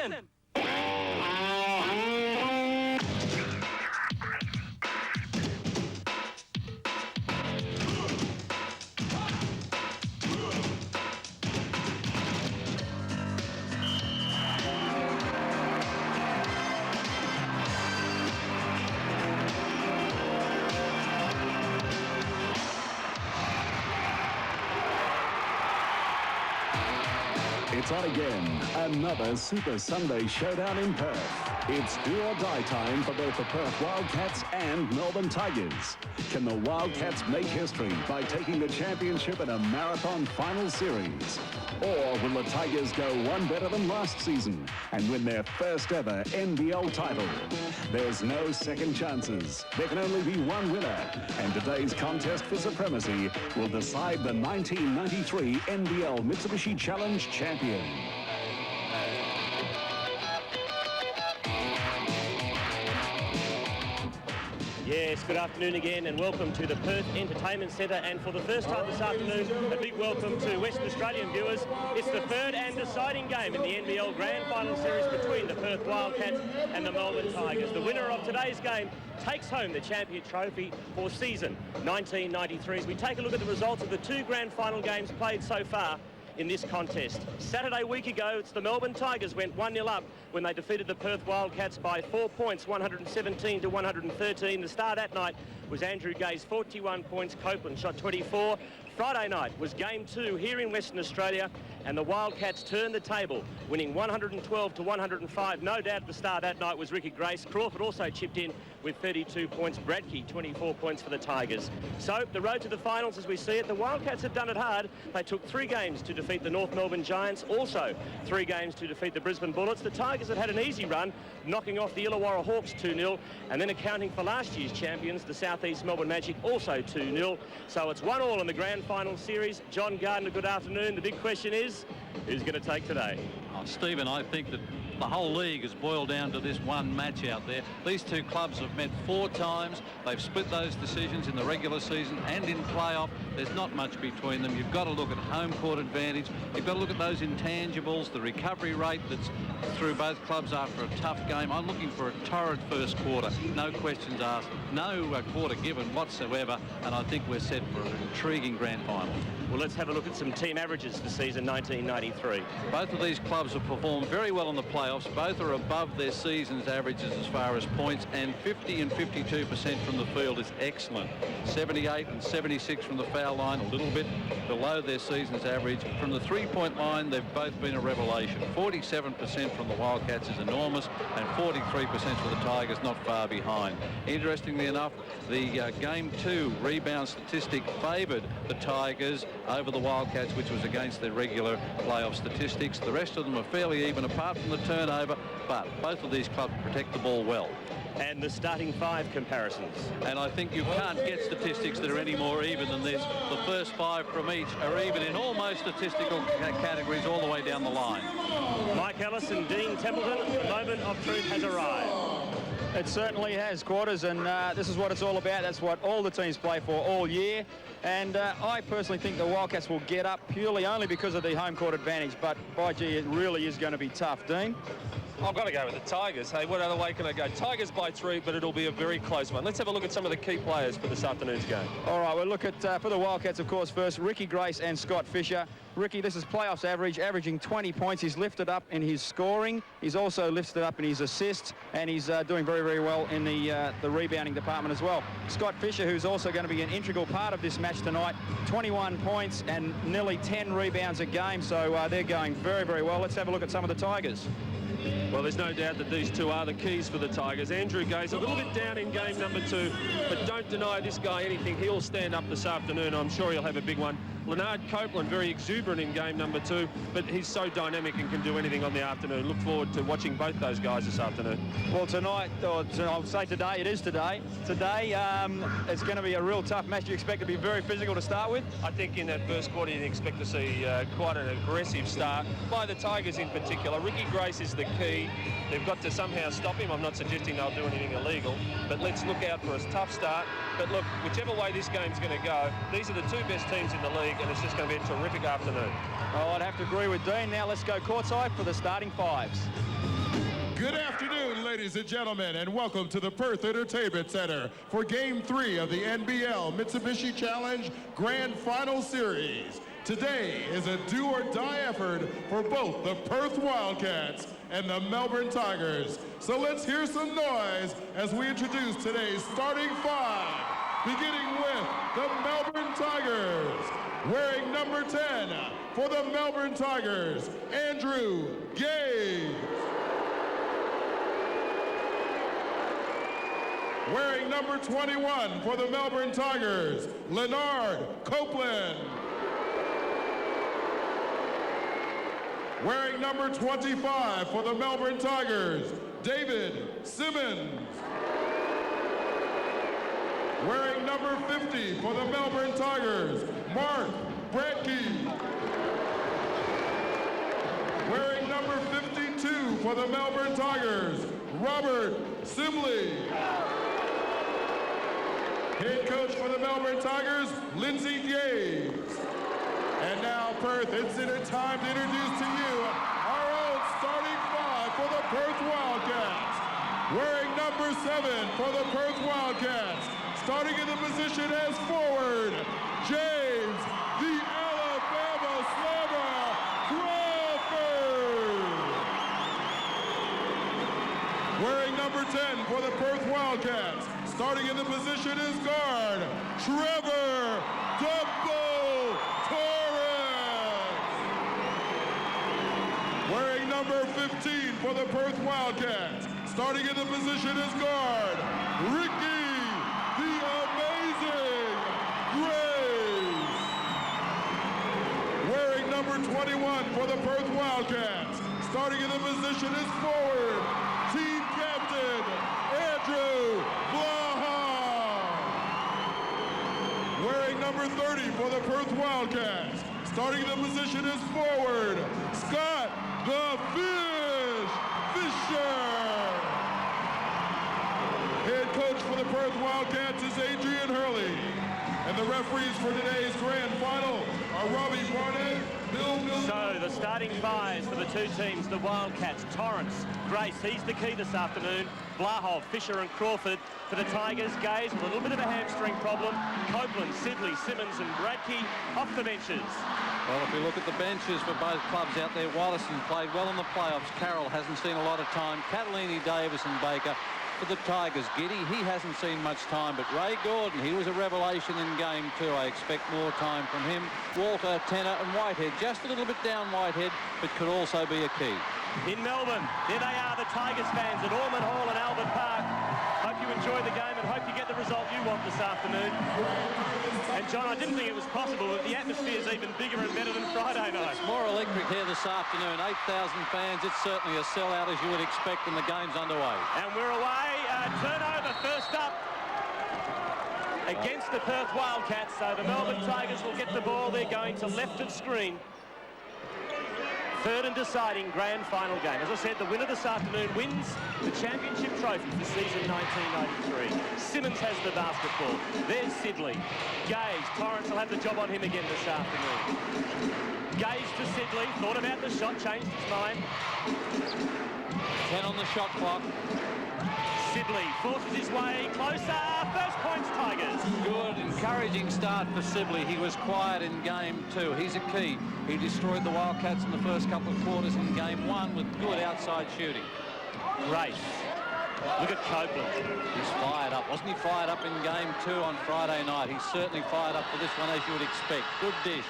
listen. It's on again, another Super Sunday showdown in Perth. It's do or die time for both the Perth Wildcats and Melbourne Tigers. Can the Wildcats make history by taking the championship in a marathon final series? Or will the Tigers go one better than last season and win their first ever NBL title? There's no second chances. There can only be one winner, and today's contest for supremacy will decide the 1993 NBL Mitsubishi Challenge champion. Yes, good afternoon again and welcome to the Perth Entertainment Centre, and for the first time this afternoon a big welcome to Western Australian viewers. It's the third and deciding game in the NBL Grand Final Series between the Perth Wildcats and the Melbourne Tigers. The winner of today's game takes home the champion trophy for season 1993 as we take a look at the results of the two grand final games played so far in this contest. Saturday week ago, it's the Melbourne Tigers went 1-0 up when they defeated the Perth Wildcats by 4 points, 117 to 113. The star that night was Andrew Gay's 41 points. Copeland shot 24. Friday night was game 2 here in Western Australia, and the Wildcats turned the table, winning 112 to 105. No doubt the star that night was Ricky Grace. Crawford also chipped in with 32 points. Bradtke, 24 points for the Tigers. So the road to the finals as we see it. The Wildcats have done it hard. They took 3 games to defeat the North Melbourne Giants, also 3 games to defeat the Brisbane Bullets. The Tigers have had an easy run, knocking off the Illawarra Hawks 2-0, and then accounting for last year's champions, the South East Melbourne Magic, also 2-0. So it's 1-1 in the grand final series. John Gardner, good afternoon. The big question is, who's going to take today? Oh, Stephen, I think that the whole league has boiled down to this one match out there. These two clubs have met 4 times. They've split those decisions in the regular season and in playoff. There's not much between them. You've got to look at home court advantage. You've got to look at those intangibles, the recovery rate that's through both clubs after a tough game. I'm looking for a torrid first quarter. No questions asked, no quarter given whatsoever, and I think we're set for an intriguing grand final. Well, let's have a look at some team averages for season 1993. Both of these clubs have performed very well in the playoffs. Both are above their season's averages as far as points, and 50 and 52% from the field is excellent. 78 and 76 from the foul line, a little bit below their season's average. From the three-point line, they've both been a revelation. 47% from the Wildcats is enormous, and 43% for the Tigers, not far behind. Interestingly enough, the Game 2 rebound statistic favoured the Tigers over the Wildcats, which was against their regular playoff statistics. The rest of them are fairly even, apart from the turnover, but both of these clubs protect the ball well. And the starting 5 comparisons. And I think you can't get statistics that are any more even than this. The first 5 from each are even in almost statistical categories all the way down the line. Mike Ellis and Dean Templeton, the moment of truth has arrived. It certainly has, Quarters, and this is what it's all about. That's what all the teams play for all year. And I personally think the Wildcats will get up purely only because of the home court advantage. But, by gee, it really is going to be tough. Dean? I've got to go with the Tigers. Hey, what other way can I go? Tigers by 3, but it'll be a very close one. Let's have a look at some of the key players for this afternoon's game. All right, we'll look at, for the Wildcats, of course, first, Ricky Grace and Scott Fisher. Ricky, this is playoffs average, averaging 20 points. He's lifted up in his scoring. He's also lifted up in his assists, and he's doing very, very well in the rebounding department as well. Scott Fisher, who's also going to be an integral part of this match tonight, 21 points and nearly 10 rebounds a game, so they're going very, very well. Let's have a look at some of the Tigers. Well, there's no doubt that these two are the keys for the Tigers. Andrew Gay's a little bit down in game number 2, but don't deny this guy anything. He'll stand up this afternoon. I'm sure he'll have a big one. Leonard Copeland, very exuberant in game number 2, but he's so dynamic and can do anything on the afternoon. Look forward to watching both those guys this afternoon. Well, tonight, or I'll say today, it is today. Today, it's going to be a real tough match. You expect to be very physical to start with? I think in that first quarter, you'd expect to see quite an aggressive start by the Tigers in particular. Ricky Grace is the key. They've got to somehow stop him. I'm not suggesting they'll do anything illegal, but let's look out for a tough start. But look, whichever way this game's going to go, these are the 2 best teams in the league, and it's just going to be a terrific afternoon. Oh, I'd have to agree with Dean. Now let's go courtside for the starting 5s. Good afternoon, ladies and gentlemen, and welcome to the Perth Entertainment Center for Game 3 of the NBL Mitsubishi Challenge Grand Final Series. Today is a do-or-die effort for both the Perth Wildcats and the Melbourne Tigers. So let's hear some noise as we introduce today's starting five, beginning with the Melbourne Tigers. Wearing number 10 for the Melbourne Tigers, Andrew Gage. Wearing number 21 for the Melbourne Tigers, Leonard Copeland. Wearing number 25 for the Melbourne Tigers, David Simmons. Wearing number 50 for the Melbourne Tigers, Mark Bradtke. Wearing number 52 for the Melbourne Tigers, Robert Sibley. Head coach for the Melbourne Tigers, Lindsay Gaves. And now, Perth, it's time to introduce to you our own starting five for the Perth Wildcats. Wearing number 7 for the Perth Wildcats, starting in the position as forward, James, the Alabama Slammer, Crawford. Wearing number 10 for the Perth Wildcats, starting in the position as guard, Trevor Dumbo Torres. Wearing number 15 for the Perth Wildcats, starting in the position as guard, Ricky the Amazing Grace. Wearing number 21 for the Perth Wildcats, starting in the position as forward, team captain, Andrew Vlahov. Wearing number 30 for the Perth Wildcats, starting in the position as forward, Scott the Fish Fisher. Head coach for the Perth Wildcats is Adrian Hurley. And the referees for today's grand final are Robbie Barnett, Bill Miller. So the starting fives for the two teams, the Wildcats, Torrance, Grace, he's the key this afternoon. Vlahov, Fisher and Crawford. For the Tigers, Gaze, a little bit of a hamstring problem. Copeland, Sidley, Simmons and Bradtke off the benches. Well, if we look at the benches for both clubs out there, Wallason played well in the playoffs. Carroll hasn't seen a lot of time. Catalini, Davis and Baker. For the Tigers, Giddy, he hasn't seen much time, but Ray Gordon, he was a revelation in game 2. I expect more time from him. Walter, Tenner and Whitehead, just a little bit down Whitehead, but could also be a key. In Melbourne, there they are, the Tigers fans at Ormond Hall and Albert Park. Hope you enjoyed the game and hope you get the result you want this afternoon. And John, I didn't think it was possible, but the atmosphere is even bigger and better than Friday night. It's more electric here this afternoon. 8,000 fans. It's certainly a sellout as you would expect, and the game's underway. And we're away. Turnover first up against the Perth Wildcats. So the Melbourne Tigers will get the ball. They're going to left of screen. Third and deciding grand final game. As I said, the winner this afternoon wins the championship trophy for season 1993. Simmons has the basketball. There's Sidley. Gage, Torrance will have the job on him again this afternoon. Gage to Sidley, thought about the shot, changed his mind. 10 on the shot clock. Sidley forces his way closer. First points, Tigers. Good, encouraging start for Sibley. He was quiet in game 2. He's a key. He destroyed the Wildcats in the first couple of quarters in game 1 with good outside shooting. Grace. Look at Copeland. He's fired up. Wasn't he fired up in game 2 on Friday night? He's certainly fired up for this one, as you would expect. Good dish.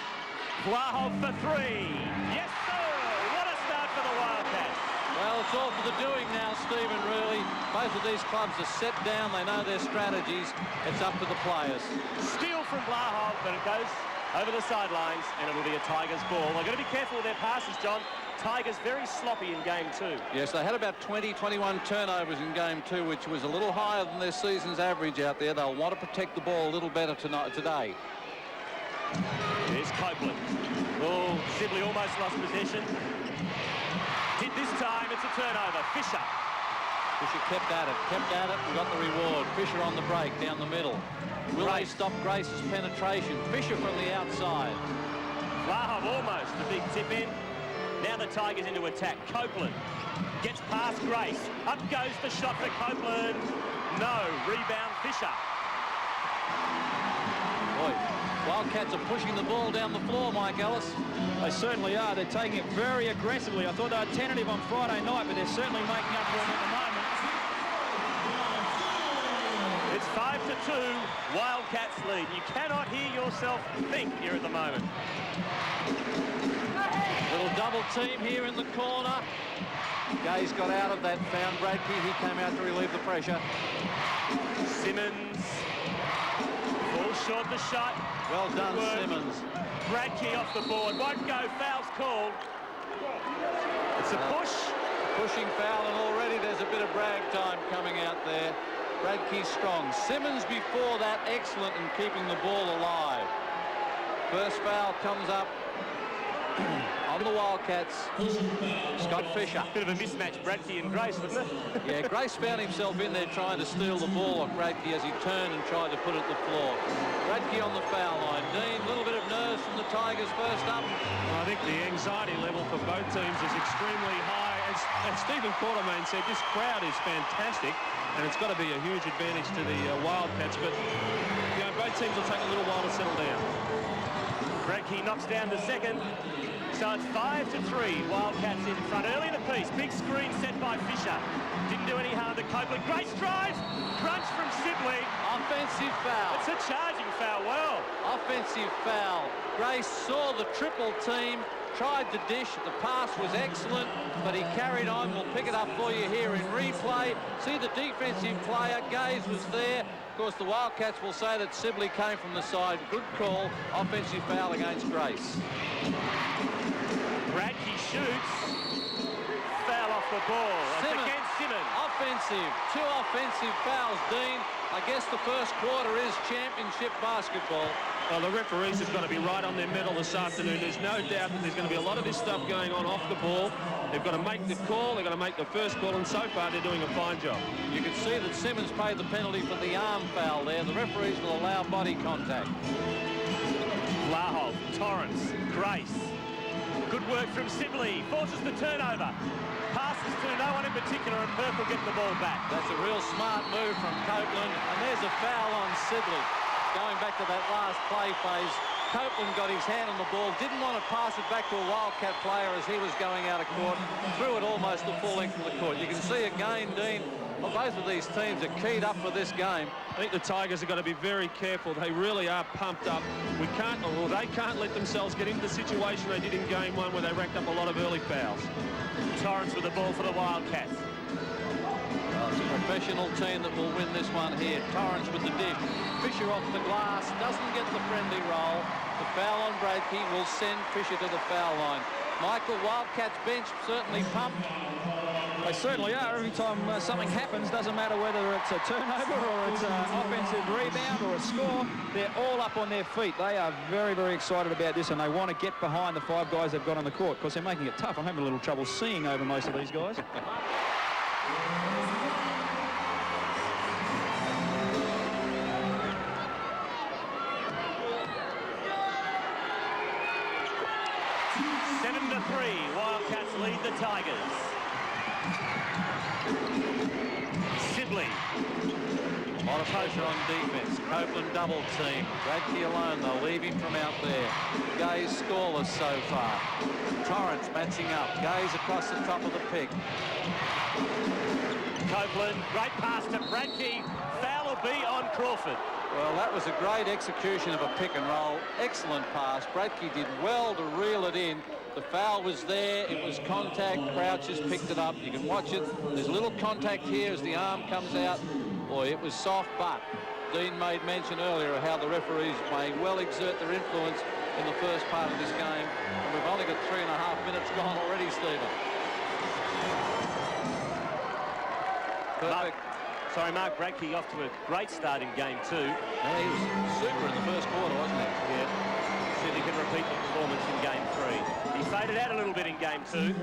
Vlahov for 3. Yes, sir. What a start for the Wildcats. Well, it's all for the doing now, Stephen, really. Both of these clubs are set down. They know their strategies. It's up to the players. Steal from Vlahov, but it goes over the sidelines, and it'll be a Tigers ball. They've got to be careful with their passes, John. Tigers very sloppy in game 2. Yes, they had about 20, 21 turnovers in game 2, which was a little higher than their season's average out there. They'll want to protect the ball a little better today. There's Copeland. Oh, Sibley almost lost possession. Did this time, it's a turnover. Fisher. Fisher kept at it, and got the reward. Fisher on the break, down the middle. Will they stop Grace's penetration? Fisher from the outside. Vlahov almost, a big tip in. Now the Tigers into attack. Copeland gets past Grace. Up goes the shot for Copeland. No. Rebound Fisher. Boy, Wildcats are pushing the ball down the floor, Mike Ellis. They certainly are. They're taking it very aggressively. I thought they were tentative on Friday night, but they're certainly making up for it at the moment. It's 5-2. Wildcats lead. You cannot hear yourself think here at the moment. Little double team here in the corner. Gay's got out of that, found Bradtke. He came out to relieve the pressure. Simmons falls short the shot. Well done, Simmons. Bradtke off the board. Won't go. Foul's called. It's a push. Pushing foul, and already there's a bit of brag time coming out there. Bradtke strong. Simmons before that, excellent in keeping the ball alive. First foul comes up on the Wildcats. Scott Fisher. Bit of a mismatch, Bradtke and Grace, wasn't it? Yeah, Grace found himself in there trying to steal the ball off Bradtke as he turned and tried to put it to the floor. Bradtke on the foul line. Dean, a little bit of nerves from the Tigers first up. Well, I think the anxiety level for both teams is extremely high. As Stephen Quartermain said, this crowd is fantastic, and it's got to be a huge advantage to the Wildcats, but you know, both teams will take a little while to settle down. Bradtke knocks down the second. So it's 5-3. Wildcats in front early in the piece. Big screen set by Fisher. Didn't do any harm to Copeland. Grace drives. Crunch from Sibley. Offensive foul. It's a charging foul. Well. Offensive foul. Grace saw the triple team, tried to dish. The pass was excellent, but he carried on. We'll pick it up for you here in replay. See the defensive player. Gaze was there. Of course, the Wildcats will say that Sibley came from the side. Good call. Offensive foul against Grace. Bradtke shoots. Foul off the ball. That's against Simmons. Offensive. Two offensive fouls, Dean. I guess the first quarter is championship basketball. Well, the referees have got to be right on their mettle this afternoon. There's no doubt that there's going to be a lot of this stuff going on off the ball. They've got to make the call. They've got to make the first call, and so far they're doing a fine job. You can see that Simmons paid the penalty for the arm foul there. The referees will allow body contact. Vlahov, Torrance, Grace. Good work from Sibley. Forces the turnover. Passes to no one in particular, and Purple get the ball back. That's a real smart move from Copeland, and there's a foul on Sibley. Going back to that last play phase, Copeland got his hand on the ball, didn't want to pass it back to a Wildcat player as he was going out of court, threw it almost the full length of the court. You can see again, Dean, well, both of these teams are keyed up for this game. I think the Tigers have got to be very careful. They really are pumped up. They can't let themselves get into the situation they did in game one where they racked up a lot of early fouls. Torrance with the ball for the Wildcats. It's a professional team that will win this one here. Torrance with the dish. Fisher off the glass, doesn't get the friendly roll. The foul on Bradtke will send Fisher to the foul line. Michael, Wildcats bench certainly pumped. They certainly are. Every time something happens, doesn't matter whether it's a turnover or it's an offensive rebound or a score, they're all up on their feet. They are very, very excited about this, and they want to get behind the five guys they've got on the court because they're making it tough. I'm having a little trouble seeing over most of these guys. Wildcats lead the Tigers. Sibley. A lot of pressure on defense. Copeland double team. Bradtke alone, they'll leave him from out there. Gaze scoreless so far. Torrance matching up. Gaze across the top of the pick. Copeland, great pass to Bradtke. Foul will be on Crawford. Well, that was a great execution of a pick and roll. Excellent pass. Bradtke did well to reel it in. The foul was there. It was contact. Crouch just picked it up. You can watch it. There's a little contact here as the arm comes out. Boy, it was soft, but Dean made mention earlier of how the referees may well exert their influence in the first part of this game. And we've only got 3.5 minutes gone already, Stephen. Perfect. Mark Bradtke off to a great start in game two. Yeah, he was super in the first quarter, wasn't he? Yeah. See if he can repeat the performance in game three. He faded out a little bit in game two.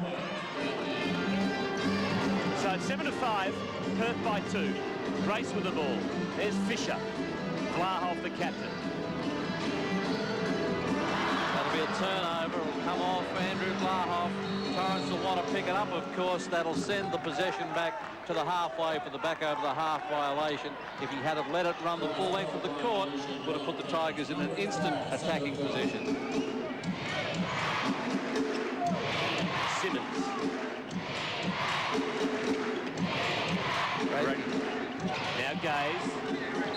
So it's 7-5, Perth by 2. Grace with the ball. There's Fisher. Vlahov, the captain. That'll be a turnover. It'll come off Andrew Vlahov. want to pick it up, of course. That'll send the possession back to the halfway for the back over the half violation. If he had have let it run the full length of the court, would have put the Tigers in an instant attacking position. Simmons. Now Gaze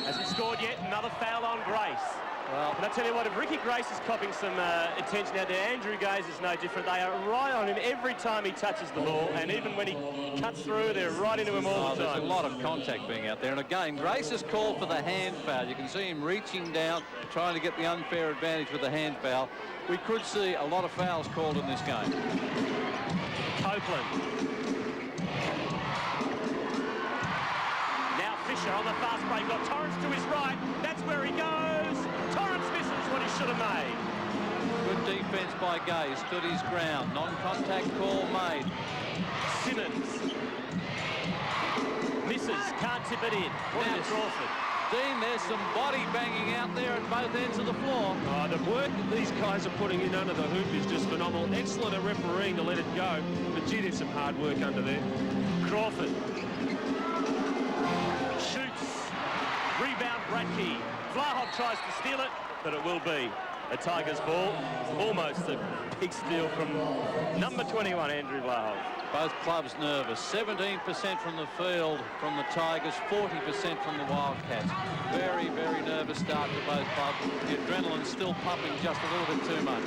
hasn't scored yet. Another foul on Grace. Well, and I tell you what, if Ricky Grace is copping some attention out there, Andrew Gaze is no different. They are right on him every time he touches the ball, and even when he cuts through, they're right into him all the time. There's a lot of contact being out there, and again, Grace has called for the hand foul. You can see him reaching down, trying to get the unfair advantage with the hand foul. We could see a lot of fouls called in this game. Copeland. Now Fisher on the fast break. Got Torrance to his right. That's where he goes. Torrance misses what he should have made. Good defence by Gay. Stood his ground. Non-contact call made. Simmons. Misses. Can't tip it in. Now Crawford. Dean, there's some body banging out there at both ends of the floor. Oh, the work that these guys are putting in under the hoop is just phenomenal. Excellent at refereeing to let it go. But gee, there's some hard work under there. Crawford. Shoots. Rebound Bradtke. Vlahov tries to steal it, but it will be a Tigers ball. Almost a big steal from number 21, Andrew Vlahov. Both clubs nervous. 17% from the field from the Tigers, 40% from the Wildcats. Very, very nervous start to both clubs. The adrenaline's still pumping just a little bit too much.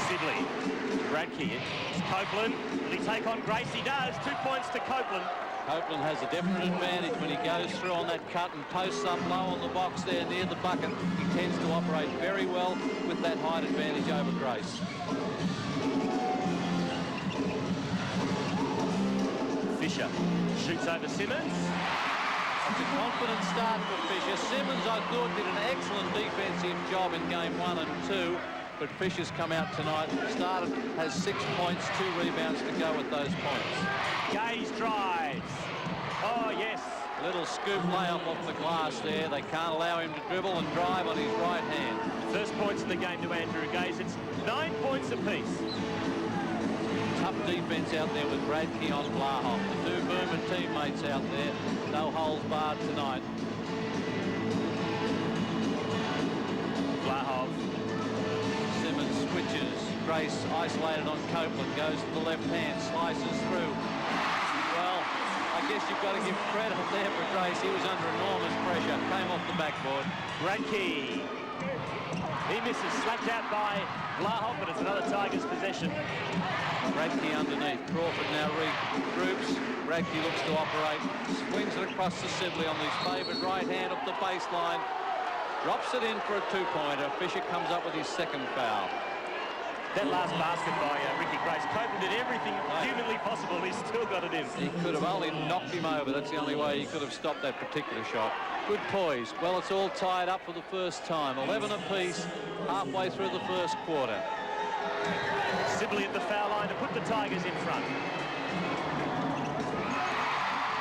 Sibley. Bradtke. It's Copeland. Will he take on Grace? He does. 2 points to Copeland. Copeland has a definite advantage when he goes through on that cut and posts up low on the box there near the bucket. He tends to operate very well with that height advantage over Grace. Fisher shoots over Simmons. It's a confident start for Fisher. Simmons, I thought, did an excellent defensive job in game 1 and 2, but Fisher's come out tonight, started, has 6 points, 2 rebounds to go with those points. Gaze drives. Oh, yes. Little scoop layup off the glass there. They can't allow him to dribble and drive on his right hand. First points in the game to Andrew Gaze. It's 9 points apiece. Tough defense out there with Bradtke on Vlahov. The two Boomer teammates out there. No holes barred tonight. Vlahov. Simmons switches. Grace isolated on Copeland. Goes to the left hand. Slices through. Well, I guess you've got to give credit there for Grace. He was under enormous pressure. Came off the backboard. Bradtke. He misses. Slapped out by Vlahov, but it's another Tigers possession. Bradtke underneath. Crawford now regroups. Bradtke looks to operate. Swings it across to Sibley on his favourite right hand up the baseline. Drops it in for a 2-pointer. Fisher comes up with his second foul. That last basket by Ricky Grace. Copeland did everything humanly possible. He still got it in. He could have only knocked him over. That's the only way he could have stopped that particular shot. Good poise. Well, it's all tied up for the first time. 11 apiece, halfway through the first quarter. Sibley at the foul line to put the Tigers in front.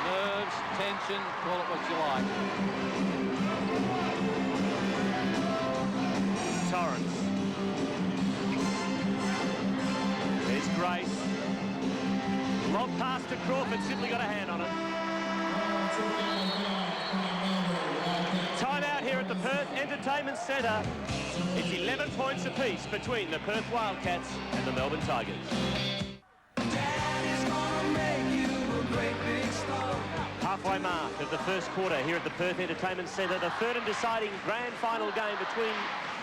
Nerves, tension, call it what you like. Torrance. There's Grace. Long pass to Crawford. Sibley got a hand on it. Timeout here at the Perth Entertainment Centre. It's 11 points apiece between the Perth Wildcats and the Melbourne Tigers. Halfway mark of the first quarter here at the Perth Entertainment Centre. The third and deciding grand final game between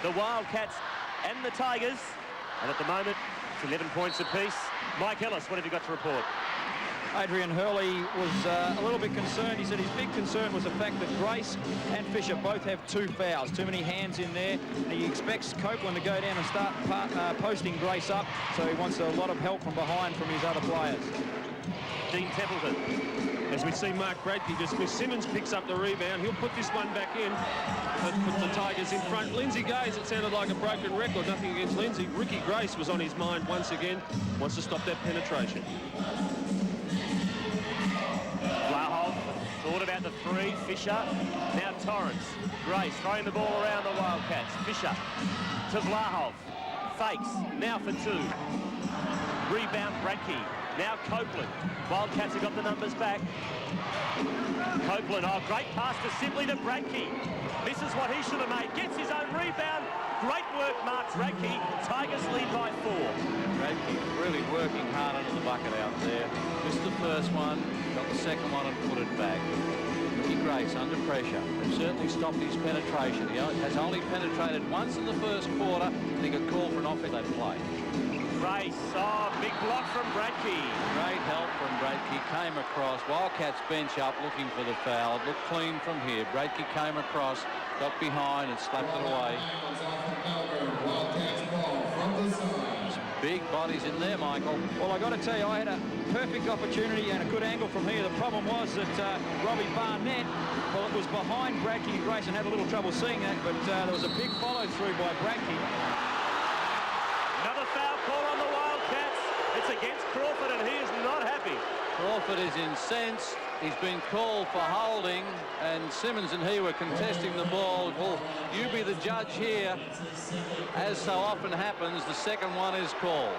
the Wildcats and the Tigers. And at the moment, it's 11 points apiece. Mike Ellis, what have you got to report? Adrian Hurley was a little bit concerned. He said his big concern was the fact that Grace and Fisher both have 2 fouls. Too many hands in there. And he expects Copeland to go down and start posting Grace up. So he wants a lot of help from behind from his other players. Dean Templeton. As we see Mark Bradtke dismiss, Simmons picks up the rebound. He'll put this one back in. That puts the Tigers in front. Lindsay Gaze, it sounded like a broken record. Nothing against Lindsay. Ricky Grace was on his mind once again. Wants to stop that penetration. Vlahov thought about the 3. Fisher. Now Torrance. Grace throwing the ball around the Wildcats. Fisher to Vlahov. fakes. Now for two. Rebound, Bradtke. Now Copeland. Wildcats have got the numbers back. Copeland, oh, great pass to simply to Bradtke. Misses what he should have made. Gets his own rebound. Great work, Mark Bradtke. Tigers lead by 4. Bradtke really working hard under the bucket out there. Missed the first one, got the second one and put it back. Ricky Grace under pressure. They've certainly stopped his penetration. He has only penetrated once in the first quarter, and he got called for an offensive play. Grace, oh, big block from Bradtke. Great help from Bradtke, came across. Wildcats bench up looking for the foul. It looked clean from here. Bradtke came across, got behind and slapped it away. Some big bodies in there, Michael. Well, I got to tell you, I had a perfect opportunity and a good angle from here. The problem was that Robbie Barnett, well, it was behind Bradtke and Grace and had a little trouble seeing that, but there was a big follow-through by Bradtke. Another foul call on the Wildcats. It's against Crawford, and he is not happy. Crawford is incensed. He's been called for holding, and Simmons and he were contesting the ball. Well, you be the judge here. As so often happens, the second one is called.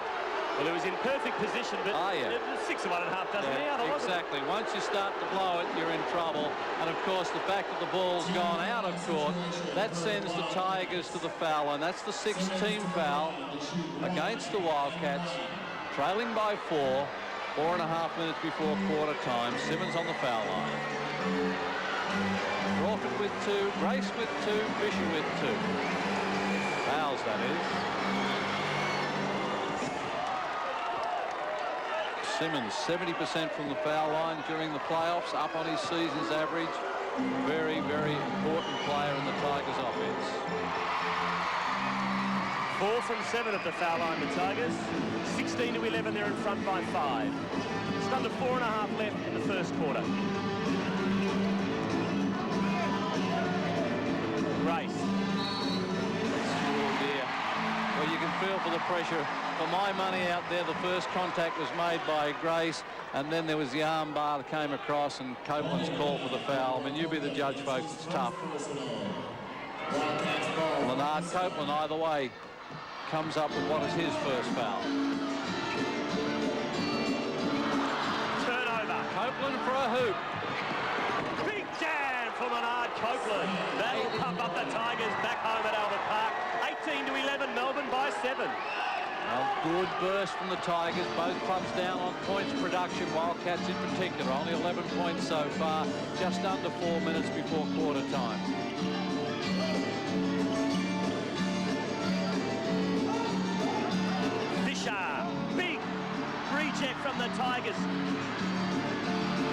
Well, it was in perfect position, but it was 6 1 1/2 doesn't count, exactly. Once you start to blow it, you're in trouble. And, of course, the fact that the ball's gone out of court, that sends the Tigers to the foul line. That's the 6th team foul against the Wildcats, trailing by 4. 4.5 minutes before quarter time. Simmons on the foul line. Crawford with 2, Grace with 2, Fisher with 2. Fouls, that is. Simmons, 70% from the foul line during the playoffs, up on his season's average. Very, very important player in the Tigers' offense. 4 from 7 at the foul line, the Tigers. 16 to 11, they're in front by 5. Just under 4.5 left in the first quarter. Grace. Oh dear. Well, you can feel for the pressure. For my money out there, the first contact was made by Grace, and then there was the arm bar that came across, and Copeland's called for the foul. I mean, you be the judge, folks. It's tough. Leonard Copeland, either way, comes up with what is his first foul. Turnover. Copeland for a hoop. Big jam for Leonard Copeland. That'll pump up the Tigers back home at Albert Park. 18 to 11, Melbourne by 7. A good burst from the Tigers. Both clubs down on points production. Wildcats in particular, only 11 points so far. Just under 4 minutes before quarter time. Big reject from the Tigers.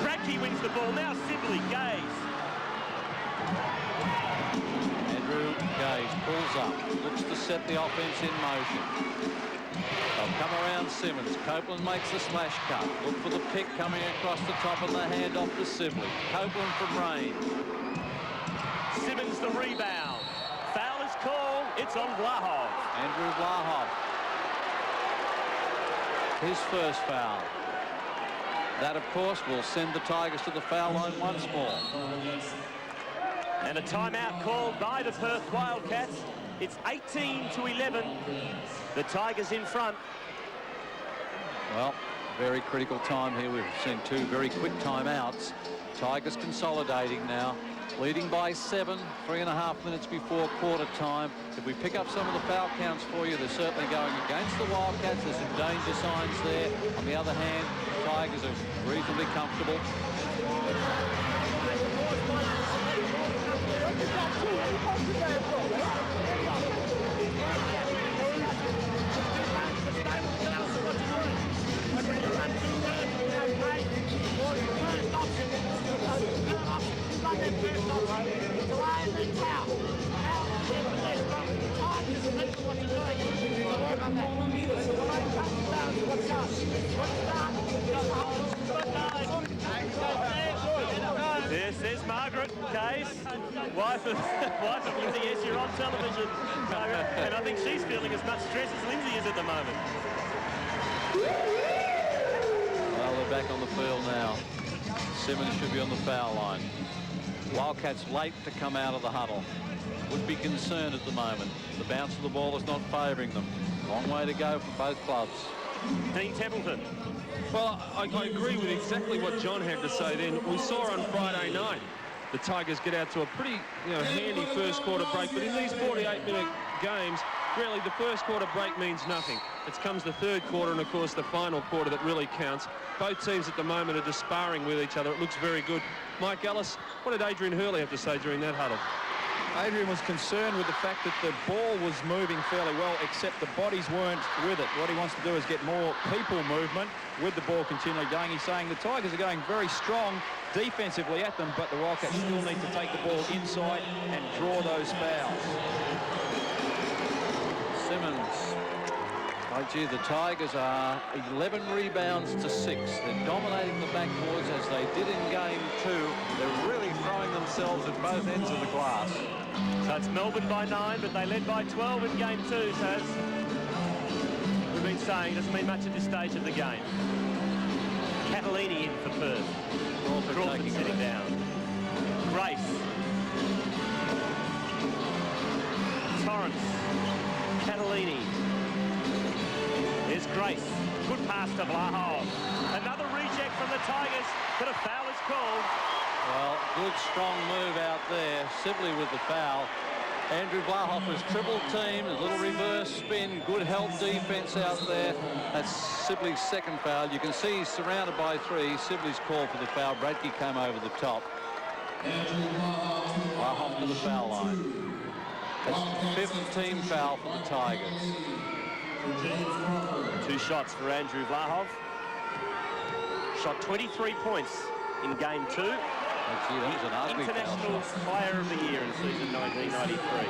Bradtke wins the ball. Now Sibley, Gaze. Andrew Gaze pulls up, looks to set the offense in motion. They'll come around Simmons. Copeland makes the slash cut. Look for the pick coming across the top and the handoff to Sibley. Copeland from range. Simmons the rebound. Foul is called. It's on Vlahov. Andrew Vlahov. His first foul. That, of course, will send the Tigers to the foul line once more. And a timeout called by the Perth Wildcats. It's 18 to 11. The Tigers in front. Well, very critical time here. We've seen 2 very quick timeouts. Tigers consolidating now. Leading by 7, 3.5 minutes before quarter time. If we pick up some of the foul counts for you, they're certainly going against the Wildcats. There's some danger signs there. On the other hand, Tigers are reasonably comfortable. Yes, there's Margaret Case, wife of Lindsay. Yes, you're on television, Margaret, and I think she's feeling as much stress as Lindsay is at the moment. Well, they're back on the field now. Simmons should be on the foul line. Wildcats late to come out of the huddle. would be concerned at the moment. The bounce of the ball is not favouring them. Long way to go for both clubs. Dean Templeton. Well, I agree with exactly what John had to say then. We saw on Friday night the Tigers get out to a pretty handy first quarter break, but in these 48-minute games, really the first quarter break means nothing. It comes the third quarter and, of course, the final quarter that really counts. Both teams at the moment are just sparring with each other. It looks very good. Mike Ellis, what did Adrian Hurley have to say during that huddle? Adrian was concerned with the fact that the ball was moving fairly well, except the bodies weren't with it. What he wants to do is get more people movement with the ball continually going. He's saying the Tigers are going very strong defensively at them, but the Wildcats still need to take the ball inside and draw those fouls. Simmons. Oh, gee, the Tigers are 11 rebounds to 6. They're dominating the backboards as they did in game 2. They're really throwing themselves at both ends of the glass. So it's Melbourne by 9, but they led by 12 in game 2. So as we've been saying, doesn't mean much at this stage of the game. Catalini in for Perth. Crawford sitting down. Grace. Torrance. Catalini. There's Grace. Good pass to Vlahov. Another reject from the Tigers, but a foul is called. Well, good strong move out there. Sibley with the foul. Andrew Vlahov was triple teamed. A little reverse spin. Good help defense out there. That's Sibley's second foul. You can see he's surrounded by 3. Sibley's called for the foul. Bradtke came over the top. Vlahov to the foul line. That's the 5th team foul for the Tigers. 2 shots for Andrew Vlahov. Shot 23 points in game 2. Gee, that was an ugly International Player of the Year in season 1993.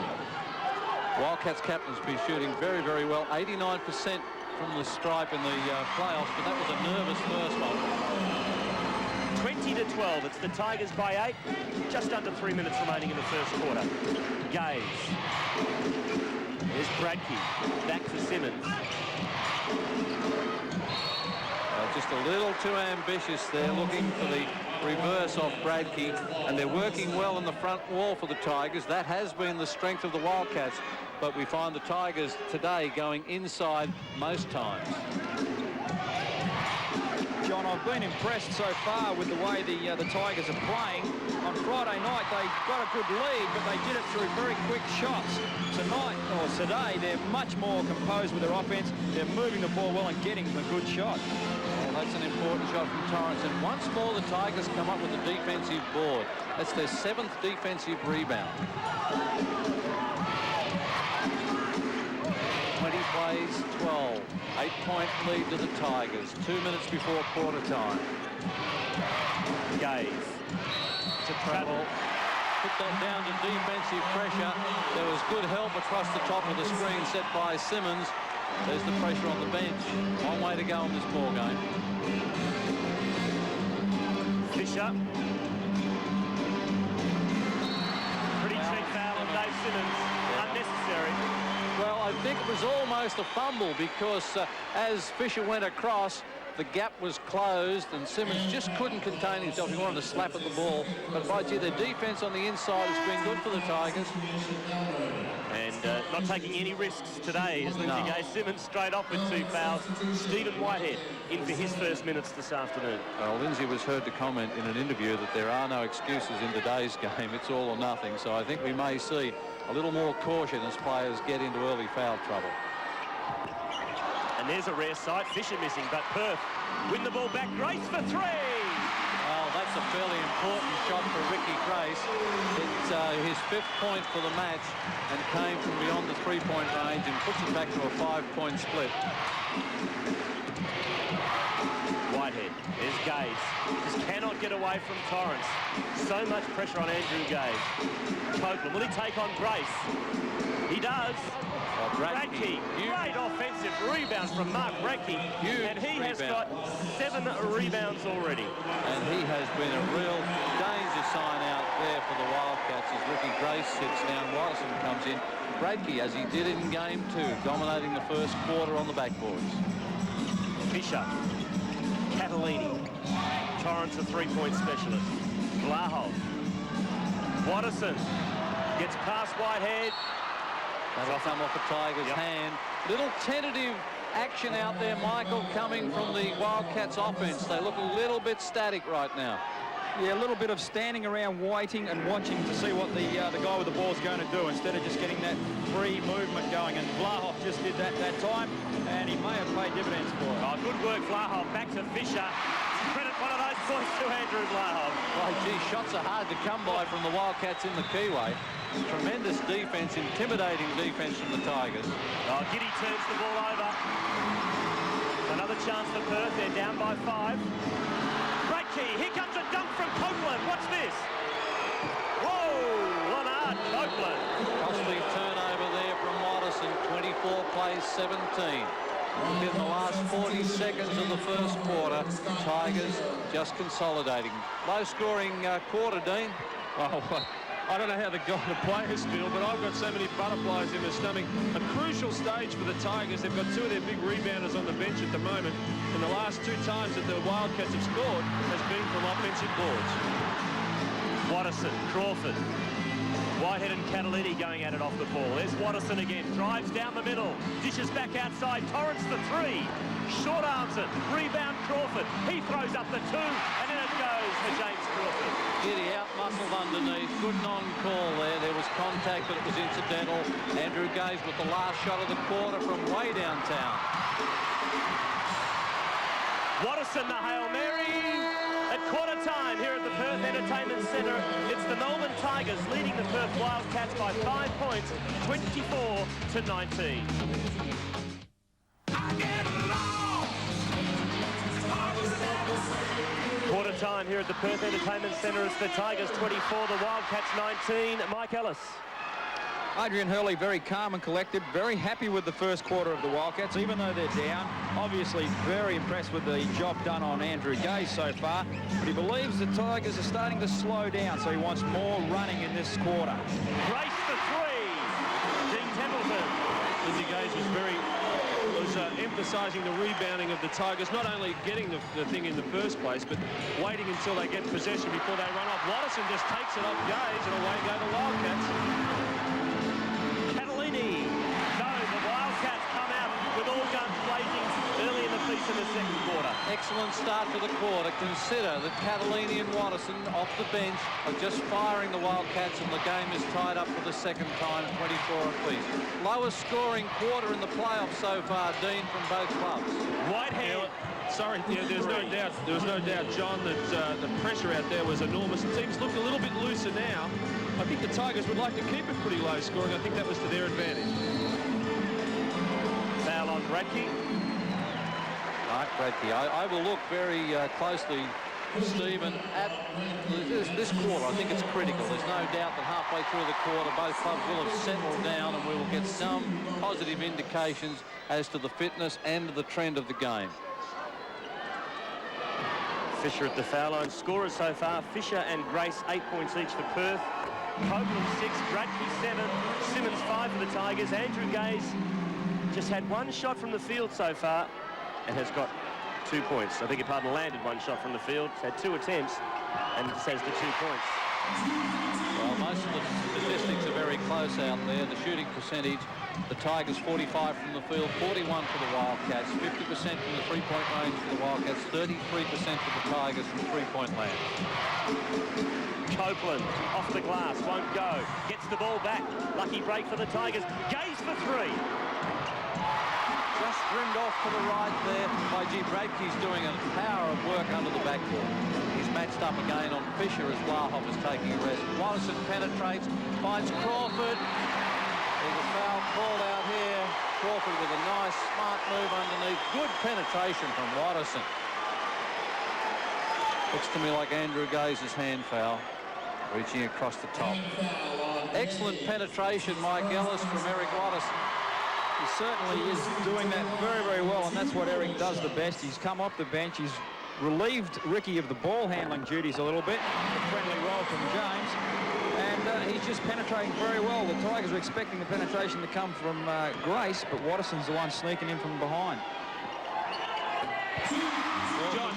Wildcats captain's been shooting very, very well. 89% from the stripe in the playoffs, but that was a nervous first one. 20-12. It's the Tigers by 8. Just under 3 minutes remaining in the first quarter. Gaze. There's Bradtke. Back to Simmons. Just a little too ambitious there, looking for the reverse off Bradtke, and they're working well in the front wall for the Tigers. That has been the strength of the Wildcats, but we find the Tigers today going inside most times. John, I've been impressed so far with the way the Tigers are playing. On Friday night, they got a good lead, but they did it through very quick shots. Tonight, or today, they're much more composed with their offense. They're moving the ball well and getting a good shot. Well, that's an important shot from Torrance, and once more the Tigers come up with a defensive board. That's their 7th defensive rebound. 20 plays, 12. 8-point lead to the Tigers. 2 minutes before quarter time. Gaze. To travel. Put that down to defensive pressure. There was good help across the top of the screen set by Simmons. There's the pressure on the bench. Long way to go in this ball game. Fisher. Pretty cheap foul on Dave Simmons. Unnecessary. Well, I think it was almost a fumble because as Fisher went across, the gap was closed and Simmons just couldn't contain himself. He wanted to slap at the ball. But by gee, the defense on the inside has been good for the Tigers. And not taking any risks today as Lindsay gave Simmons straight off with 2 fouls. Stephen Whitehead in for his first minutes this afternoon. Well, Lindsay was heard to comment in an interview that there are no excuses in today's game. It's all or nothing. So I think we may see a little more caution as players get into early foul trouble. And there's a rare sight. Fisher missing, but Perth win the ball back. Grace for 3. Well, that's a fairly important shot for Ricky Grace. It's his 5th point for the match and came from beyond the 3-point range and puts it back to a 5-point split. Whitehead. There's Gaze. Just cannot get away from Torrance. So much pressure on Andrew Gaze. Copeland. Will he take on Grace? He does. Bradtke, great offensive rebound from Mark Bradtke, and he has got 7 rebounds already. And he has been a real danger sign out there for the Wildcats as Ricky Grace sits down. Watterson comes in. Bradtke, as he did in game 2, dominating the first quarter on the backboards. Fisher, Catalini, Torrance a 3-point specialist. Vlahov, Watterson, Gets past Whitehead. That'll come off a Tigers' hand. Little tentative action out there, Michael, coming from the Wildcats offense. They look a little bit static right now. Yeah, a little bit of standing around waiting and watching to see what the guy with the ball is going to do instead of just getting that free movement going. And Vlahov just did that time, and he may have paid dividends for it. Oh, good work, Vlahov. Back to Fisher. Credit one of those points to Andrew Vlahov. Well, gee, shots are hard to come by from the Wildcats in the keyway. Tremendous defence, intimidating defence from the Tigers. Oh, Giddy turns the ball over. Another chance for Perth. They're down by 5. Bradtke, here comes a dunk from Copeland. What's this? Whoa, Leonard Copeland. Costly turnover there from Watterson. 24 plays 17. In the last 40 seconds of the first quarter, Tigers just consolidating. Low-scoring quarter, Dean. Oh, I don't know how the players feel, but I've got so many butterflies in my stomach. A crucial stage for the Tigers. They've got 2 of their big rebounders on the bench at the moment, and the last 2 times that the Wildcats have scored has been from offensive boards. Watterson, Crawford. Whitehead and Catalini going at it off the ball. There's Watterson again. Drives down the middle. Dishes back outside. Torrance the 3. Short arms it. Rebound Crawford. He throws up the 2. And in it goes for James Crawford. Giddy out-muscled underneath. Good non-call there. There was contact, but it was incidental. Andrew Gaze with the last shot of the quarter from way downtown. Watterson, the Hail Mary. At quarter time here at the Perth Entertainment Centre, it's the Melbourne Tigers leading the Perth Wildcats by 5 points, 24-19. Quarter time here at the Perth Entertainment Centre, it's the Tigers 24, the Wildcats 19. Mike Ellis. Adrian Hurley very calm and collected, very happy with the first quarter of the Wildcats, even though they're down. Obviously very impressed with the job done on Andrew Gaze so far, but he believes the Tigers are starting to slow down, so he wants more running in this quarter. Race for 3. Dean Templeton. Lindsay Gaze was emphasising the rebounding of the Tigers, not only getting the thing in the first place, but waiting until they get possession before they run off. Watterson just takes it off Gaze, and away go the Wildcats. No, the Wildcats come out with all guns blazing early in the piece in the second quarter. Excellent start to the quarter. Consider that Catalini and Watterson off the bench are just firing the Wildcats, and the game is tied up for the second time, 24 apiece. Lowest scoring quarter in the playoffs so far, Dean, from both clubs. Whitehead. Sorry, there's no doubt, John, that the pressure out there was enormous. The teams look a little bit looser now. I think the Tigers would like to keep it pretty low scoring. I think that was to their advantage. Foul on Bradtke. Mark Bradtke. I will look very closely, Stephen, at this quarter. I think it's critical. There's no doubt that halfway through the quarter, both clubs will have settled down, and we will get some positive indications as to the fitness and the trend of the game. Fisher at the foul line. Scorers so far, Fisher and Grace 8 points each for Perth. Copeland 6, Bradtke 7, Simmons 5 for the Tigers. Andrew Gaze just had 1 shot from the field so far and has got 2 points. I beg your pardon, landed 1 shot from the field, had 2 attempts and says the 2 points. Well, most of the statistics are very close out there. The shooting percentage, the Tigers 45 from the field, 41 for the Wildcats, 50% from the three-point range for the Wildcats, 33% for the Tigers from three-point land. Copeland off the glass, won't go. Gets the ball back. Lucky break for the Tigers. Gaze for 3. Just rimmed off to the right there by Bradtke's doing a power of work under the backboard. He's matched up again on Fisher as Vlahov is taking a rest. Watterson penetrates, finds Crawford. There's a foul called out here. Crawford with a nice, smart move underneath. Good penetration from Watterson. Looks to me like Andrew Gaze's hand foul, reaching across the top. Excellent penetration, Mike Ellis, from Eric Watterson. He certainly is doing that very, very well, and that's what Eric does the best. He's come off the bench. He's relieved Ricky of the ball handling duties a little bit. A friendly roll from James. And he's just penetrating very well. The Tigers are expecting the penetration to come from Grace, but Watterson's the one sneaking in from behind. John,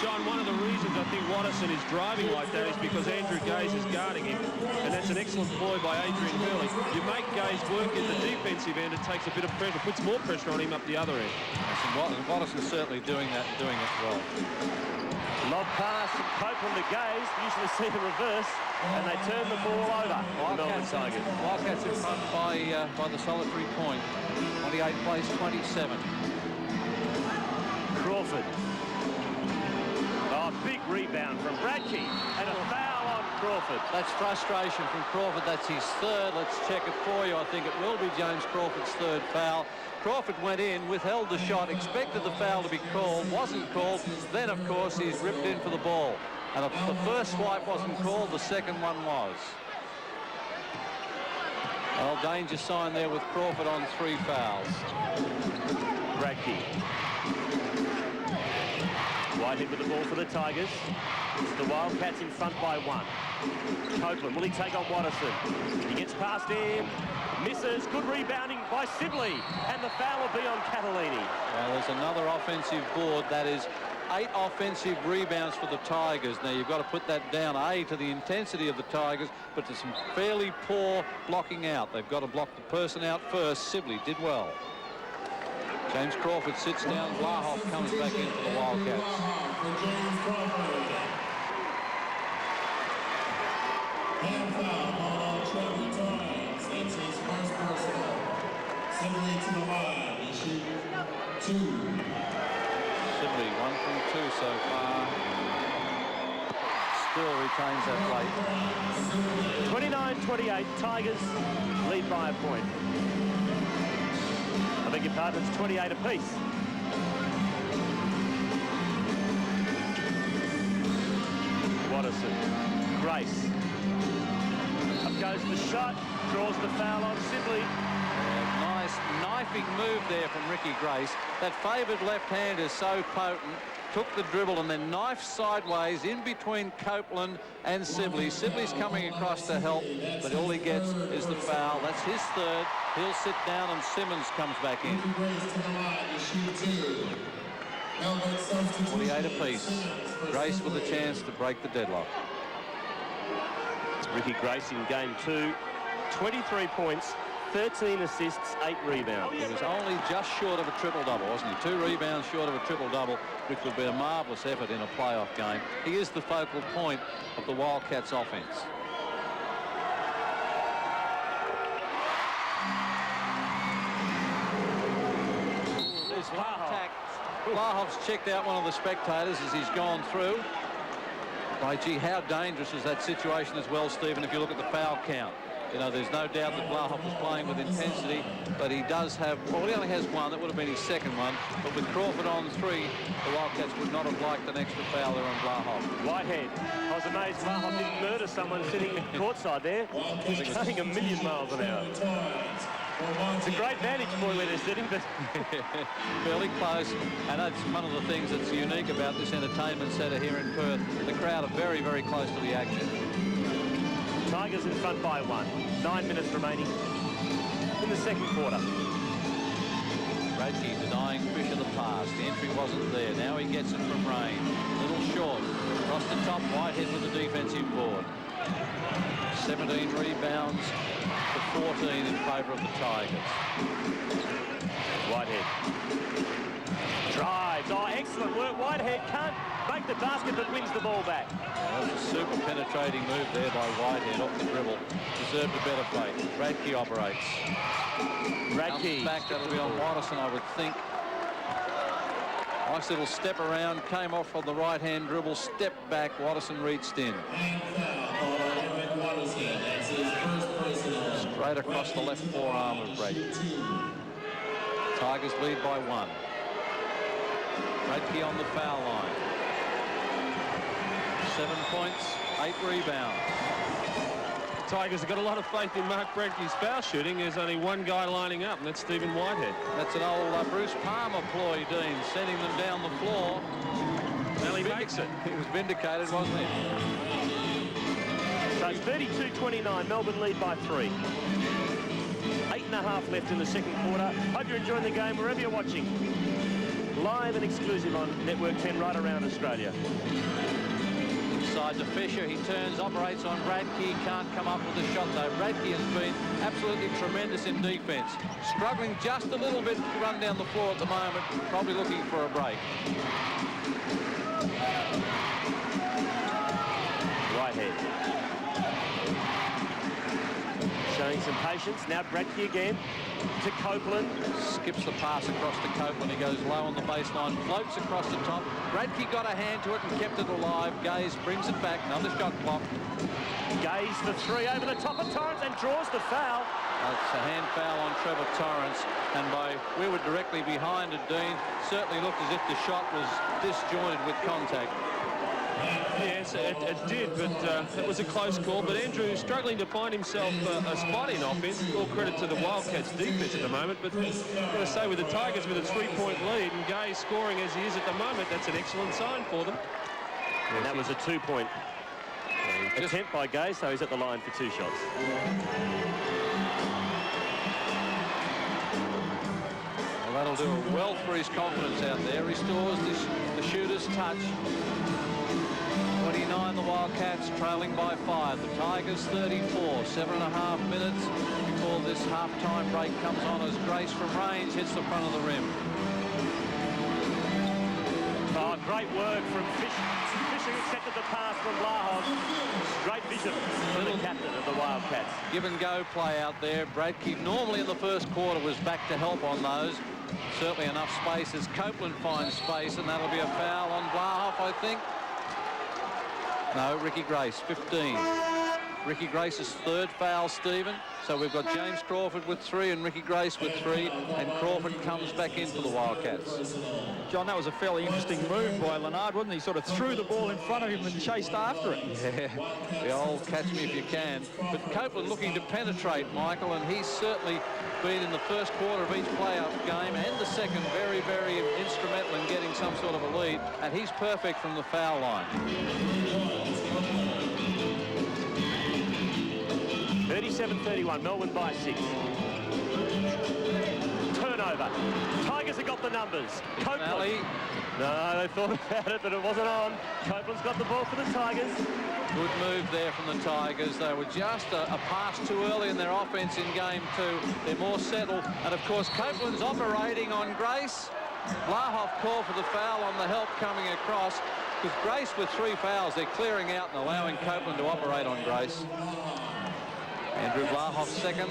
John, one of the reasons I think Watterson is driving like that is because Andrew Gaze is guarding him, and that's an excellent ploy by Adrian Hurley. You make Gaze work in the defensive end, it takes a bit of pressure, puts more pressure on him up the other end. And Watterson's certainly doing that and doing it well. Lob pass from Copeland to Gaze. Usually see the reverse, and they turn the ball over. Melbourne Tigers. Wildcats in front by the solitary point. 28 plays 27. Crawford. Oh, big rebound from Bradtke, and a foul on Crawford. That's frustration from Crawford. That's his third. Let's check it for you. I think it will be James Crawford's third foul. Crawford went in, withheld the shot, expected the foul to be called, wasn't called. Then, of course, he's ripped in for the ball. And the first swipe wasn't called, the second one was. Well, danger sign there with Crawford on 3 fouls. Bradtke. Whitehead with the ball for the Tigers. It's the Wildcats in front by 1. Copeland, will he take on Watterson? He gets past him, misses, good rebounding by Sibley, and the foul will be on Catalini. Well, there's another offensive board. That is 8 offensive rebounds for the Tigers. Now, you've got to put that down, A, to the intensity of the Tigers, but to some fairly poor blocking out. They've got to block the person out first. Sibley did well. James Crawford sits down. Vlahov comes back in for the Wildcats. Hand foul on Trevor Torrance. That's his first personal. Sibley to the line. He shoots 2. Sibley 1 from 2 so far. Still retains that plate. 29-28, Tigers lead by a point. I beg your pardon, it's 28 apiece. Watterson, Grace. Up goes the shot, draws the foul on Sibley. Nice knifing move there from Ricky Grace. That favoured left hand is so potent. Took the dribble and then knifed sideways in between Copeland and Sibley. Sibley's coming across to help, but all he gets is the foul. That's his third. He'll sit down and Simmons comes back in. 48 apiece. Grace with a chance to break the deadlock. Ricky Grace in game 2, 23 points, 13 assists, 8 rebounds. He was only just short of a triple-double, wasn't he? 2 rebounds short of a triple-double, which would be a marvellous effort in a playoff game. He is the focal point of the Wildcats' offense. There's contact. Vlahov's checked out one of the spectators as he's gone through. By gee, how dangerous is that situation as well, Stephen, if you look at the foul count. You know, there's no doubt that Vlahov was playing with intensity, but he does have, well, he only has 1. That would have been his second one. But with Crawford on 3, the Wildcats would not have liked an extra foul there on Vlahov. Whitehead. I was amazed Vlahov didn't murder someone sitting courtside there. He's going a million miles an hour. It's a great vantage point where they're sitting, but fairly close. And that's one of the things that's unique about this entertainment centre here in Perth. The crowd are very, very close to the action. Tigers in front by 1. 9 minutes remaining in the second quarter. Bradtke denying Fisher the pass. The entry wasn't there. Now he gets it from Rain. A little short. Across the top, Whitehead with the defensive board. 17 rebounds to 14 in favour of the Tigers. Whitehead drives. Oh, excellent work. Whitehead can't make the basket, but wins the ball back. That was a super penetrating move there by Whitehead off the dribble. Deserved a better fate. Bradtke operates. Bradtke. Comes back, that'll be on Watterson, I would think. Nice little step around, came off on the right-hand dribble, stepped back, Watterson reached in. Straight across the left forearm of Bradtke. Tigers lead by 1. Bradtke on the foul line. 7 points, 8 rebounds. The Tigers have got a lot of faith in Mark Bradtke's foul shooting. There's only 1 guy lining up, and that's Stephen Whitehead. That's an old Bruce Palmer ploy, Dean, sending them down the floor. Well, he makes it. He was vindicated, wasn't he? So it's 32-29, Melbourne lead by 3. 8.5 left in the second quarter. Hope you're enjoying the game wherever you're watching. live and exclusive on Network 10 right around Australia. Inside to Fisher, he turns, operates on Bradtke, can't come up with a shot though. Bradtke has been absolutely tremendous in defence. Struggling just a little bit to run down the floor at the moment, probably looking for a break. Whitehead. Showing some patience. Now Bradtke again to Copeland. Skips the pass across to Copeland. He goes low on the baseline, floats across the top. Bradtke got a hand to it and kept it alive. Gaze brings it back. Another shot clock. Gaze for three over the top of Torrance and draws the foul. It's a hand foul on Trevor Torrance, and we were directly behind it, Dean. Certainly looked as if the shot was disjointed with contact. Yes, it did, but it was a close call. But Andrew struggling to find himself a spot in offense. All credit to the Wildcats' defense at the moment. But I've got to say, with the Tigers with a 3-point lead and Gay scoring as he is at the moment, that's an excellent sign for them. And that was a 2-point attempt by Gay, so he's at the line for 2 shots. Well, that'll do well for his confidence out there. Restores the shooter's touch. 29 the Wildcats, trailing by 5. The Tigers 34. 7.5 minutes before this half-time break comes on as Grace from range hits the front of the rim. Oh, great work from Fisher. Fisher accepted the pass from Vlahov. Great vision from the captain of the Wildcats. Give and go play out there. Bradtke normally in the first quarter was back to help on those. Certainly enough space as Copeland finds space, and that'll be a foul on Vlahov, I think. No, Ricky Grace, 15. Ricky Grace's 3rd foul, Stephen. So we've got James Crawford with 3 and Ricky Grace with 3, and Crawford comes back in for the Wildcats. John, that was a fairly interesting move by Leonard, wasn't he? Sort of threw the ball in front of him and chased after it. Yeah, the old catch me if you can. But Copeland looking to penetrate, Michael, and he's certainly been in the first quarter of each playoff game and the second very, very instrumental in getting some sort of a lead, and he's perfect from the foul line. 37-31, Melbourne by 6. Turnover. Tigers have got the numbers. Copeland. No, they thought about it, but it wasn't on. Copeland's got the ball for the Tigers. Good move there from the Tigers. They were just a pass too early in their offense in game 2. They're more settled. And, of course, Copeland's operating on Grace. Vlahov called for the foul on the help coming across. With Grace with 3 fouls, they're clearing out and allowing Copeland to operate on Grace. Andrew Vlahov second.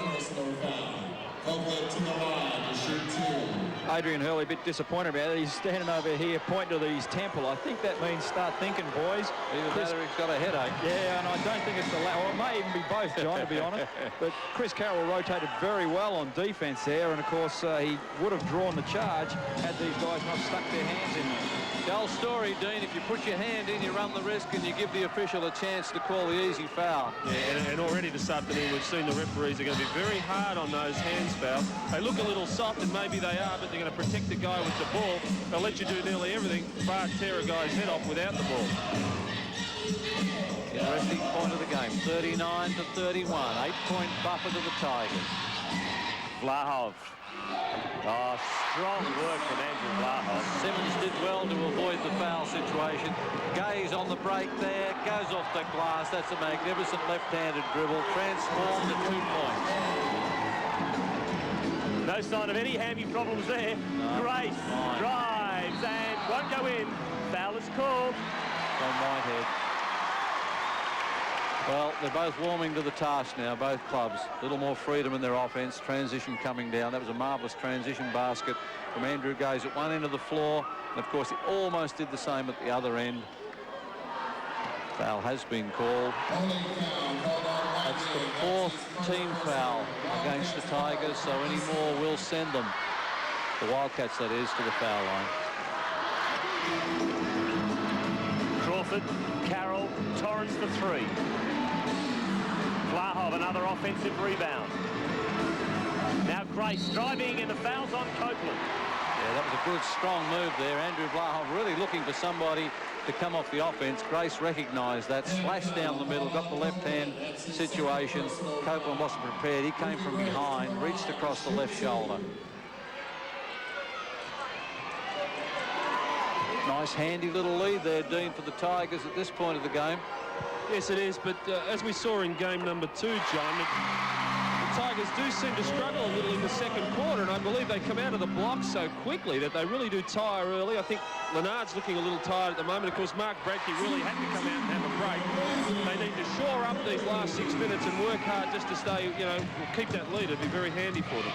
Adrian Hurley a bit disappointed about it. He's standing over here pointing to his temple. I think that means start thinking, boys. Either that or he's got a headache. Yeah, and I don't think it's the latter. Well, it may even be both, John, to be honest. But Chris Carroll rotated very well on defence there, and of course he would have drawn the charge had these guys not stuck their hands in there. The old story, Dean, if you put your hand in, you run the risk and you give the official a chance to call the easy foul. Yeah, and already this afternoon we've seen the referees are going to be very hard on those hands fouls. They look a little soft, and maybe they are, but they're going to protect the guy with the ball. They'll let you do nearly everything, bar tear a guy's head off without the ball. Interesting point of the game, 39-31, 8-point buffer to the Tigers. Vlahov. Oh, strong work from Andrew Vlahov. Simmons did well to avoid the foul situation. Gaze on the break there, goes off the glass. That's a magnificent left-handed dribble, transformed to 2 points. No sign of any hammy problems there. No, Grace drives and won't go in. Foul is called. On Whitehead. Well, they're both warming to the task now, both clubs. A little more freedom in their offense, transition coming down. That was a marvellous transition basket from Andrew Gaze at one end of the floor. And, of course, he almost did the same at the other end. Foul has been called. That's the 4th team foul against the Tigers, so any more will send them, the Wildcats that is, to the foul line. Crawford, Carroll, Torrance for 3. Vlahov, another offensive rebound. Now Grace driving, and the foul's on Copeland. Yeah, that was a good, strong move there. Andrew Vlahov really looking for somebody to come off the offense. Grace recognised that, slashed down the middle, got the left-hand situation. Copeland wasn't prepared. He came from behind, reached across the left shoulder. Nice handy little lead there, Dean, for the Tigers at this point of the game. Yes, it is, but as we saw in game number 2, John, the Tigers do seem to struggle a little in the second quarter, and I believe they come out of the block so quickly that they really do tire early. I think Leonard's looking a little tired at the moment. Of course, Mark Bradtke really had to come out and have a break. They need to shore up these last 6 minutes and work hard just to stay, you know, keep that lead. It'd be very handy for them.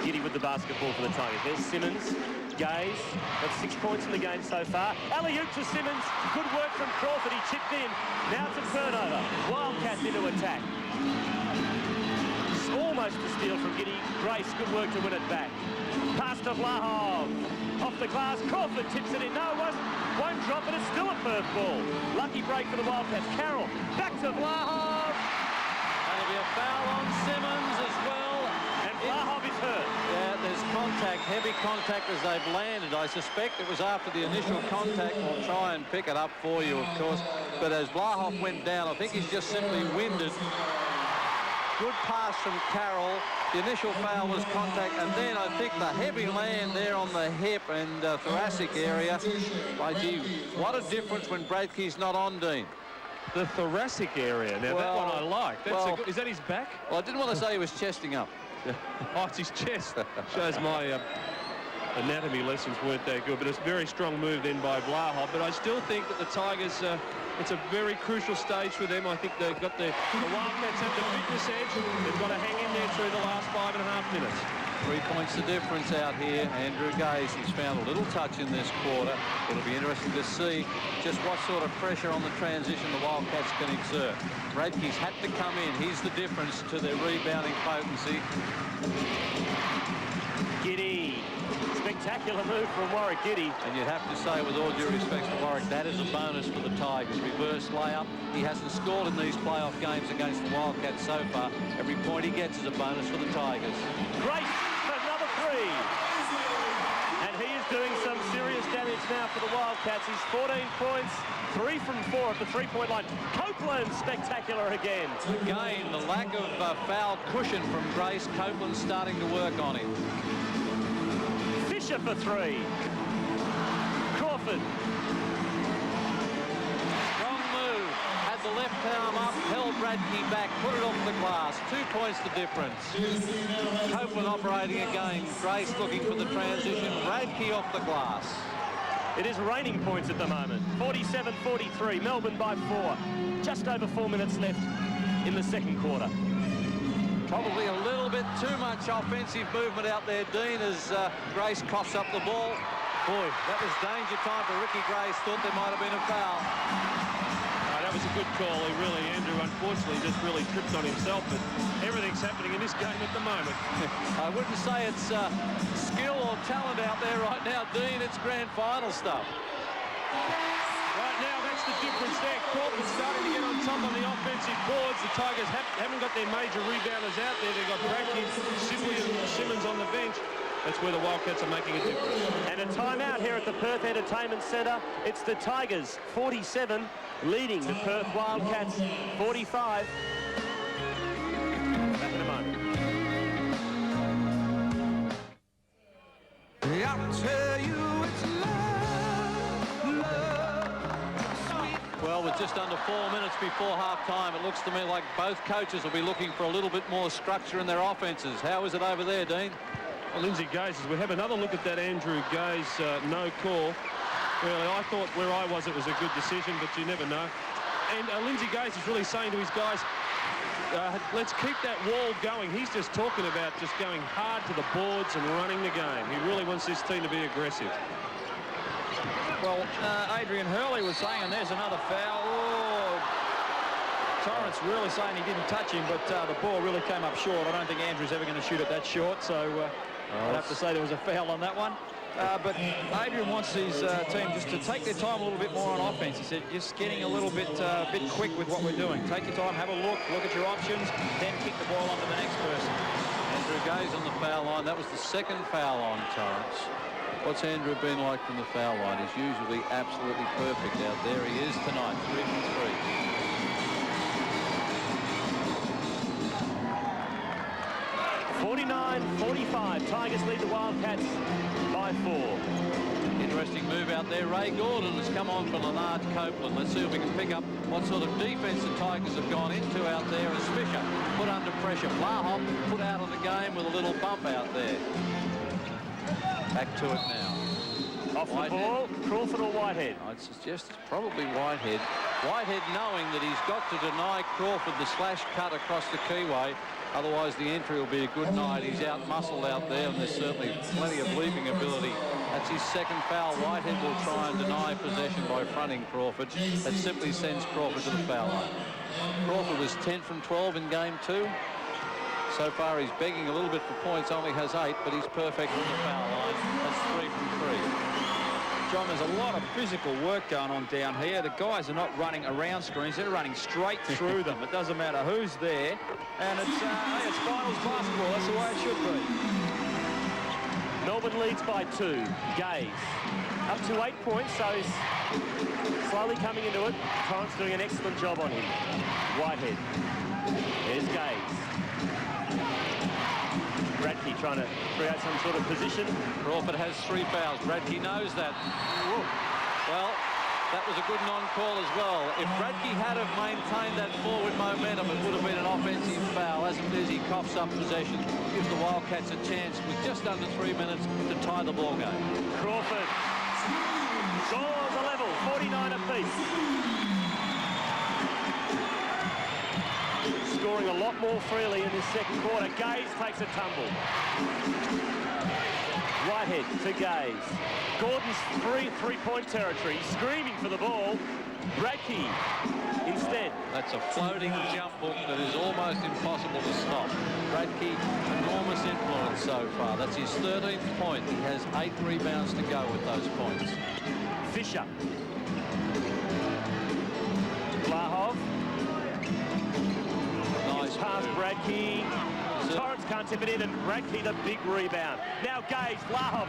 Giddy with the basketball for the Tigers. There's Simmons. Gaze, got 6 points in the game so far. Alley-oop to Simmons. Good work from Crawford. He chipped in. Now it's a turnover. Wildcats into attack. Almost a steal from Giddy. Grace, good work to win it back. Pass to Vlahov. Off the glass. Crawford tips it in. No, it wasn't. Won't drop it. It's still a Perth ball. Lucky break for the Wildcats. Carroll back to Vlahov. That'll be a foul on Simmons as well. Vlahov is hurt. Yeah, there's contact, heavy contact as they've landed. I suspect it was after the initial contact. We'll try and pick it up for you, of course. But as Vlahov went down, I think he's just simply winded. Good pass from Carroll. The initial foul was contact, and then I think the heavy land there on the hip and thoracic area. By gee, what a difference when Bradtke's not on, Dean. The thoracic area. Now, that one I like. That's is that his back? Well, I didn't want to say he was chesting up. Oh, it's his chest. Shows my anatomy lessons weren't that good, but it's a very strong move then by Vlahov. But I still think that the Tigers, it's a very crucial stage for them. I think they've got the Wildcats have the fitness edge. They've got to hang in there through the last 5.5 minutes. 3 points the difference out here. Andrew Gaze, he's found a little touch in this quarter. It'll be interesting to see just what sort of pressure on the transition the Wildcats can exert. Bradtke's had to come in. He's the difference to their rebounding potency. Giddy. Spectacular move from Warwick Giddy. And you'd have to say, with all due respect to Warwick, that is a bonus for the Tigers. Reverse layup. He hasn't scored in these playoff games against the Wildcats so far. Every point he gets is a bonus for the Tigers. Great. Another 3. And he is doing some serious damage now for the Wildcats. He's 14 points, 3 from 4 at the three-point line. Copeland, spectacular again. Again, the lack of foul cushion from Grace. Copeland starting to work on him. Fisher for 3. Crawford. Strong move. Had the left arm up, held Bradtke back, put it off the glass. 2 points the difference. Copeland operating again. Grace looking for the transition. Bradtke off the glass. It is raining points at the moment. 47-43. Melbourne by 4. Just over 4 minutes left in the second quarter. Probably a little bit too much offensive movement out there, Dean, as Grace coughs up the ball. Boy, that was danger time for Ricky Grace. Thought there might have been a foul. That was a good call. He really, Andrew, unfortunately, just really tripped on himself. But everything's happening in this game at the moment. I wouldn't say it's skill or talent out there right now, Dean. It's grand final stuff. Right now, that's the difference there. Crawford's starting to get on top on the offensive boards. The Tigers haven't got their major rebounders out there. They've got Bradtke, Sibley and Simmons on the bench. That's where the Wildcats are making a difference. And a timeout here at the Perth Entertainment Centre. It's the Tigers 47 leading the Perth Wildcats 45. Back in a moment. I'll tell you it's love. Well, with just under 4 minutes before half-time, it looks to me like both coaches will be looking for a little bit more structure in their offenses. How is it over there, Dean? Well, Lindsay Gaze, as we have another look at that Andrew Gaze no call. Really, I thought where I was it was a good decision, but you never know. And Lindsay Gaze is really saying to his guys, let's keep that wall going. He's just talking about just going hard to the boards and running the game. He really wants this team to be aggressive. Well, Adrian Hurley was saying, and there's another foul. Oh, Torrance really saying he didn't touch him, but the ball really came up short. I don't think Andrew's ever going to shoot it that short, so I'd have to say there was a foul on that one. But Adrian wants his team just to take their time a little bit more on offense. He said, just getting a little bit quick with what we're doing. Take your time, have a look at your options, then kick the ball onto the next person. Andrew Gaze on the foul line. That was the second foul on Torrance. What's Andrew been like from the foul line? He's usually absolutely perfect out there. He is tonight, 3 from 3. 49-45. Tigers lead the Wildcats by 4. Interesting move out there. Ray Gordon has come on for Leonard Copeland. Let's see if we can pick up what sort of defence the Tigers have gone into out there as Fisher put under pressure. Vlahov put out of the game with a little bump out there. Back to it now. Off the ball, Crawford or Whitehead? I'd suggest it's probably Whitehead. Whitehead knowing that he's got to deny Crawford the slash cut across the keyway. Otherwise, the entry will be a good night. He's out-muscled out there, and there's certainly plenty of leaping ability. That's his second foul. Whitehead will try and deny possession by fronting Crawford. That simply sends Crawford to the foul line. Crawford was 10 from 12 in game 2. So far, he's begging a little bit for points. Only has 8, but he's perfect from the foul line. That's 3 from 3. John, there's a lot of physical work going on down here. The guys are not running around screens. They're running straight through them. It doesn't matter who's there. And it's finals basketball. That's the way it should be. Melbourne leads by 2. Gaze up to 8 points, so he's slowly coming into it. Torrance doing an excellent job on him. Whitehead. There's Gaze. Bradtke trying to create some sort of position. Crawford has 3 fouls. Bradtke knows that. Whoa. Well, that was a good non-call as well. If Bradtke had have maintained that forward momentum, it would have been an offensive foul. As it is, he coughs up possession, gives the Wildcats a chance with just under 3 minutes to tie the ball game. Crawford scores a level, 49 apiece. Scoring a lot more freely in this second quarter. Gaze takes a tumble. Whitehead to Gaze. Gordon's three-point territory, screaming for the ball. Bradtke instead. That's a floating jump hook that is almost impossible to stop. Bradtke, enormous influence so far. That's his 13th point. He has 8 rebounds to go with those points. Fisher. Vlahov. Nice pass, Bradtke. Torrance can't tip it in, and Bradtke the big rebound. Now Gaze, Vlahov.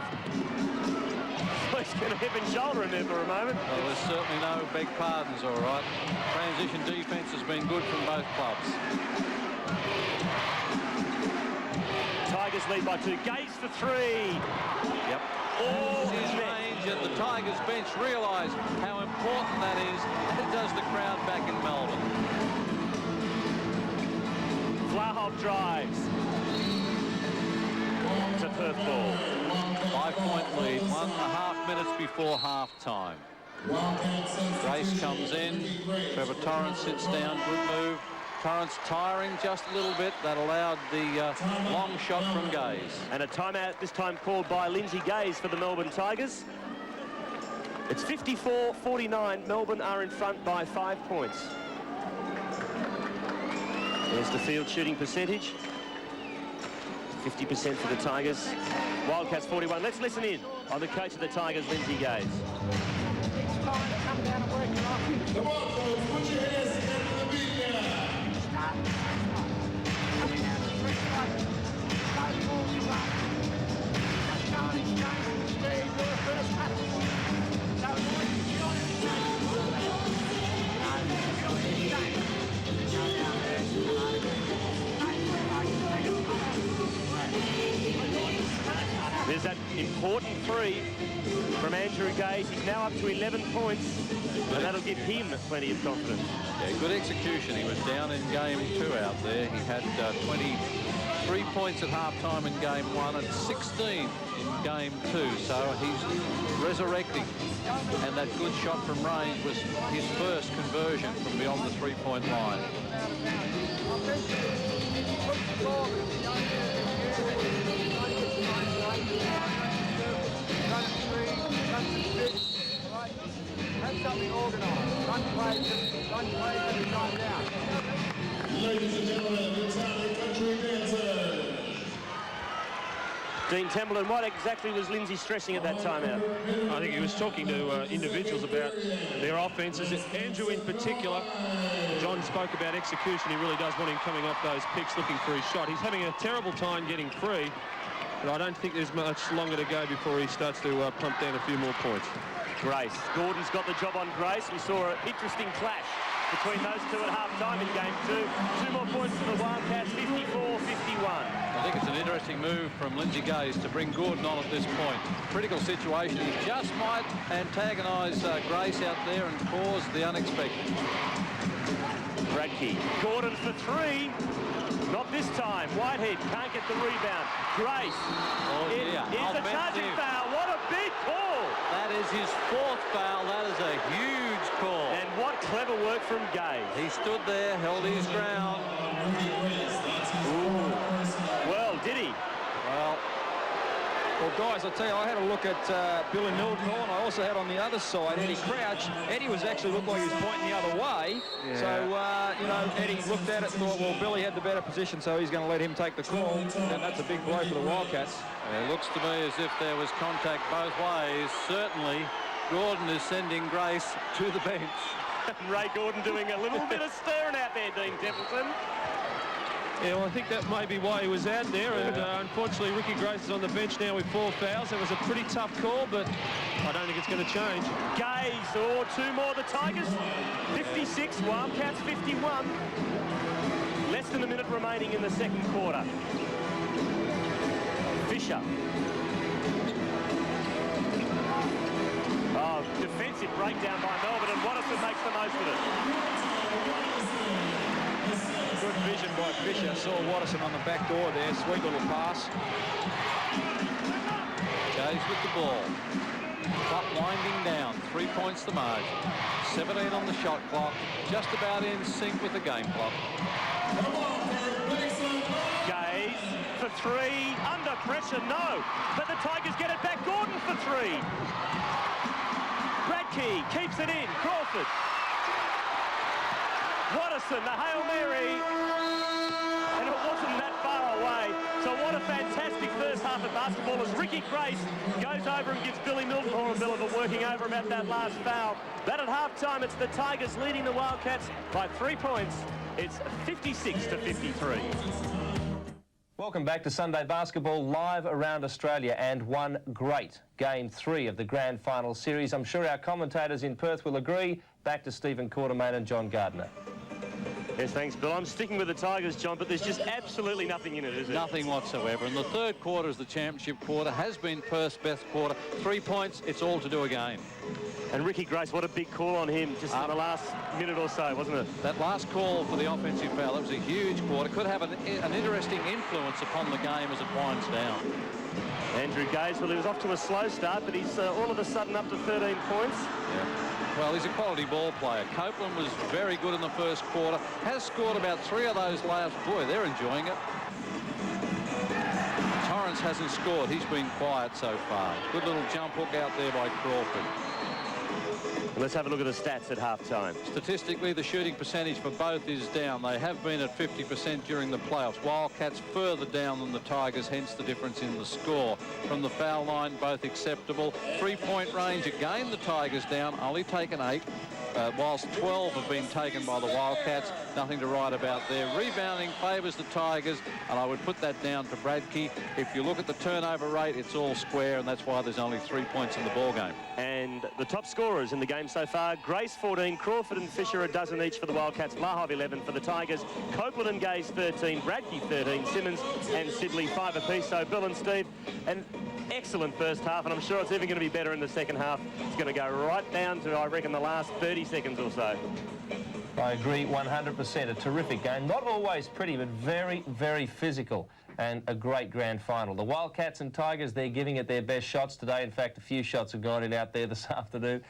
He's going to hip and shoulder in there for a moment. Well, there's certainly no beg pardons, all right. Transition defense has been good from both clubs. Tigers lead by 2. Gaze for 3. Yep. All his range, and the Tigers bench realise how important that is, as does the crowd back in Melbourne. Vlahov drives to Perth ball. 5-point lead, 1.5 minutes before half-time. Grace comes in. Trevor Torrance sits down. Good move. Torrance tiring just a little bit. That allowed the long shot from Gaze. And a timeout this time called by Lindsay Gaze for the Melbourne Tigers. It's 54-49. Melbourne are in front by 5 points. There's the field shooting percentage. 50% for the Tigers. Wildcats 41. Let's listen in on the coach of the Tigers, Lindsay Gaze. Come on, folks, put your hands together for the beat now. There's that important 3 from Andrew Gaze. He's now up to 11 points, and that'll give him plenty of confidence. Yeah, good execution. He was down in game 2 out there. He had 23 points at halftime in game 1 and 16 in game 2. So he's resurrecting. And that good shot from range was his first conversion from beyond the 3-point line. Ladies and gentlemen, the Italian country dancers. Dean Templeton, what exactly was Lindsay stressing at that timeout? I think he was talking to individuals about their offences. Andrew in particular, John spoke about execution. He really does want him coming off those picks looking for his shot. He's having a terrible time getting free, but I don't think there's much longer to go before he starts to pump down a few more points. Grace. Gordon's got the job on Grace. We saw an interesting clash between those two at half-time in game 2. 2 more points for the Wildcats, 54-51. I think it's an interesting move from Lindsay Gaze to bring Gordon on at this point. Critical situation. He just might antagonise Grace out there and cause the unexpected. Bradtke, Gordon for 3. Not this time. Whitehead can't get the rebound. Grace. Oh, It is a charging foul. What a big call. That is his 4th foul. That is a huge call. And what clever work from Gaze. He stood there, held his ground. Well, did he? Well, guys, I tell you, I had a look at Billy Mildenhall, and I also had on the other side Eddie Crouch. Eddie was actually looked like he was pointing the other way. Yeah. So, you know, Eddie looked at it and thought, well, Billy had the better position, so he's going to let him take the call. And that's a big blow for the Wildcats. It looks to me as if there was contact both ways. Certainly, Gordon is sending Grace to the bench. Ray Gordon doing a little bit of stirring out there, Dean Templeton. Yeah, well, I think that may be why he was out there, and unfortunately Ricky Grace is on the bench now with 4 fouls. It was a pretty tough call, but I don't think it's going to change. Gaze, 2 more, the Tigers, 56, Wildcats 51. Less than a minute remaining in the second quarter. Fisher. Oh, defensive breakdown by Melbourne, and Watterson makes the most of it. Good vision by Fisher. Saw Watterson on the back door there. Sweet little pass. Gaze with the ball. Clock winding down. 3 points the margin. 17 on the shot clock. Just about in sync with the game clock. Gaze for 3. Under pressure, no. But the Tigers get it back. Gordon for 3. Bradtke keeps it in. Crawford. Watterson, the Hail Mary, and it wasn't that far away. So what a fantastic first half of basketball as Ricky Grace goes over and gives Billy Mildenhall a bit of a working over about that last foul. But at halftime, it's the Tigers leading the Wildcats by 3 points. It's 56-53. Welcome back to Sunday Basketball live around Australia, and one great Game 3 of the Grand Final Series. I'm sure our commentators in Perth will agree. Back to Stephen Quartermain and John Gardner. Yes, thanks, Bill. I'm sticking with the Tigers, John, but there's just absolutely nothing in it, is it? Nothing whatsoever. And the third quarter is the championship quarter, has been Perth's best quarter. 3 points, it's all to do again. And Ricky Grace, what a big call on him just in the last minute or so, wasn't it? That last call for the offensive foul, that was a huge quarter. Could have an interesting influence upon the game as it winds down. Andrew Gaze, well, he was off to a slow start, but he's all of a sudden up to 13 points. Yeah. Well, he's a quality ball player. Copeland was very good in the first quarter. Has scored about 3 of those layups. Boy, they're enjoying it. Torrance hasn't scored. He's been quiet so far. Good little jump hook out there by Crawford. Let's have a look at the stats at halftime. Statistically, the shooting percentage for both is down. They have been at 50% during the playoffs. Wildcats further down than the Tigers, hence the difference in the score. From the foul line, both acceptable. 3-point range, again, the Tigers down, only taken 8. Whilst 12 have been taken by the Wildcats. Nothing to write about there. Rebounding favours the Tigers, and I would put that down to Bradtke. If you look at the turnover rate, it's all square, and that's why there's only 3 points in the ballgame. And the top scorers in the game so far, Grace 14, Crawford and Fisher a dozen each for the Wildcats, Vlahov 11 for the Tigers, Copeland and Gaze 13, Bradtke 13, Simmons and Sibley 5 apiece. So Bill and Steve, an excellent first half, and I'm sure it's even going to be better in the second half. It's going to go right down to, I reckon, the last 30 seconds or so. I agree 100%. A terrific game. Not always pretty, but very, very physical, and a great grand final. The Wildcats and Tigers, they're giving it their best shots today. In fact, a few shots have gone in out there this afternoon.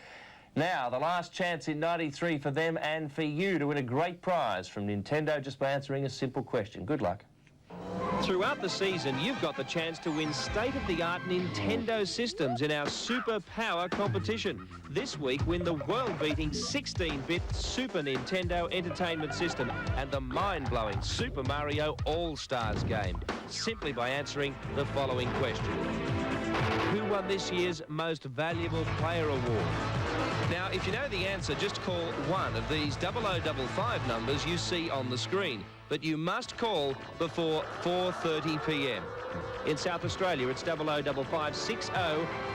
Now, the last chance in 93 for them and for you to win a great prize from Nintendo just by answering a simple question. Good luck. Throughout the season, you've got the chance to win state-of-the-art Nintendo systems in our Super Power competition. This week, win the world-beating 16-bit Super Nintendo Entertainment System and the mind-blowing Super Mario All-Stars game, simply by answering the following question. Who won this year's Most Valuable Player Award? Now, if you know the answer, just call one of these 0055 numbers you see on the screen. But you must call before 4:30 p.m. In South Australia, it's 0055 60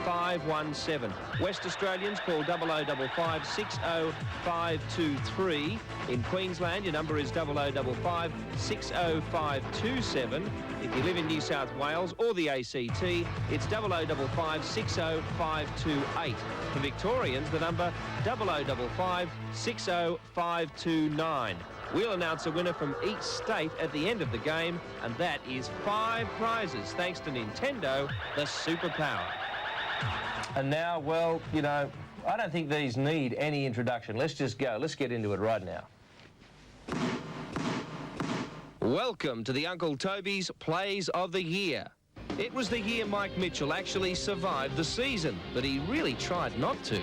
517. West Australians call 0055 60 523. In Queensland, your number is 0055 60 527. If you live in New South Wales or the ACT, it's 0055 60 528. For Victorians, the number 0055 60 529. We'll announce a winner from each state at the end of the game, and that is 5 prizes, thanks to Nintendo, the superpower. And now, well, you know, I don't think these need any introduction. Let's just go. Let's get into it right now. Welcome to the Uncle Toby's Plays of the Year. It was the year Mike Mitchell actually survived the season, but he really tried not to.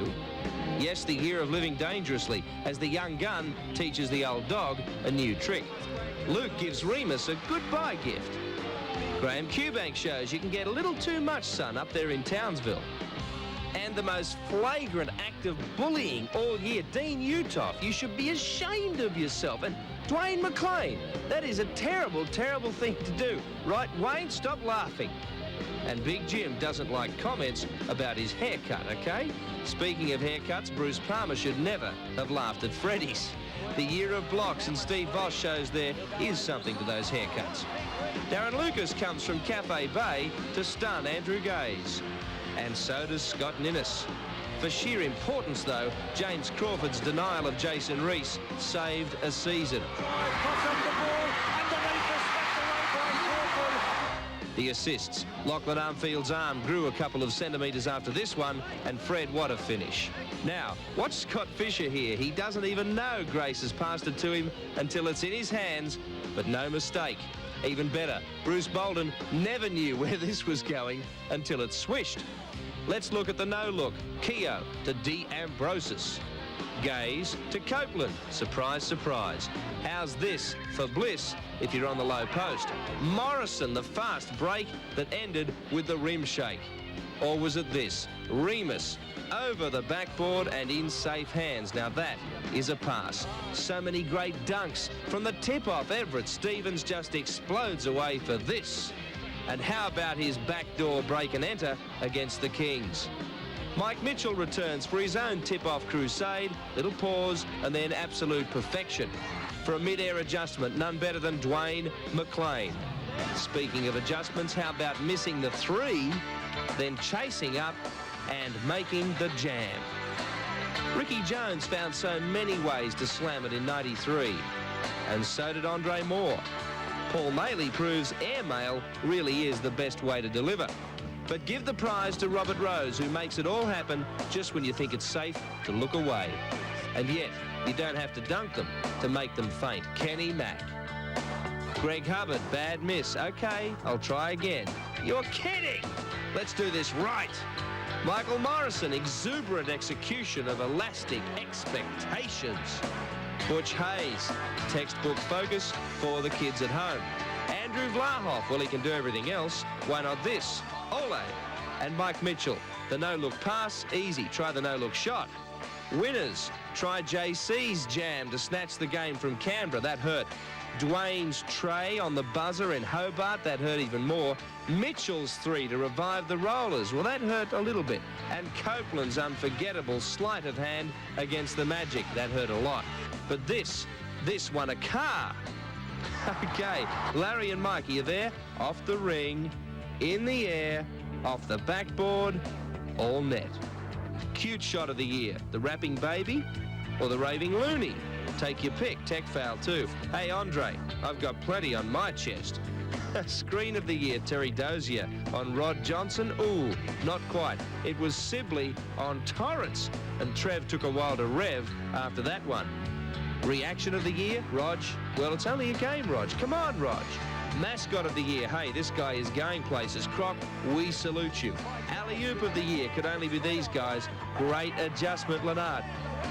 Yes, the year of living dangerously, as the young gun teaches the old dog a new trick. Luke gives Remus a goodbye gift. Graham Cubank shows you can get a little too much sun up there in Townsville. And the most flagrant act of bullying all year, Dean Uthoff, you should be ashamed of yourself. And Dwayne McLean, that is a terrible, terrible thing to do. Right, Wayne, stop laughing. And Big Jim doesn't like comments about his haircut, okay? Speaking of haircuts, Bruce Palmer should never have laughed at Freddie's. The year of blocks, and Steve Voss shows there is something to those haircuts. Darren Lucas comes from Cafe Bay to stun Andrew Gaze. And so does Scott Ninnis. For sheer importance, though, James Crawford's denial of Jason Reese saved a season. The assists. Lachlan Armfield's arm grew a couple of centimetres after this one, and Fred, what a finish. Now, watch Scott Fisher here. He doesn't even know Grace has passed it to him until it's in his hands, but no mistake. Even better, Bruce Bolden never knew where this was going until it swished. Let's look at the no-look. Keogh to D. Ambrosis. Gaze to Copeland. Surprise, surprise. How's this for Bliss if you're on the low post? Morrison, the fast break that ended with the rim shake. Or was it this? Remus over the backboard and in safe hands. Now that is a pass. So many great dunks. From the tip-off, Everett Stevens just explodes away for this. And how about his backdoor break and enter against the Kings? Mike Mitchell returns for his own tip-off crusade. Little pause and then absolute perfection. For a mid-air adjustment, none better than Dwayne McLean. Speaking of adjustments, how about missing the 3, then chasing up and making the jam? Ricky Jones found so many ways to slam it in '93. And so did Andre Moore. Paul Maley proves airmail really is the best way to deliver. But give the prize to Robert Rose, who makes it all happen just when you think it's safe to look away. And yet, you don't have to dunk them to make them faint. Kenny Mack. Greg Hubbard, bad miss. Okay, I'll try again. You're kidding! Let's do this right. Michael Morrison, exuberant execution of elastic expectations. Butch Hayes, textbook focus for the kids at home. Andrew Vlahov, well, he can do everything else. Why not this? Ole. And Mike Mitchell, the no-look pass, easy. Try the no-look shot. Winners, try JC's jam to snatch the game from Canberra. That hurt. Dwayne's tray on the buzzer in Hobart. That hurt even more. Mitchell's 3 to revive the Rollers. Well, that hurt a little bit. And Copeland's unforgettable sleight of hand against the Magic. That hurt a lot. But this won a car. Okay, Larry and Mike, are you there? Off the ring, in the air, off the backboard, all net. Cute shot of the year, the rapping baby or the raving loony? Take your pick, tech foul too. Hey, Andre, I've got plenty on my chest. Screen of the year, Terry Dozier on Rod Johnson. Ooh, not quite. It was Sibley on Torrance, and Trev took a while to rev after that one. Reaction of the year, Rog. Well, it's only a game, Rog. Come on, Rog. Mascot of the year, hey, this guy is going places. Croc, we salute you. Alley-oop of the year could only be these guys. Great adjustment, Lennard.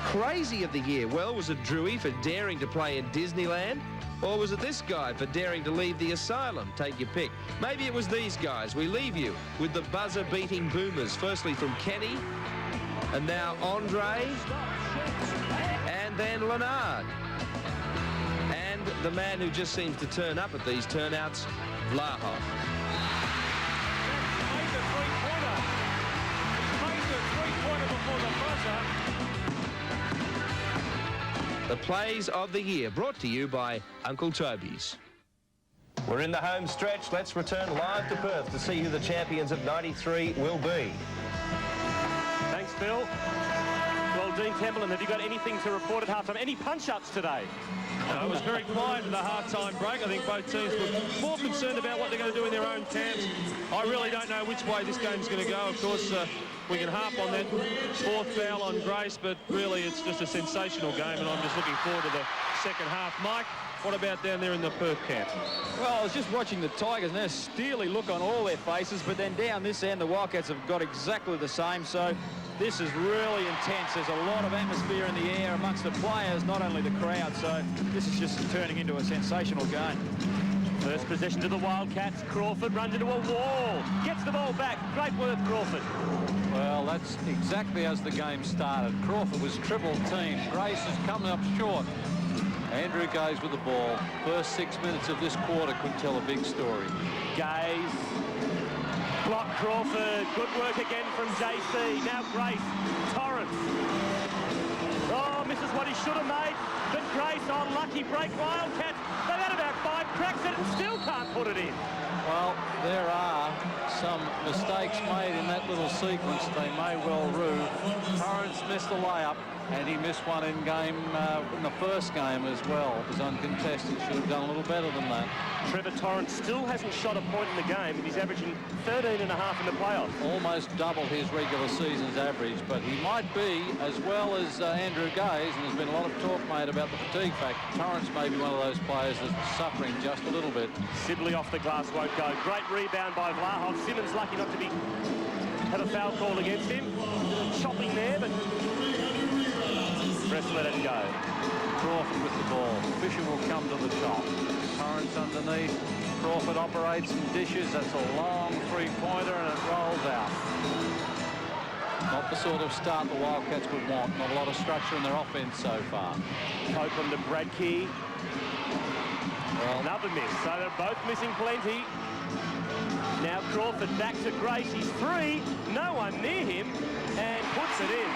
Crazy of the year, well, was it Drewy for daring to play in Disneyland? Or was it this guy for daring to leave the asylum? Take your pick. Maybe it was these guys. We leave you with the buzzer-beating boomers. Firstly from Kenny, and now Andre, and then Lennard. And the man who just seems to turn up at these turnouts, Vlahov. The Plays of the Year, brought to you by Uncle Toby's. We're in the home stretch. Let's return live to Perth to see who the champions of '93 will be. Thanks, Phil. Well, Dean Templeton, have you got anything to report at halftime? Any punch-ups today? No, it was very quiet in the half-time break. I think both teams were more concerned about what they're going to do in their own camps. I really don't know which way this game's going to go. Of course, we can harp on that fourth foul on Grace, but really it's just a sensational game, and I'm just looking forward to the second half. Mike, what about down there in the Perth camp? Well, I was just watching the Tigers, and there's a steely look on all their faces, but then down this end, the Wildcats have got exactly the same, so this is really intense. There's a lot of atmosphere in the air amongst the players, not only the crowd, so this is just turning into a sensational game. First possession to the Wildcats. Crawford runs into a wall. Gets the ball back. Great work, Crawford. Well, that's exactly as the game started. Crawford was triple teamed. Grace is coming up short. Andrew Gaze with the ball. First 6 minutes of this quarter could tell a big story. Gaze. Block Crawford. Good work again from JC. Now Grace. Torrance. Oh, misses what he should have made. But Grace on lucky break. Wildcats. They've had about 5 cracks at it and still can't put it in. Well, there are some mistakes made in that little sequence. They may well rue. Torrance missed the layup, and he missed one in the first game as well. It was uncontested. Should have done a little better than that. Trevor Torrance still hasn't shot a point in the game, and he's averaging 13.5 in the playoffs. Almost double his regular season's average, but he might be, as well as Andrew Gaze, and there's been a lot of talk made about the fatigue factor. Torrance may be one of those players that's suffering just a little bit. Sibley off the glass won't go. Great rebound by Vlahov. Simmons lucky not to have a foul call against him. Chopping there, but refs let it go. Crawford with the ball. Fisher will come to the top. Torrance underneath. Crawford operates and dishes. That's a long three-pointer, and it rolls out. Not the sort of start the Wildcats would want. Not a lot of structure in their offense so far. Copeland to Bradtke. Well, another miss. So they're both missing plenty. Now Crawford back to Grace. He's free. No one near him, and puts it in.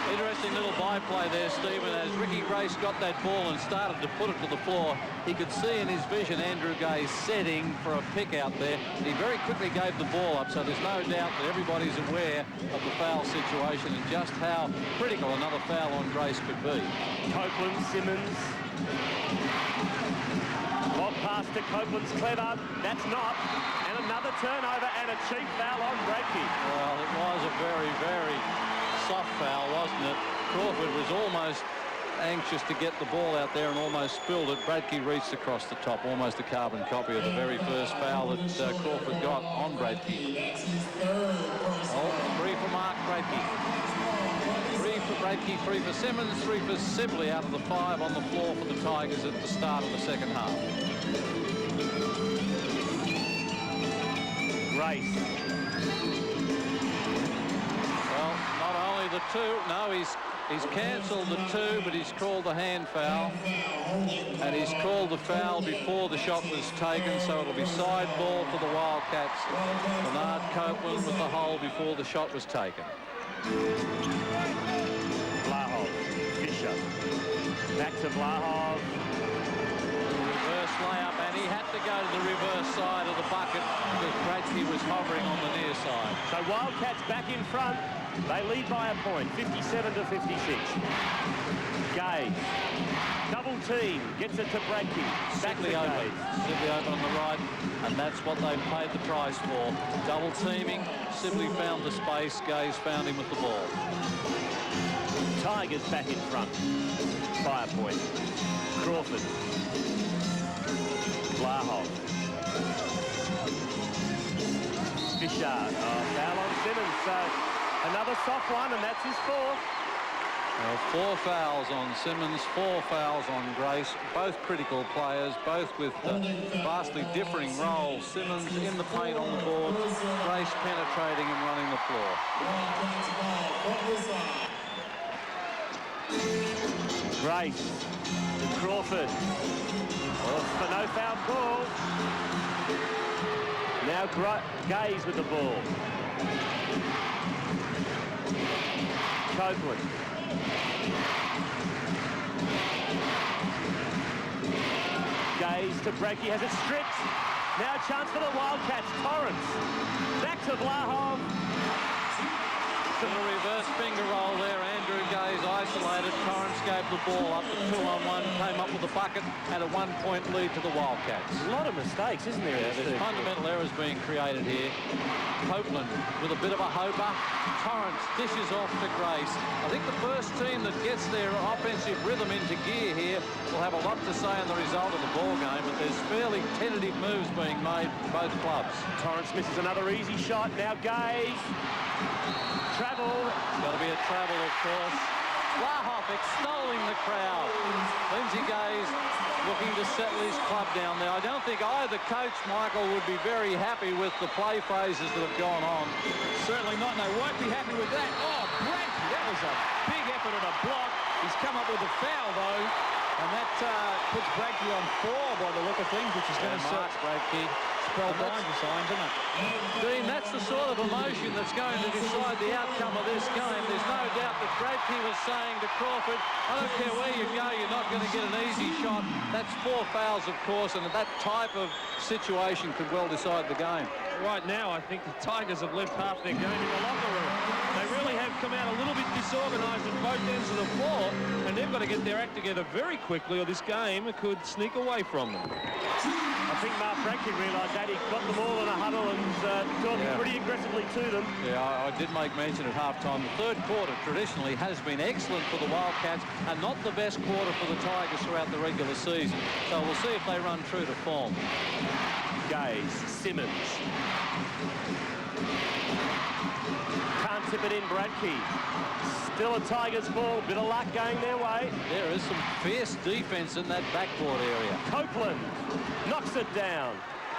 Interesting little byplay there, Stephen, as Ricky Grace got that ball and started to put it to the floor. He could see in his vision Andrew Gaze setting for a pick out there. He very quickly gave the ball up, so there's no doubt that everybody's aware of the foul situation and just how critical another foul on Grace could be. Copeland, Simmons. Lob pass to Copeland's clever. That's not. And another turnover and a cheap foul on Bradtke. Well, it was a very, very soft foul, wasn't it? Crawford was almost anxious to get the ball out there and almost spilled it. Bradtke reached across the top, almost a carbon copy of the very first foul that Crawford got on Bradtke. Oh, 3 for Mark Bradtke. 3 for Bradtke, 3 for Simmons, 3 for Sibley out of the 5 on the floor for the Tigers at the start of the second half. Grace. Well, not only the 2, no, he's cancelled the 2, but he's called the hand foul. And he's called the foul before the shot was taken, so it'll be side ball for the Wildcats. Bernard Copeland with the hole before the shot was taken. Vlahov, Fisher. Back to Vlahov. Reverse layup, and he had to go to the reverse side of the bucket because Bradtke was hovering on the near side. So Wildcats back in front. They lead by a point, 57 to 56. Gaze. Double team, gets it to Bradtke. Back to Gaze. Sibley open on the right, and that's what they paid the price for. Double teaming, Sibley found the space, Gaze found him with the ball. Tigers back in front by a point. Crawford. Vlahov. Fisher. Foul on Simmons. So another soft one, and that's his 4th. Well, 4 fouls on Simmons, 4 fouls on Grace. Both critical players, both with vastly differing roles. Simmons in the paint on the board, Grace penetrating and running the floor. Grace. Crawford. For no foul call. Now Gaze with the ball. Copeland. Gaze to Bradtke, has it stripped. Now a chance for the Wildcats. Torrance. Back to Vlahov. A reverse finger roll there. Andrew Gaze isolated. Torrance gave the ball up. The 2-on-1 came up with a bucket and a 1-point lead to the Wildcats. A lot of mistakes, isn't there? Yeah, there's fundamental errors being created here. Copeland with a bit of a hoper. Torrance dishes off to Grace. I think the first team that gets their offensive rhythm into gear here will have a lot to say on the result of the ball game, but there's fairly tentative moves being made by both clubs. Torrance misses another easy shot. Now Gaze. Travel. It's got to be a travel, of course. Vlahov extolling the crowd. Lindsay Gaze looking to settle his club down there. I don't think either coach, Michael, would be very happy with the play phases that have gone on. Certainly not. No, won't be happy with that. Oh, Bradtke, that was a big effort at a block. He's come up with a foul, though. And that puts Bradtke on 4 by the look of things, which is going to mark Bradtke. spell danger signs, isn't it? Dean, that's the sort of emotion that's going to decide the outcome of this game. There's no doubt that Bradtke was saying to Crawford, I don't care where you go, you're not going to get an easy shot. That's 4 fouls, of course, and that type of situation could well decide the game. Right now, I think the Tigers have left half their game in the locker room. They really have come out a little bit disorganised at both ends of the floor, and they've got to get their act together very quickly, or this game could sneak away from them. I think Mark Bradtke realised that. He got them all in a huddle and talking pretty aggressively to them. Yeah, I did make mention at half-time. The third quarter traditionally has been excellent for the Wildcats and not the best quarter for the Tigers throughout the regular season. So we'll see if they run true to form. Gaze, Simmons. Can't tip it in, Bradtke. Still a Tigers ball, bit of luck going their way. There is some fierce defence in that backboard area. Copeland knocks it down.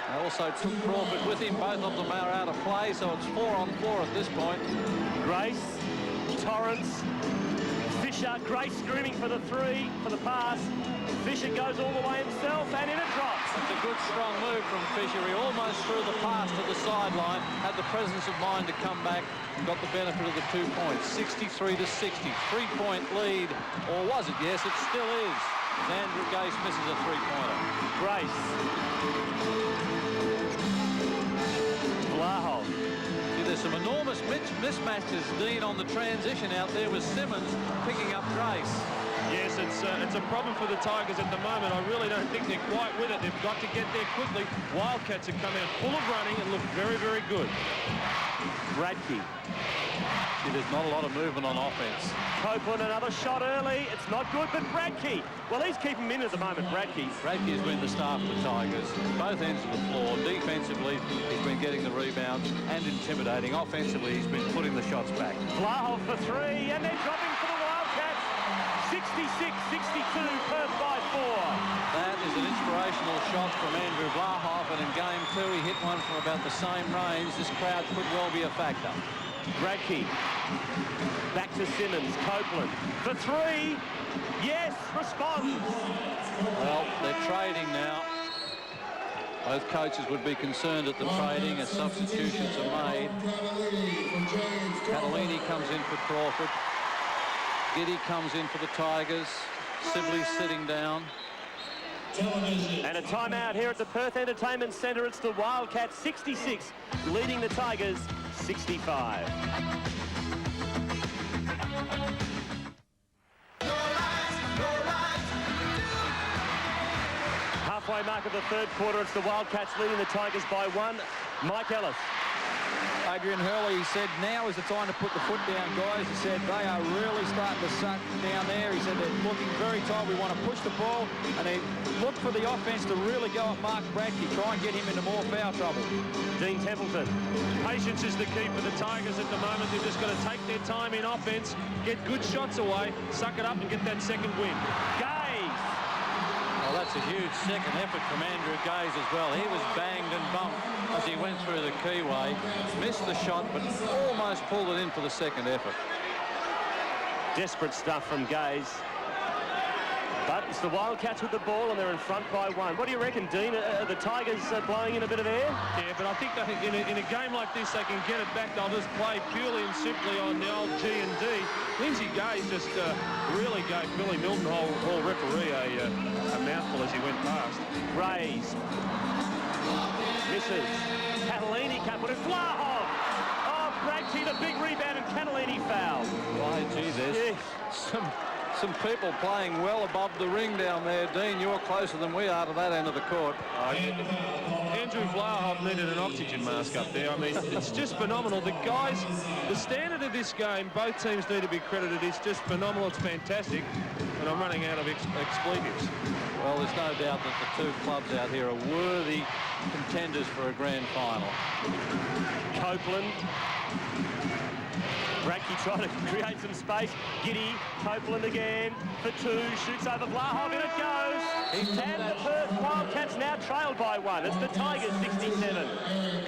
They also took Crawford with him. Both of them are out of play, so it's 4-on-4 at this point. Grace, Torrance, Fisher. Grace screaming for the 3, for the pass. Fisher goes all the way himself, and in it drops. It's a good, strong move from Fisher. He almost threw the pass to the sideline, had the presence of mind to come back, and got the benefit of the 2 points. 63 to 60, 3-point lead. Or was it? Yes, it still is. Andrew Gaze misses a 3-pointer. Grace. Vlahov. See, there's some enormous mismatches, Dean, on the transition out there with Simmons picking up Grace. Yes, it's a problem for the Tigers at the moment. I really don't think they're quite with it. They've got to get there quickly. Wildcats have come out full of running and look very, very good. Bradtke. See, there's not a lot of movement on offense. Copeland, another shot early. It's not good, but Bradtke. Well, he's keeping him in at the moment, Bradtke. Bradtke has been the star for the Tigers. Both ends of the floor. Defensively, he's been getting the rebounds and intimidating. Offensively, he's been putting the shots back. Vlahov for 3, and then dropping for the Wildcats. 66-62, Perth by 4. That is an inspirational shot from Andrew Vlahov, and in game 2 he hit one from about the same range. This crowd could well be a factor. Bradtke. Back to Simmons. Copeland for 3. Yes, responds. Well, they're trading now. Both coaches would be concerned at the trading as substitutions are made. Catalini comes in for Crawford. Giddy comes in for the Tigers. Sibley's sitting down. And a timeout here at the Perth Entertainment Centre. It's the Wildcats 66, leading the Tigers 65. Halfway mark of the third quarter. It's the Wildcats leading the Tigers by 1. Mike Ellis. Adrian Hurley said now is the time to put the foot down, guys. He said they are really starting to suck down there. He said they're looking very tight. We want to push the ball, and they look for the offense to really go at Mark Bradtke, try and get him into more foul trouble. Dean Templeton. Patience is the key for the Tigers at the moment. They've just got to take their time in offense, get good shots away, suck it up and get that second win. Gaze. Well, that's a huge second effort from Andrew Gaze as well. He was banged and bumped as he went through the keyway. Missed the shot, but almost pulled it in for the second effort. Desperate stuff from Gaze. But it's the Wildcats with the ball, and they're in front by 1. What do you reckon, Dean? Are the Tigers blowing in a bit of air? Yeah, but I think in a game like this, they can get it back. They'll just play purely and simply on the old G and D. Lindsay Gaze just really gave Billy Milton Hall referee a mouthful as he went past. Rays. Misses. Catalini can't put it. Vlahov! Oh, Bradtke, the big rebound, and Catalini foul. Right, gee, there's some people playing well above the ring down there. Dean, you're closer than we are to that end of the court. Andrew Vlahov needed an oxygen mask up there. I mean, it's just phenomenal. The guys, the standard of this game, both teams need to be credited. It's just phenomenal. It's fantastic. And I'm running out of expletives. Well, there's no doubt that the two clubs out here are worthy contenders for a grand final. Copeland. Bradtke trying to create some space. Giddy, Copeland again for 2, shoots over Vlahov, and it goes. And the Perth Wildcats now trailed by 1. It's the Tigers 67,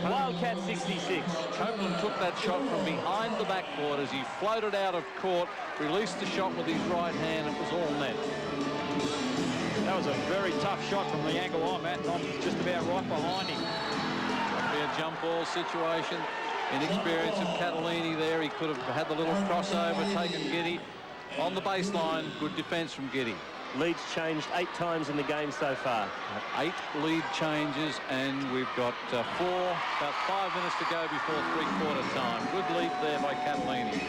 Wildcats 66. Copeland took that shot from behind the backboard as he floated out of court, released the shot with his right hand. It was all net. That was a very tough shot from the angle I'm at, and I'm just about right behind him. It'll be a jump ball situation. Inexperience of Catalini there. He could have had the little crossover, taken Giddy on the baseline. Good defence from Giddy. Leeds changed 8 times in the game so far. 8 lead changes, and we've got about 5 minutes to go before three-quarter time. Good lead there by Catalini.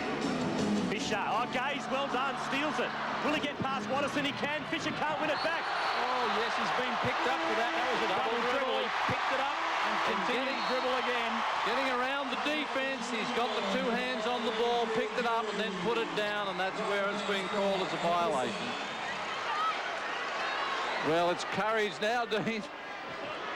Fisher, oh, Gaze, well done, steals it. Will he get past Watterson? He can. Fisher can't win it back. Oh, yes, he's been picked up for that. That was a double dribble. He picked it up and continued to dribble again. Getting around the defence, he's got the 2 hands on the ball, picked it up and then put it down, and that's where it's been called as a violation. Well, it's courage now, Dean.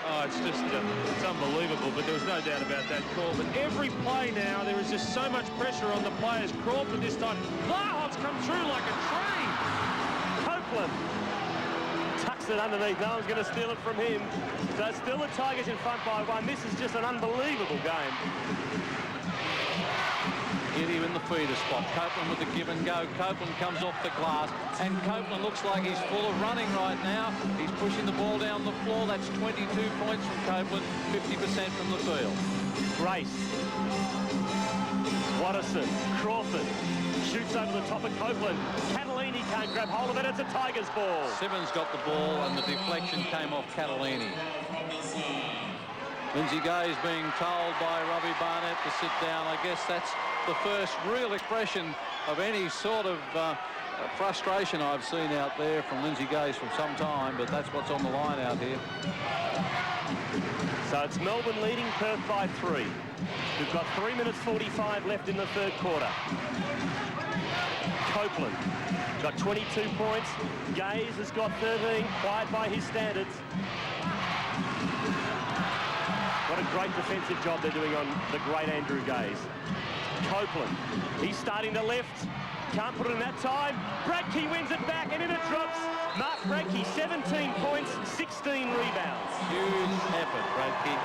Oh, it's just it's unbelievable, but there was no doubt about that call. But every play now, there is just so much pressure on the players. Crawford this time. Vlahov's come through like a train. Copeland tucks it underneath. No one's going to steal it from him. So it's still the Tigers in front by 1. This is just an unbelievable game. Giddy in the feeder spot. Copeland with the give and go. Copeland comes off the glass, and Copeland looks like he's full of running right now. He's pushing the ball down the floor. That's 22 points from Copeland, 50% from the field. Grace. Watterson. Crawford. Shoots over the top of Copeland. Catalini can't grab hold of it. It's a Tigers ball. Simmons got the ball, and the deflection came off Catalini. Lindsay Gaze being told by Robbie Barnett to sit down. I guess that's the first real expression of any sort of frustration I've seen out there from Lindsay Gaze for some time, but that's what's on the line out here. So it's Melbourne leading Perth by 3. We've got 3 minutes 45 left in the third quarter. Copeland got 22 points. Gaze has got 13, quiet by his standards. What a great defensive job they're doing on the great Andrew Gaze. Copeland, he's starting to lift. Can't put it in that time. Bradtke wins it back, and in it drops. Mark Bradtke, 17 points, 16 rebounds. Huge effort, Bradtke.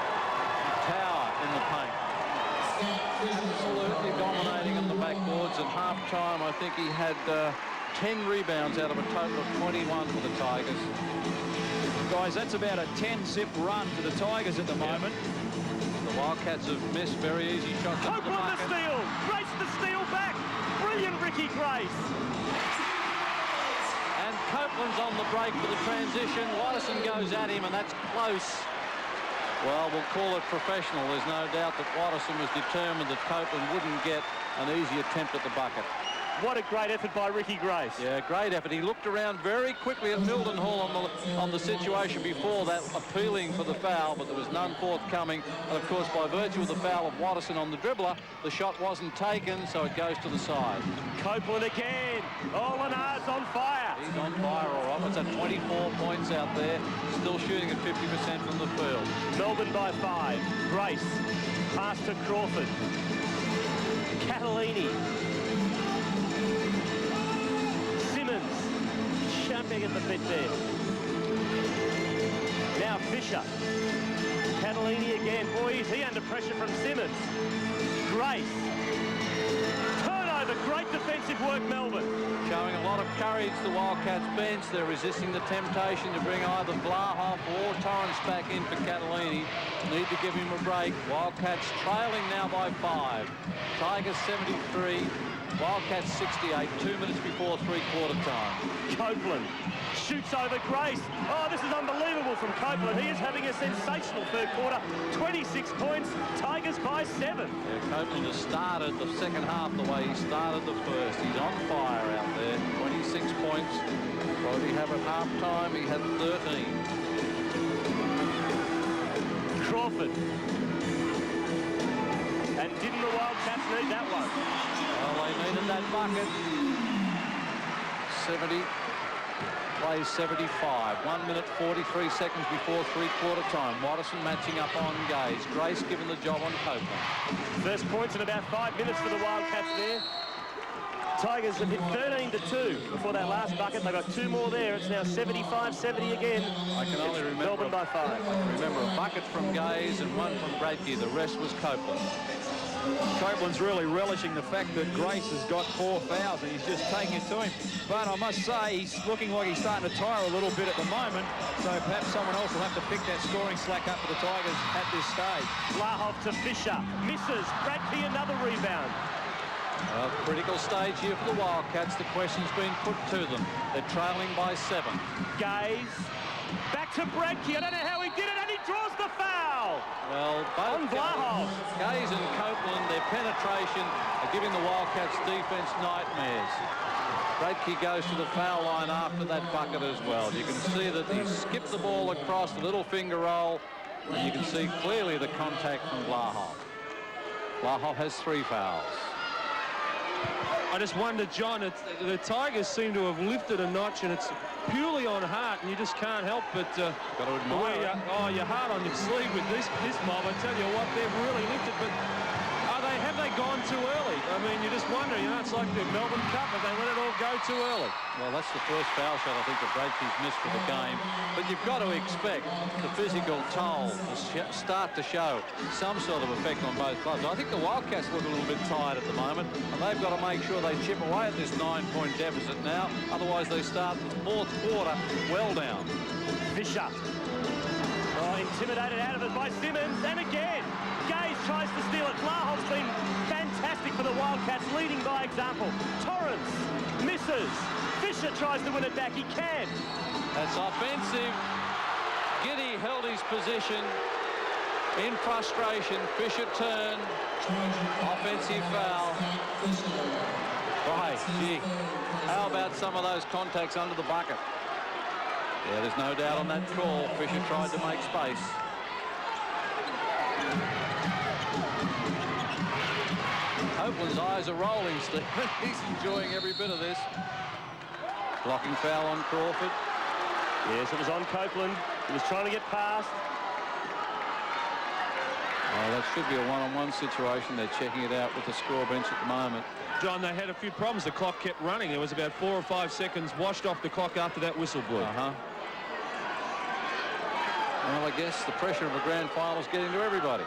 Tower in the paint. Absolutely dominating on the backboards. At half-time, I think he had 10 rebounds out of a total of 21 for the Tigers. Guys, that's about a 10-zip run for the Tigers at the moment. The Wildcats have missed very easy shots. Copeland the steal. Grace the steal back. Brilliant Ricky Grace. And Copeland's on the break for the transition. Watterson goes at him, and that's close. Well, we'll call it professional. There's no doubt that Watterson was determined that Copeland wouldn't get an easy attempt at the bucket. What a great effort by Ricky Grace. Yeah, great effort. He looked around very quickly at Milton Hall on the situation before that, appealing for the foul, but there was none forthcoming. And, of course, by virtue of the foul of Watterson on the dribbler, the shot wasn't taken, so it goes to the side. Copeland again. Oh, Lenard's on fire. He's on fire, all right. It's at 24 points out there, still shooting at 50% from the field. Melbourne by 5. Grace. Pass to Crawford. Catalini. Champing at the bit there. Now Fisher. Catalini again. Boy, is he under pressure from Simmons. Grace. Turnover Great defensive work, Melbourne. Showing a lot of courage, the Wildcats bench. They're resisting the temptation to bring either Vlahov or Torrance back in for Catalini. Need to give him a break. Wildcats trailing now by 5. Tigers 73. Wildcats 68, 2 minutes before three-quarter time. Copeland shoots over Grace. Oh, this is unbelievable from Copeland. He is having a sensational third quarter. 26 points, Tigers by 7. Yeah, Copeland has started the second half the way he started the first. He's on fire out there. 26 points. What did he have at half-time? He had 13. Crawford. And didn't the Wildcats need that one? Well, they needed that bucket. 70, plays 75. 1 minute 43 seconds before three-quarter time. Watterson matching up on Gaze. Grace given the job on Copeland. First points in about 5 minutes for the Wildcats there. Tigers have hit 13-2 before that last bucket. They've got 2 more there. It's now 75-70 again. I can only remember Melbourne by 5. I can remember a bucket from Gaze and one from Bradtke. The rest was Copeland. Copeland's really relishing the fact that Grace has got 4 fouls and he's just taking it to him. But I must say, he's looking like he's starting to tire a little bit at the moment, so perhaps someone else will have to pick that scoring slack up for the Tigers at this stage. Vlahov to Fisher. Misses. Bradtke another rebound. Well, critical stage here for the Wildcats. The question's been put to them. They're trailing by 7. Gaze. Back to Bradtke. I don't know how he did it, and he draws the foul. Well, both on Vlahov. Gaze and Copeland, their penetration are giving the Wildcats defense nightmares. Bradtke goes to the foul line after that bucket as well. You can see that he skipped the ball across, the little finger roll, and you can see clearly the contact from Vlahov. Vlahov has 3 fouls. I just wonder, John, the Tigers seem to have lifted a notch, and it's purely on heart, and you just can't help but got to admire. Your heart on your sleeve with this mob. I tell you what, they've really lifted, but have they gone too early? I mean, you just wonder, it's like the Melbourne Cup, but they let it all go too early. Well, that's the first foul shot I think that Bradtke's missed for the game. But you've got to expect the physical toll to start to show some sort of effect on both clubs. I think the Wildcats look a little bit tired at the moment, and they've got to make sure they chip away at this 9-point deficit now. Otherwise, they start the fourth quarter well down. Fisher. Oh, intimidated out of it by Simmons, and again, Gaze tries to steal it. Vlahov's been fantastic for the Wildcats, leading by example. Torrance misses. Fisher tries to win it back. He can. That's offensive. Giddy held his position in frustration. Fisher turned. Offensive foul. Right, gee. How about some of those contacts under the bucket? Yeah, there's no doubt on that call. Fisher tried to make space. Copeland's eyes are rolling, Stephen. He's enjoying every bit of this. Blocking foul on Crawford. Yes, it was on Copeland. He was trying to get past. Oh, that should be a one-on-one situation. They're checking it out with the score bench at the moment. John, they had a few problems. The clock kept running. There was about 4 or 5 seconds washed off the clock after that whistle blew. Well, I guess the pressure of a grand final is getting to everybody.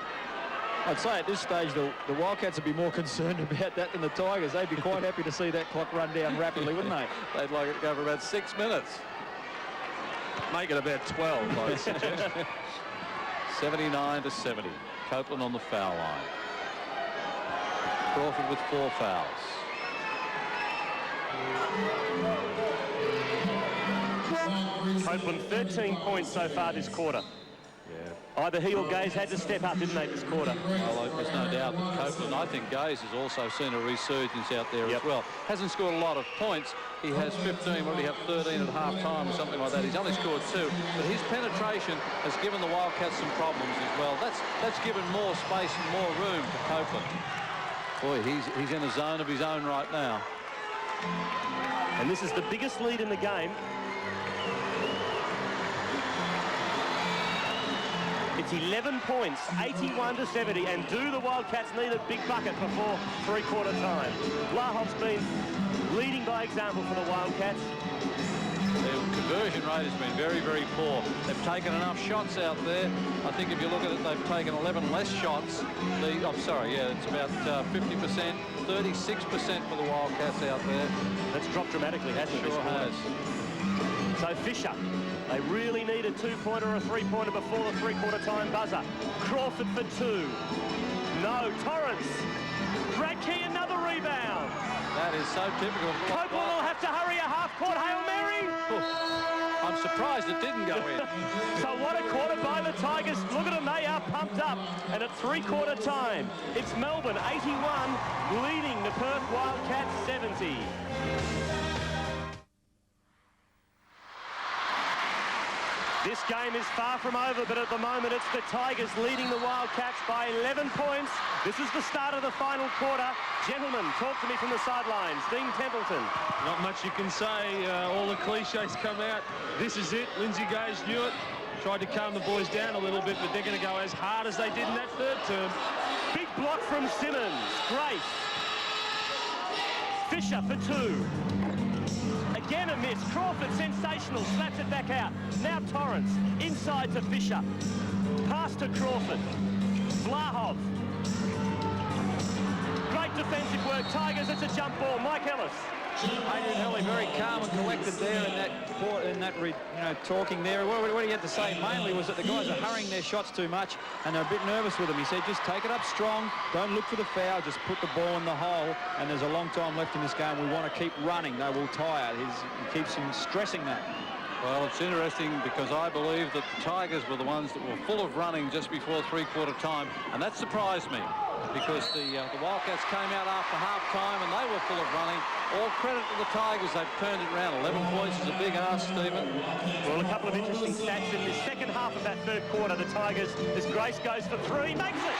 I'd say at this stage the Wildcats would be more concerned about that than the Tigers. They'd be quite happy to see that clock run down rapidly, wouldn't they? They'd like it to go for about 6 minutes. Make it about 12, I suggest. 79-70. Copeland on the foul line. Crawford with 4 fouls. Copeland 13 points so far this quarter. Yeah. Either he or Gaze had to step up, didn't they, this quarter? Well, there's no doubt that Copeland, I think Gaze has also seen a resurgence out there as well. Hasn't scored a lot of points. He has 15, what did he have, 13 at half-time or something like that. He's only scored 2, but his penetration has given the Wildcats some problems as well. That's given more space and more room to Copeland. Boy, he's in a zone of his own right now. And this is the biggest lead in the game. It's 11 points, 81-70, and do the Wildcats need a big bucket before three-quarter time? Vlahov's been leading by example for the Wildcats. Their conversion rate has been very, very poor. They've taken enough shots out there. I think if you look at it, they've taken 11 less shots. I'm sorry, yeah, it's about 50%, 36% for the Wildcats out there. That's dropped dramatically, hasn't it? Sure has. So Fisher, they really need a 2-pointer or a 3-pointer before the three-quarter time buzzer. Crawford for 2. No, Torrance. Bradtke, another rebound. That is so typical. Copeland will have to hurry a half-court Hail Mary. I'm surprised it didn't go in. So what a quarter by the Tigers. Look at them, they are pumped up. And at three-quarter time, it's Melbourne 81 leading the Perth Wildcats 70. This game is far from over, but at the moment it's the Tigers leading the Wildcats by 11 points. This is the start of the final quarter. Gentlemen, talk to me from the sidelines. Dean Templeton. Not much you can say. All the cliches come out. This is it. Lindsay Gage knew it. Tried to calm the boys down a little bit, but they're going to go as hard as they did in that third term. Big block from Simmons. Grace. Fisher for 2. Again a miss. Crawford, sensational, slaps it back out. Now Torrance, inside to Fisher. Pass to Crawford. Vlahov. Great defensive work. Tigers, it's a jump ball. Mike Ellis. Adrian Hurley very calm and collected there in that talking there. What he had to say mainly was that the guys are hurrying their shots too much and they're a bit nervous with them. He said, just take it up strong, don't look for the foul, just put the ball in the hole, and there's a long time left in this game. We want to keep running. They will tire. He keeps him stressing that. Well, it's interesting because I believe that the Tigers were the ones that were full of running just before three-quarter time, and that surprised me because the Wildcats came out after half-time and they were full of running. All credit to the Tigers. They've turned it around. 11 points is a big ask, Stephen. Well, a couple of interesting stats in the second half of that third quarter. The Tigers, as Grace goes for 3, makes it.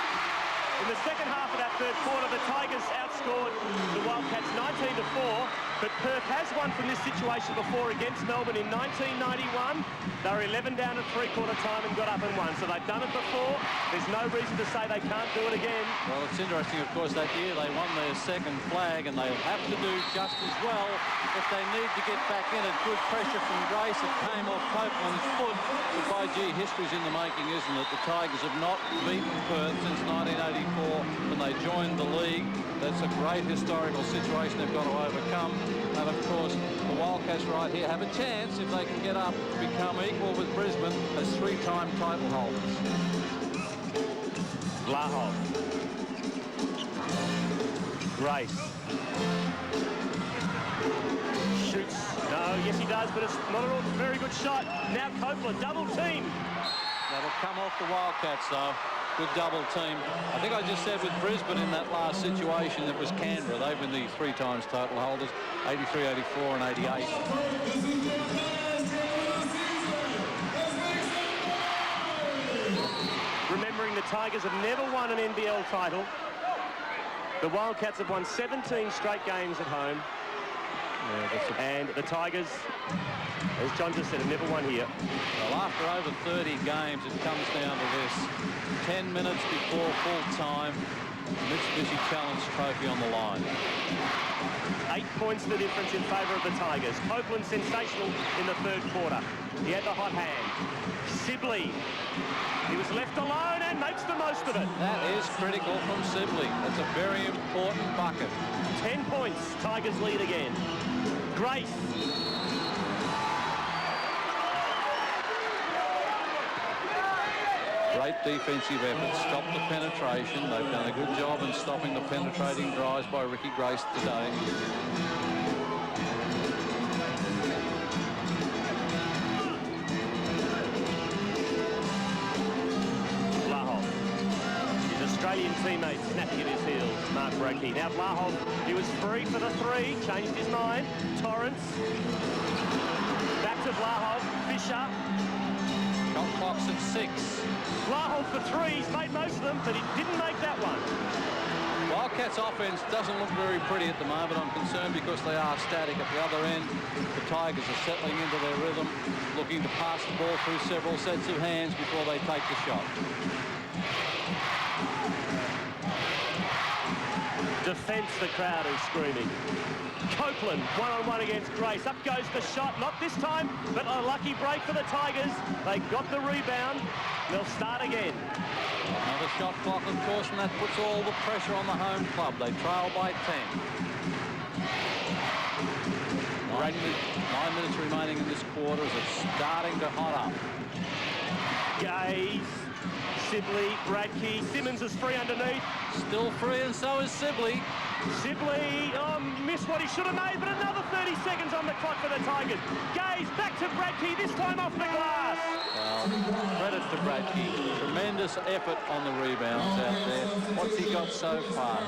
In the second half of that third quarter, the Tigers outscored the Wildcats 19-4, but Perth has won from this situation before against Melbourne in 1991. They were 11 down at three-quarter time and got up and won, so they've done it before. There's no reason to say they can't do it again. Well, it's interesting, of course, that year they won their second flag, and they'll have to do just as well if they need to get back in it. Good pressure from Grace. It came off Copeland's foot. But by gee, history's in the making, isn't it? The Tigers have not beaten Perth since 1984 when they joined the league. That's a great historical situation they've got to overcome. And of course, the Wildcats right here have a chance, if they can get up, to become equal with Brisbane as 3-time title holders. Vlahov. Grace. Shoots. No, yes he does, but it's not at all a very good shot. Now Copeland, double team. That'll come off the Wildcats, though. Good double team. I think I just said with Brisbane in that last situation, it was Canberra. They've been the 3 times title holders, 83, 84 and 88. Remembering the Tigers have never won an NBL title. The Wildcats have won 17 straight games at home. Yeah, and the Tigers, as John just said, have never won here. Well, after over 30 games, it comes down to this. 10 minutes before full time, Mitsubishi Challenge Trophy on the line. 8 points the difference in favour of the Tigers. Copeland sensational in the third quarter. He had the hot hand. Sibley, he was left alone and makes the most of it. That is critical from Sibley. That's a very important bucket. 10 points, Tigers lead again. Grace. Great defensive effort, stopped the penetration. They've done a good job in stopping the penetrating drives by Ricky Grace today. Vlahov. His Australian teammate snapping at his heels, Mark Bradtke. Now Vlahov, he was free for the 3, changed his mind. Torrance. Back to Vlahov. Fisher. Shot clock's at 6. Vlahov for 3, he's made most of them, but he didn't make that one. Wildcats offense doesn't look very pretty at the moment. I'm concerned because they are static at the other end. The Tigers are settling into their rhythm, looking to pass the ball through several sets of hands before they take the shot. Defence, the crowd is screaming. Copeland, one-on-one against Grace. Up goes the shot, not this time, but a lucky break for the Tigers. They got the rebound. They'll start again. Another shot clock, of course, and that puts all the pressure on the home club. They trail by 10. 9 minutes remaining in this quarter as it's starting to hot up. Gaze, Sibley, Bradtke, Simmons is free underneath. Still free, and so is Sibley. Sibley, missed what he should have made, but another 30 seconds on the clock for the Tigers. Gaze, back to Bradtke, this time off the glass. Well, credit to Bradtke. Tremendous effort on the rebounds out there. What's he got so far?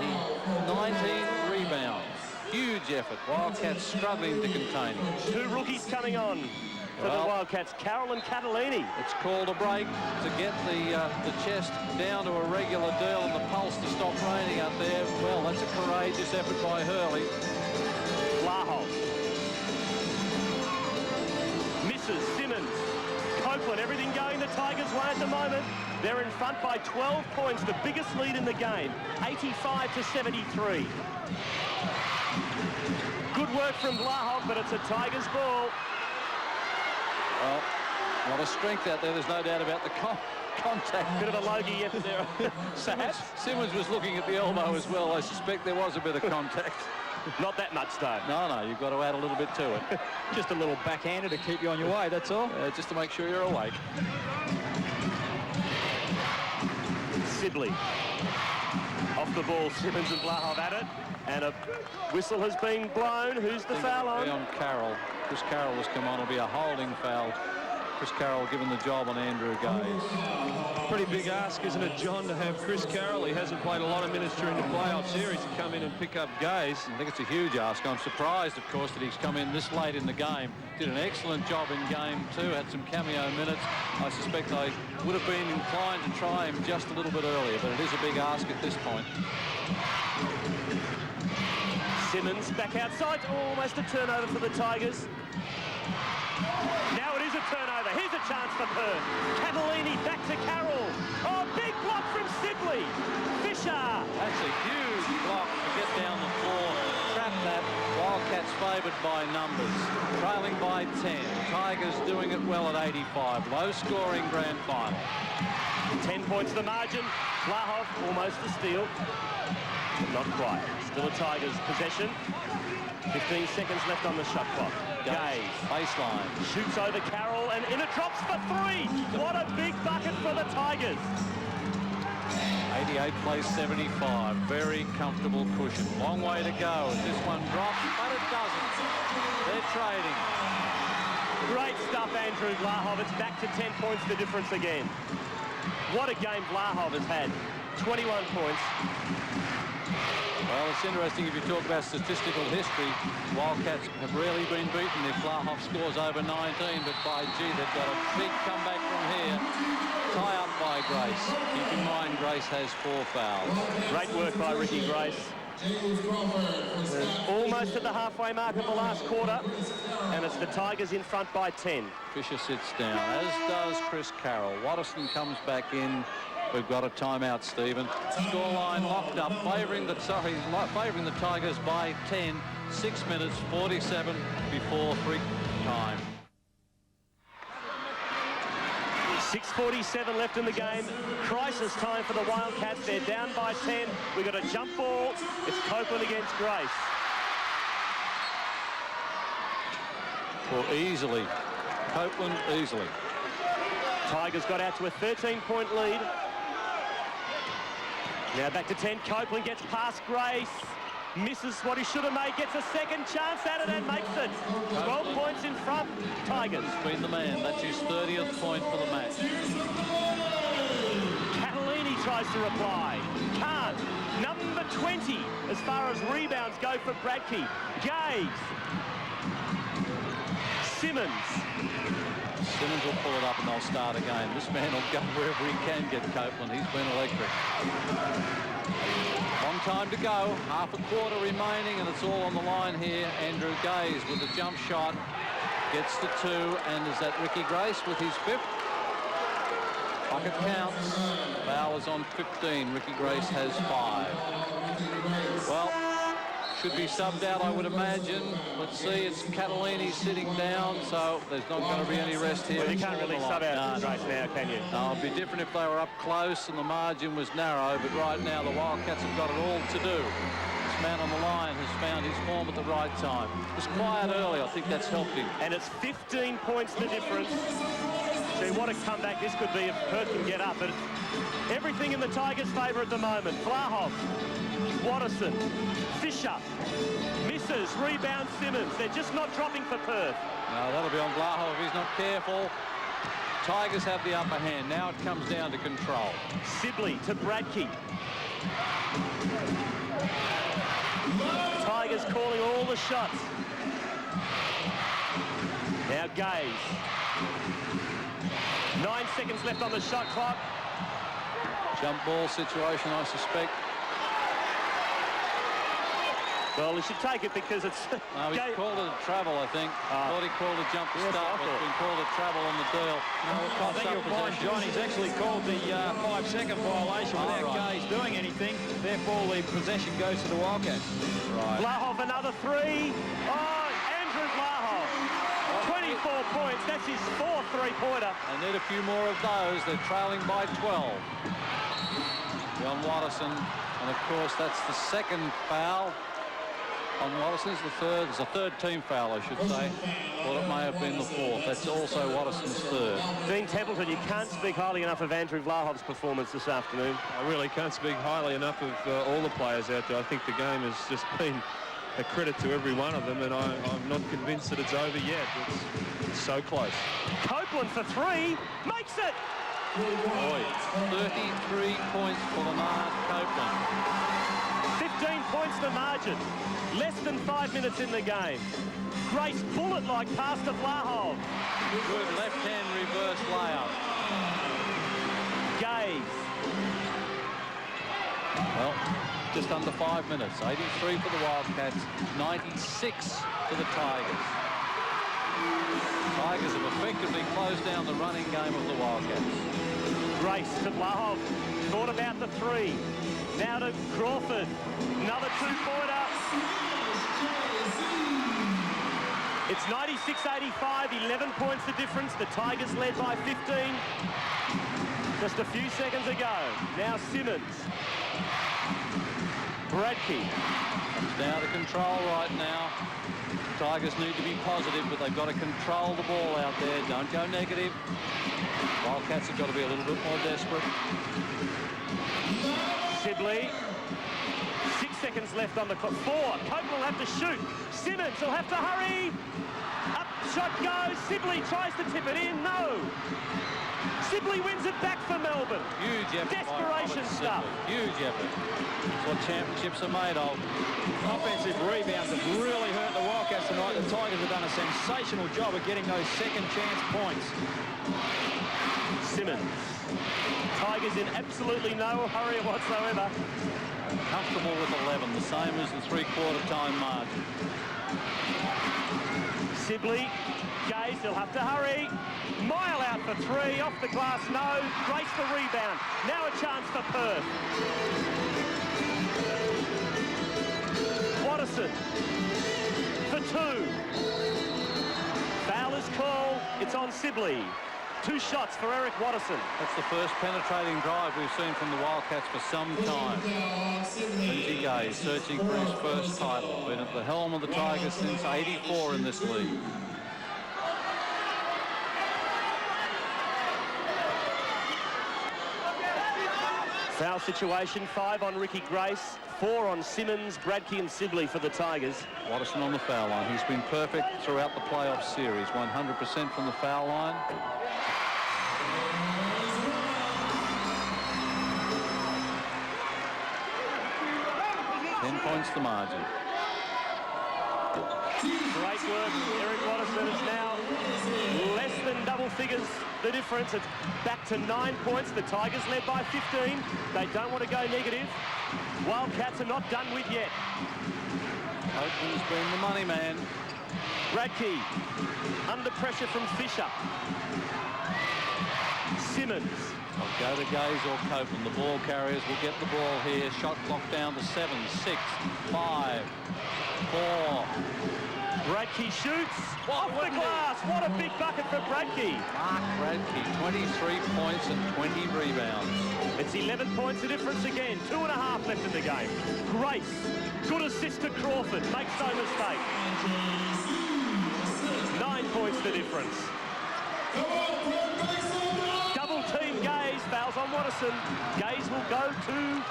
19 rebounds. Huge effort. Wildcats struggling to contain him. Two rookies coming on for the Wildcats, Carroll and Catalini. It's called a break to get the chest down to a regular deal and the pulse to stop raining out there. Well, that's a courageous effort by Hurley. Vlahov. Misses Simmons. Copeland, everything going the Tigers' way at the moment. They're in front by 12 points, the biggest lead in the game, 85-73. Good work from Vlahov, but it's a Tigers ball. Well, a lot of strength out there, there's no doubt about the contact. Bit of a Logie effort there. Simmons was looking at the elbow as well. I suspect there was a bit of contact. Not that much, though. No, you've got to add a little bit to it. Just a little backhander to keep you on your way, that's all. Just to make sure you're awake. Sibley. Off the ball, Simmons and Vlahov at it. And a whistle has been blown. Who's the foul on? On Carroll. Chris Carroll has come on. It'll be a holding foul. Chris Carroll given the job on Andrew Gaze. Pretty big ask, isn't it, John, to have Chris Carroll? He hasn't played a lot of minutes during the playoff series to come in and pick up Gaze. I think it's a huge ask. I'm surprised, of course, that he's come in this late in the game. Did an excellent job in game 2, had some cameo minutes. I suspect I would have been inclined to try him just a little bit earlier, but it is a big ask at this point. Simmons back outside. Almost a turnover for the Tigers. Now it is a turnover. Here's a chance for Perth. Catalini back to Carroll. Oh, big block from Sibley. Fisher. That's a huge block to get down the floor. Trap that. Wildcats favoured by numbers. Trailing by 10. Tigers doing it well at 85. Low-scoring grand final. 10 points the margin. Vlahov almost a steal. But not quite. Still a Tigers possession. 15 seconds left on the shot clock. Gaze. Baseline. Shoots over Carroll and in it drops for 3. What a big bucket for the Tigers. 88 plays 75. Very comfortable cushion. Long way to go as this one drops, but it doesn't. They're trading. Great stuff, Andrew Vlahov. It's back to 10 points the difference again. What a game Vlahov has had. 21 points. Well, it's interesting if you talk about statistical history. Wildcats have rarely been beaten if Vlahov scores over 19, but by gee, they've got a big comeback from here. Tie up by Grace. Keep in mind, Grace has 4 fouls. Great work by Ricky Grace. Almost at the halfway mark of the last quarter, and it's the Tigers in front by 10. Fisher sits down, as does Chris Carroll. Watterson comes back in. We've got a timeout, Stephen. Scoreline locked up, favouring the Tigers by 10. 6 minutes 47 before free time. 6:47 left in the game. Crisis time for the Wildcats. They're down by 10. We've got a jump ball. It's Copeland against Grace. Well, easily. Copeland easily. Tigers got out to a 13-point lead. Now back to 10. Copeland gets past Grace. Misses what he should have made. Gets a second chance at it and makes it. 12 points in front. Tigers. Been the man. That's his 30th point for the match. Catalini tries to reply. Can't. Number 20 as far as rebounds go for Bradtke. Gaze. Simmons. Simmons will pull it up and they'll start again. This man will go wherever he can get Copeland. He's been electric. Long time to go. Half a quarter remaining and it's all on the line here. Andrew Gaze with a jump shot. Gets to 2 and is that Ricky Grace with his 5th? Bucket counts. Foul is on 15. Ricky Grace has 5. Well, should be subbed out, I would imagine. Let's see, it's Catalini sitting down, so there's not going to be any rest here. Well, you can't really sub out Grace now, can you? No, it'd be different if they were up close and the margin was narrow, but right now the Wildcats have got it all to do. This man on the line has found his form at the right time. It was quiet early, I think that's helped him. And it's 15 points the difference. See what a comeback this could be if Perth can get up. But everything in the Tigers' favour at the moment. Vlahov, Watterson, Fisher, misses, rebound Simmons. They're just not dropping for Perth. No, that'll be on Vlahov if he's not careful. Tigers have the upper hand. Now it comes down to control. Sibley to Bradtke. Tigers calling all the shots. Now Gaze. 9 seconds left on the shot clock. Jump ball situation, I suspect. Well, he should take it because it's... No, he called it a travel, I think. Thought he called a jump to start, but it's been called a travel on the deal. I think you'll find John, he's actually called the 5-second violation without Gaze doing anything. Therefore, the possession goes to the Wildcats. Right. Vlahov, another three. Oh, Andrew Vlahov. 24 points. That's his fourth three-pointer. They need a few more of those. They're trailing by 12. John Watterson, and of course, that's the second foul on Watterson's. The third. It's a third team foul, I should say. Well, it may have been the fourth. That's also Watterson's third. Dean Templeton, you can't speak highly enough of Andrew Vlahov's performance this afternoon. I really can't speak highly enough of all the players out there. I think the game has just been a credit to every one of them, and I'm not convinced that it's over yet. It's so close. Copeland for three, makes it! Boy, 33 points for Leonard Copeland. 15 points the margin. Less than 5 minutes in the game. Grace bullet-like pass to Vlahov. Good left-hand reverse layup. Gaze. Well, just under 5 minutes. 83 for the Wildcats, 96 for the Tigers. Tigers have effectively closed down the running game of the Wildcats. Grace to Vlahov. Thought about the three. Now to Crawford. Another two-pointer. It's 96-85, 11 points the difference. The Tigers led by 15. Just a few seconds ago. Now Simmons. Bradtke. Comes down to control right now. Tigers need to be positive, but they've got to control the ball out there. Don't go negative. Wildcats have got to be a little bit more desperate. Sibley. 6 seconds left on the clock. 4. Copeland will have to shoot. Simmons will have to hurry. Up shot goes. Sibley tries to tip it in. No. Sibley wins it back for Melbourne. Huge effort. Desperation stuff. Huge effort. That's what championships are made of. Offensive rebounds have really hurt the Wildcats tonight. The Tigers have done a sensational job of getting those second chance points. Simmons. Tigers in absolutely no hurry whatsoever. Comfortable with 11, the same as the three-quarter time margin. Sibley, Gaze, they'll have to hurry. Mile out for three, off the glass, no. Grace the rebound. Now a chance for Perth. Watterson for two. Foul is called. It's on Sibley. 2 shots for Eric Watterson. That's the first penetrating drive we've seen from the Wildcats for some time. Lindsay Gaze searching for his first title. Been at the helm of the Tigers since '84 in this league. Foul situation, 5 on Ricky Grace, 4 on Simmons, Bradtke and Sibley for the Tigers. Watterson on the foul line. He's been perfect throughout the playoff series. 100% from the foul line. Points the margin. Great work. Eric Watterson is now less than double figures the difference. It's back to 9 points. The Tigers led by 15. They don't want to go negative. Wildcats are not done with yet. Copeland's been the money man. Bradtke under pressure from Fisher. Simmons They'll go to Gaze or Copeland. The ball carriers will get the ball here. Shot clock down to 7, 6, 5, 4. Bradtke shoots off the glass. What a big bucket for Bradtke. Mark Bradtke, 23 points and 20 rebounds. It's 11 points the difference again. 2.5 left in the game. Grace, good assist to Crawford. Makes no mistake. 9 points the difference. Double team Gaze. Fouls on Watterson. Gaze will go to...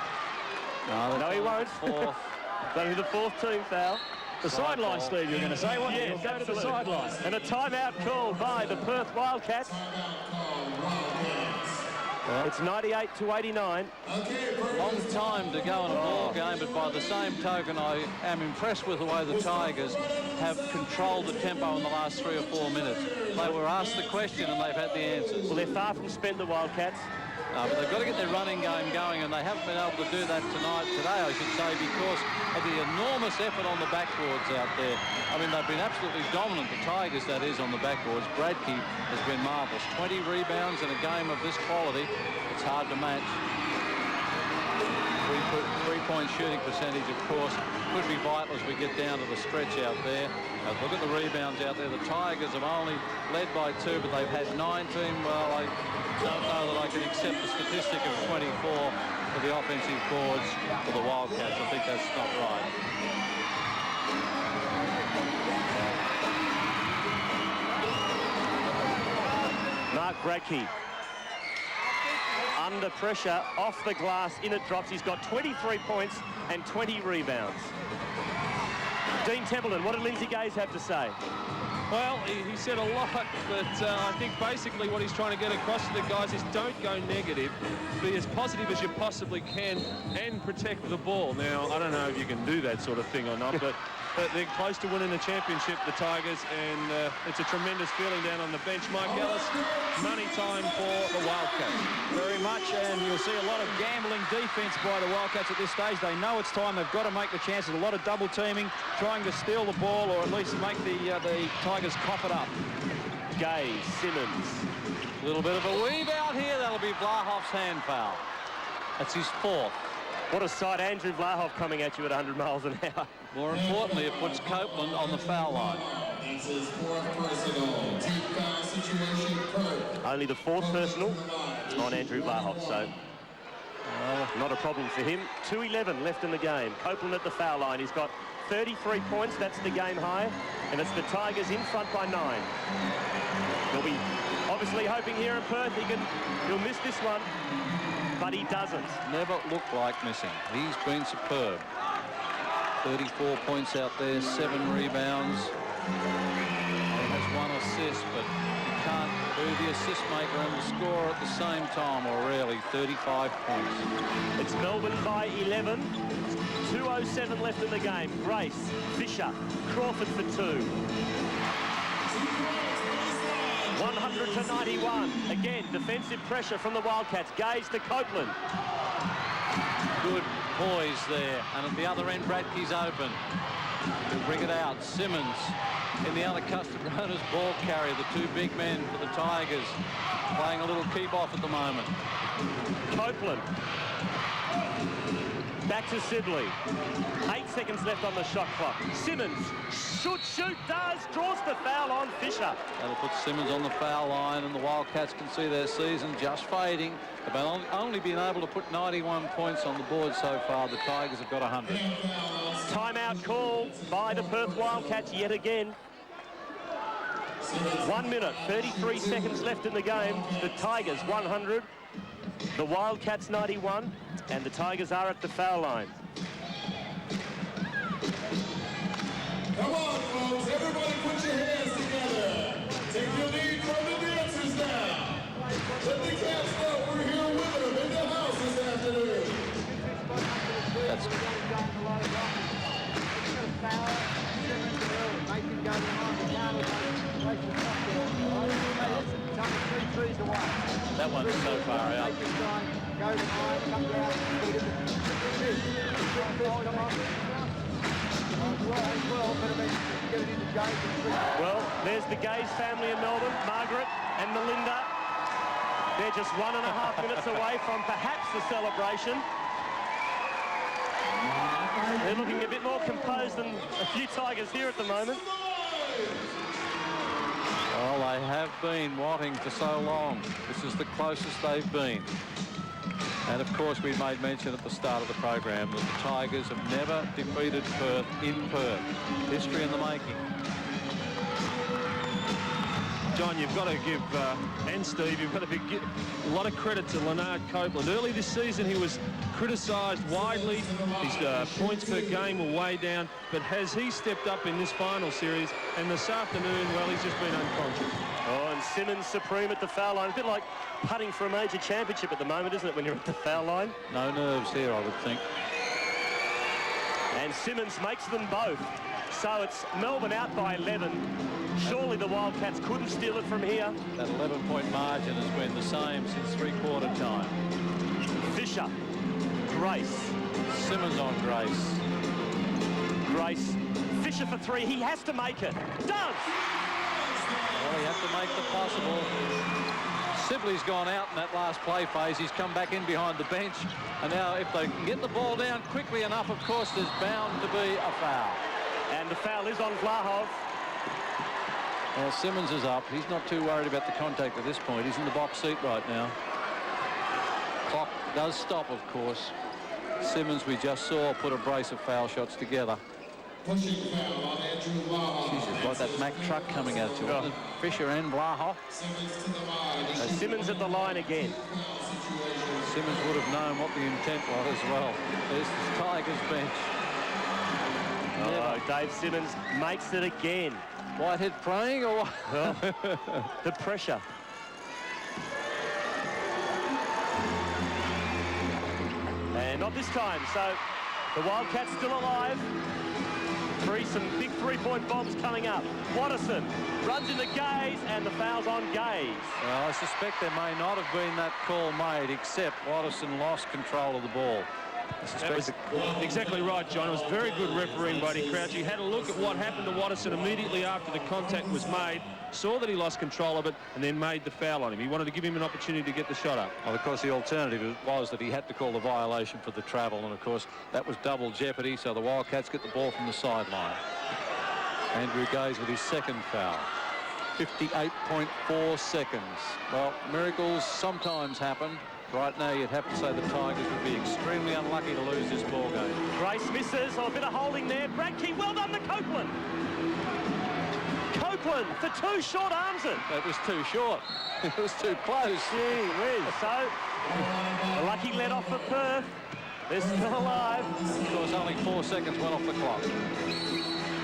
No, he won't. Fourth. That'll be the 4th team foul. The sideline, Steve, you're going to say, wasn't it? He'll go to the sideline. And a timeout called by the Perth Wildcats. It's 98 to 89. Long time to go in a ball game, but by the same token, I am impressed with the way the Tigers have controlled the tempo in the last 3 or 4 minutes. They were asked the question and they've had the answers. Well, they're far from spent, the Wildcats. But they've got to get their running game going, and they haven't been able to do that today, I should say, because of the enormous effort on the backboards out there. I mean, they've been absolutely dominant, the Tigers, that is, on the backboards. Bradtke has been marvellous. 20 rebounds in a game of this quality. It's hard to match. Three-point shooting percentage, of course, could be vital as we get down to the stretch out there. Look at the rebounds out there. The Tigers have only led by 2, but they've had 19. Well, I don't know that I can accept the statistic of 24 for the offensive boards for the Wildcats. I think that's not right. Mark Bradtke. Under pressure, off the glass, in it drops. He's got 23 points and 20 rebounds. Dean Templeton, what did Lindsay Gaze have to say? Well, he said a lot, but I think basically what he's trying to get across to the guys is don't go negative. Be as positive as you possibly can and protect the ball. Now, I don't know if you can do that sort of thing or not, but they're close to winning the championship, the Tigers, and it's a tremendous feeling down on the bench. Mike Ellis, money time for the Wildcats. Very much, and you'll see a lot of gambling defense by the Wildcats at this stage. They know it's time. They've got to make the chances. A lot of double teaming, trying to steal the ball or at least make the Tigers cough it up. Gaze, Simmons. A little bit of a weave out here. That'll be Vlahov's hand foul. That's his 4th. What a sight, Andrew Vlahov coming at you at 100 miles an hour. More importantly, it puts Copeland on the foul line. That's his 4th personal. Team foul situation, Perth. Only the 4th personal on Andrew Vlahov, so not a problem for him. 2:11 left in the game. Copeland at the foul line. He's got 33 points. That's the game high. And it's the Tigers in front by 9. They'll be obviously hoping here in Perth he'll miss this one. But he doesn't. Never looked like missing. He's been superb. 34 points out there, 7 rebounds. He has 1 assist, but he can't do the assist maker and the scorer at the same time, or really 35 points. It's Melbourne by 11. 2:07 left in the game. Grace, Fisher, Crawford for 2. 100 to 91. Again, defensive pressure from the Wildcats. Gaze to Copeland. Good poise there. And at the other end, Bradtke's open. He'll bring it out. Simmons in the unaccustomed runners ball carrier. The 2 big men for the Tigers playing a little keep off at the moment. Copeland. Back to Sibley. 8 seconds left on the shot clock. Simmons shoot, does, draws the foul on Fisher. That'll put Simmons on the foul line, and the Wildcats can see their season just fading. They've only been able to put 91 points on the board so far. The Tigers have got 100. Timeout called by the Perth Wildcats yet again. 1 minute, 33 seconds left in the game. The Tigers 100, the Wildcats 91, and the Tigers are at the foul line. Come on, folks. Everybody put your hands together. Take your lead from the dancers now. Let the cats know we're here with them in the house this afternoon. That's that one's so far out. Well, there's the Gaze family in Melbourne, Margaret and Melinda. They're just 1.5 minutes away from perhaps the celebration. They're looking a bit more composed than a few Tigers here at the moment. Well, they have been wanting for so long. This is the closest they've been. And of course, we made mention at the start of the program that the Tigers have never defeated Perth in Perth. History in the making. John, you've got to give, and Steve, you've got to give a lot of credit to Leonard Copeland. Early this season, he was criticised widely. His points per game were way down. But has he stepped up in this final series? And this afternoon, well, he's just been unconscious. Oh, and Simmons supreme at the foul line. A bit like putting for a major championship at the moment, isn't it, when you're at the foul line? No nerves here, I would think. And Simmons makes them both. So it's Melbourne out by 11. Surely the Wildcats couldn't steal it from here. That 11-point margin has been the same since three-quarter time. Fisher. Grace. Simmons on Grace. Grace. Fisher for three. He has to make it. Does! Well, he has to make the possible. Sibley's gone out in that last play phase. He's come back in behind the bench. And now if they can get the ball down quickly enough, of course, there's bound to be a foul. And the foul is on Vlahov. Well, Simmons is up. He's not too worried about the contact at this point. He's in the box seat right now. Clock does stop, of course. Simmons, we just saw, put a brace of foul shots together. Jesus, like that Mack truck coming out to it. Fisher and Vlahov. So Simmons at the line again. Simmons would have known what the intent was as well. There's the Tigers bench. Oh, Dave Simmons makes it again. Whitehead praying or what? Well, the pressure. And not this time. So the Wildcats still alive. Some big three-point bombs coming up. Watterson runs into Gaze, and the foul's on Gaze. Well, I suspect there may not have been that call made, except Watterson lost control of the ball. That was exactly right, John. It was very good refereeing by Buddy Crouch. He had a look at what happened to Watterson immediately after the contact was made, saw that he lost control of it, and then made the foul on him. He wanted to give him an opportunity to get the shot up. Well, of course, the alternative was that he had to call the violation for the travel, and of course, that was double jeopardy, so the Wildcats get the ball from the sideline. Andrew Gaze with his second foul. 58.4 seconds. Well, miracles sometimes happen. Right now, you'd have to say the Tigers would be extremely unlucky to lose this ball game. Grace misses. Oh, a bit of holding there. Bradtke, well done to Copeland. Copeland for two, short arms it. That was too short. It was too close. Gee whiz. So, a lucky let off for Perth. They're still alive. Of course, only 4 seconds went off the clock.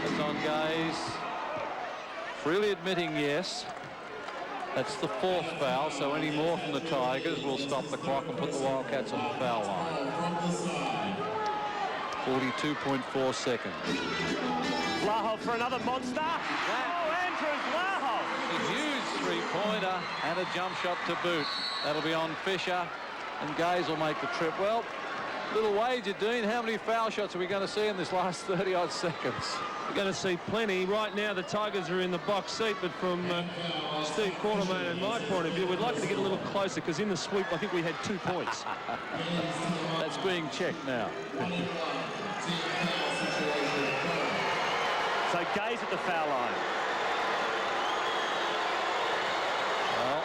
That's on Gaze. Freely admitting yes. That's the fourth foul, so any more from the Tigers will stop the clock and put the Wildcats on the foul line. 42.4 seconds. Vlahov for another monster. Oh, Andrew Vlahov. A huge three-pointer and a jump shot to boot. That'll be on Fisher, and Gaze will make the trip. Well, little wager, Dean. How many foul shots are we going to see in this last 30-odd seconds? We're going to see plenty. Right now, the Tigers are in the box seat, but from Steve Quartermain and my point of view, we'd like to get a little closer, because in the sweep, I think we had 2 points. That's being checked now. So Gaze at the foul line. Well,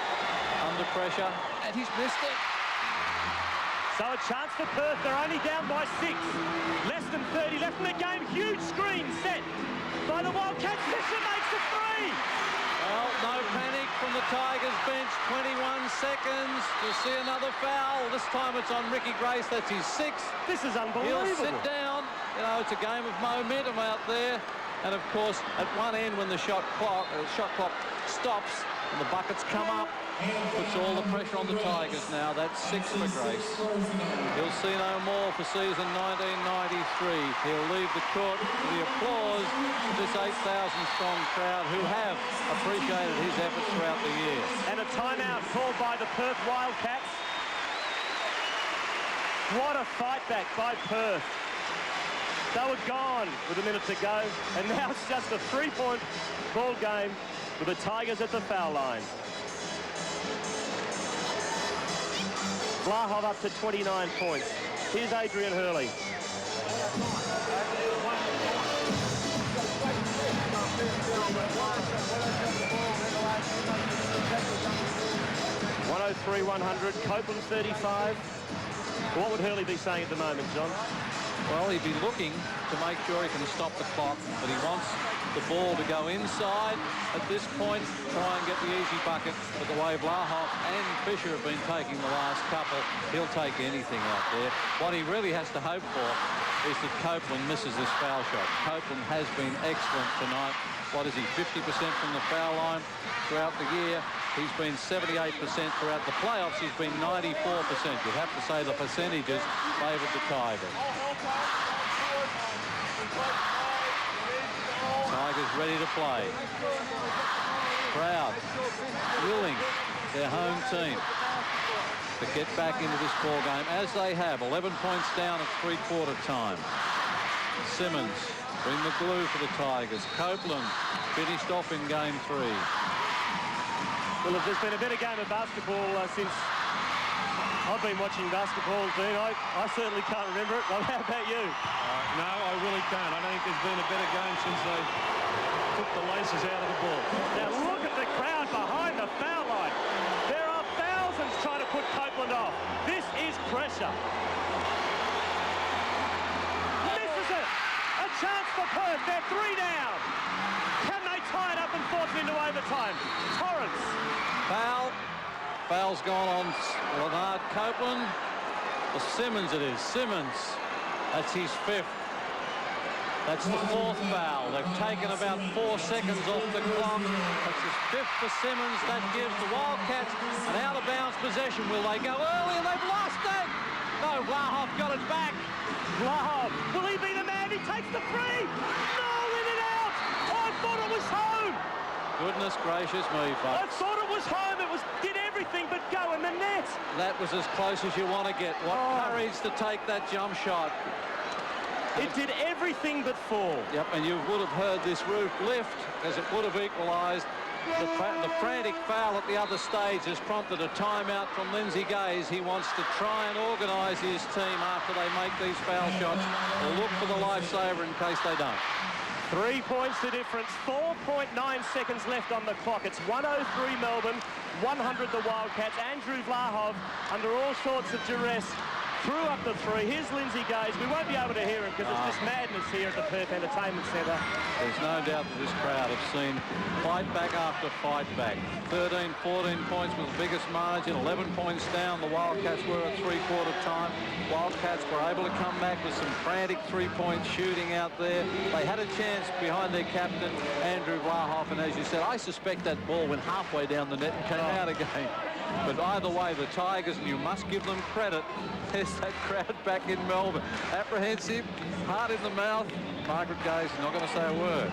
under pressure, and he's missed it. So a chance for Perth. They're only down by 6. Less than 30 left in the game. Huge screen set by the Wildcats. Fisher makes a 3. Well, no panic from the Tigers bench. 21 seconds to see another foul. This time it's on Ricky Grace. That's his 6th. This is unbelievable. He'll sit down. You know, it's a game of momentum out there. And of course, at one end, when the shot clock stops and the buckets come up, puts all the pressure on the Tigers now. That's 6 for Grace. He'll see no more for season 1993. He'll leave the court with the applause of this 8,000-strong crowd who have appreciated his efforts throughout the year. And a timeout called by the Perth Wildcats. What a fight back by Perth. They were gone with a minute to go, and now it's just a 3-point ball game with the Tigers at the foul line. Vlahov up to 29 points. Here's Adrian Hurley. 103-100, Copeland 35. What would Hurley be saying at the moment, John? Well, he'd be looking to make sure he can stop the clock, but he wants the ball to go inside at this point, try and get the easy bucket. But the way Vlahov and Fisher have been taking the last couple, he'll take anything out there. What he really has to hope for is that Copeland misses this foul shot. Copeland has been excellent tonight. What is he, 50% from the foul line throughout the year? He's been 78% throughout the playoffs. He's been 94%. You'd have to say the percentages favoured the Tigers. Tigers ready to play. Crowd willing, their home team, to get back into this ball game as they have. 11 points down at three-quarter time. Simmons bring the glue for the Tigers. Copeland finished off in game 3. Well, if there's been a better game of basketball since I've been watching basketball, Dean, I certainly can't remember it. Well, how about you? No, I really can't. I don't think there's been a better game since they took the laces out of the ball. Now look at the crowd behind the foul line. There are thousands trying to put Copeland off. This is pressure. Misses it. A chance for Perth. They're 3 down. Can they tie it up and force it into overtime? Torrance. Foul. Foul's gone on Leonard Copeland. Well, Simmons it is. Simmons. That's his 5th. That's the 4th foul. They've taken about 4 seconds off the clock. That's his 5th for Simmons. That gives the Wildcats an out-of-bounds possession. Will they go early? And they've lost it. No, Vlahov got it back. Vlahov. Will he be the man? He takes the free. No, in and out. I thought it was home. Goodness gracious me, folks. I thought it was home. It did everything but go in the net. That was as close as you want to get. What courage to take that jump shot. It did everything but fall. Yep, and you would have heard this roof lift as it would have equalised. The frantic foul at the other stage has prompted a timeout from Lindsay Gaze. He wants to try and organise his team after they make these foul shots, or look for the lifesaver in case they don't. 3 points the difference, 4.9 seconds left on the clock. It's 103 Melbourne, 100 the Wildcats. Andrew Vlahov, under all sorts of duress, threw up the 3. Here's Lindsay Gaze. We won't be able to hear him because it's just madness here at the Perth Entertainment Centre. There's no doubt that this crowd have seen fight back after fight back. 13, 14 points was the biggest margin. 11 points down. The Wildcats were at three-quarter time. Wildcats were able to come back with some frantic three-point shooting out there. They had a chance behind their captain, Andrew Vlahov, and as you said, I suspect that ball went halfway down the net and came out again. But either way, the Tigers, and you must give them credit, there's that crowd back in Melbourne. Apprehensive, heart in the mouth. Margaret Gaze is not going to say a word.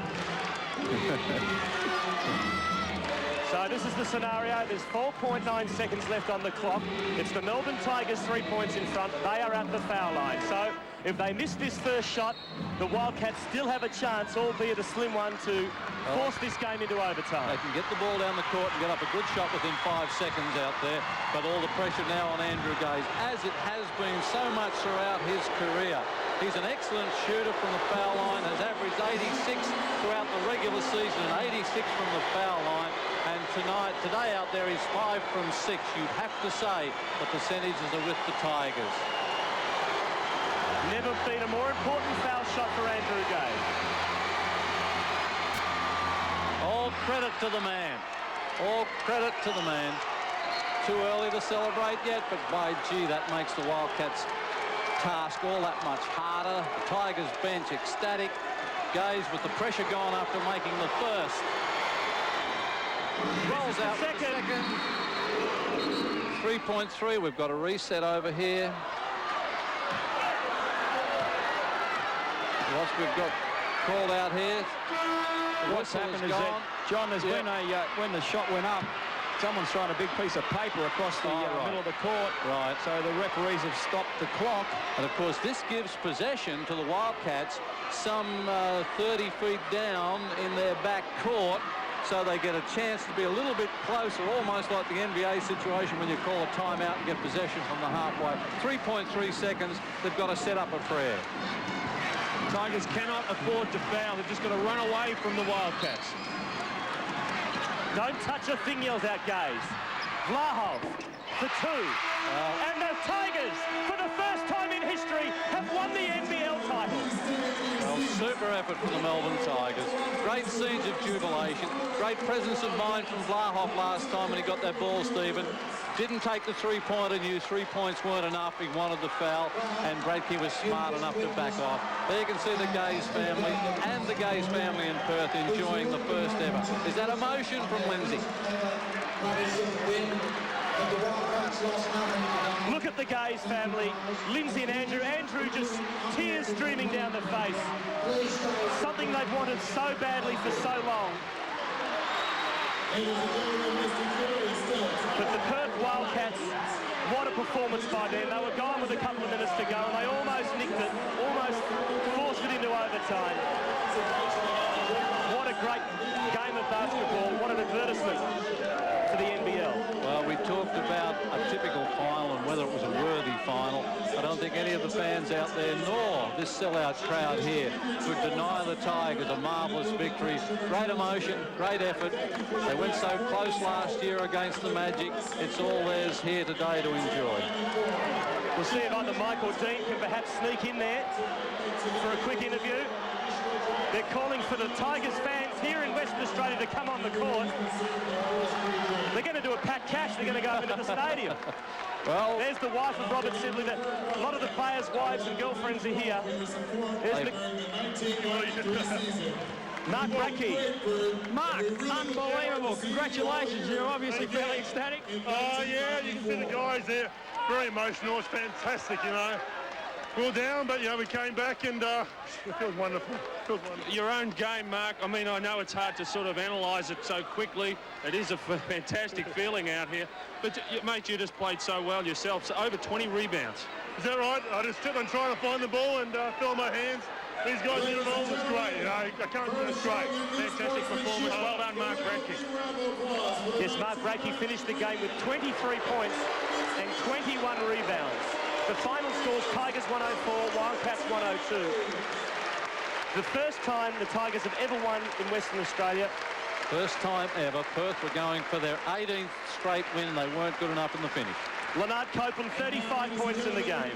So this is the scenario. There's 4.9 seconds left on the clock. It's the Melbourne Tigers 3 points in front. They are at the foul line. So if they miss this first shot, the Wildcats still have a chance, albeit a slim one, to force this game into overtime. They can get the ball down the court and get up a good shot within 5 seconds out there, but all the pressure now on Andrew Gaze, as it has been so much throughout his career. He's an excellent shooter from the foul line, has averaged 86 throughout the regular season and 86 from the foul line. And today out there, he's 5 from 6. You'd have to say the percentages are with the Tigers. Never been a more important foul shot for Andrew Gaze. All credit to the man. All credit to the man. Too early to celebrate yet, but by gee, that makes the Wildcats' task all that much harder. The Tigers bench ecstatic. Gaze with the pressure gone after making the first. Rolls out with the second. 3.3. We've got a reset over here. What we've got called out here. What's happened is that, John, there's been a, when the shot went up, someone's thrown a big piece of paper across the middle of the court. Right. So the referees have stopped the clock. And, of course, this gives possession to the Wildcats some 30 feet down in their back court. so they get a chance to be a little bit closer, almost like the NBA situation when you call a timeout and get possession from the halfway. 3.3 seconds, they've got to set up a prayer. Tigers cannot afford to foul. They've just got to run away from the Wildcats. Don't touch a thing, yells out Gaze. Vlahov for 2. And the Tigers, for the first time in history, have won the NBL title. Well, super effort from the Melbourne Tigers. Great scenes of jubilation. Great presence of mind from Vlahov last time when he got that ball, Stephen. Didn't take the three-pointer, knew 3 points weren't enough. He wanted the foul, and Bradtke was smart enough to back off. There you can see the Gaze family and the Gaze family in Perth enjoying the first ever. Is that emotion from Lindsay? Look at the Gaze family, Lindsay and Andrew. Andrew just tears streaming down the face. Something they've wanted so badly for so long. But the Perth Wildcats, what a performance by them. They were gone with a couple of minutes to go and they almost nicked it, almost forced it into overtime. What a great game of basketball. What an advertisement for the NBL. Well, we talked about a typical final and whether it was a worthy final. I don't think any of the fans out there, nor this sellout crowd here, could deny the Tigers a marvellous victory. Great emotion, great effort. They went so close last year against the Magic. It's all theirs here today to enjoy. We'll see if either Mike or Dean can perhaps sneak in there for a quick interview. They're calling for the Tigers fans here in Western Australia to come on the court. They're going to do a Pat Cash. They're going to go into the stadium. Well, there's the wife of Robert Sibley. A lot of the players' wives and girlfriends are here. There's Mark Bradtke. Mark, unbelievable. Congratulations. You're obviously feeling ecstatic. Yeah, you can see the guys there. Very emotional. It's fantastic, you know. We were down, but, you know, we came back and it feels wonderful. Your own game, Mark. I mean, I know it's hard to sort of analyse it so quickly. It is a fantastic feeling out here. But, mate, you just played so well yourself. So over 20 rebounds. Is that right? I just kept on trying to find the ball and fill my hands. These guys did it all. It was great, you know. I can't do it. It's great. Fantastic performance. Well done, Mark Bradtke. Yes, Mark Bradtke finished the game with 23 points and 21 rebounds. The final scores, Tigers 104, Wildcats 102. The first time the Tigers have ever won in Western Australia. First time ever. Perth were going for their 18th straight win and they weren't good enough in the finish. Leonard Copeland, 35 points in the game.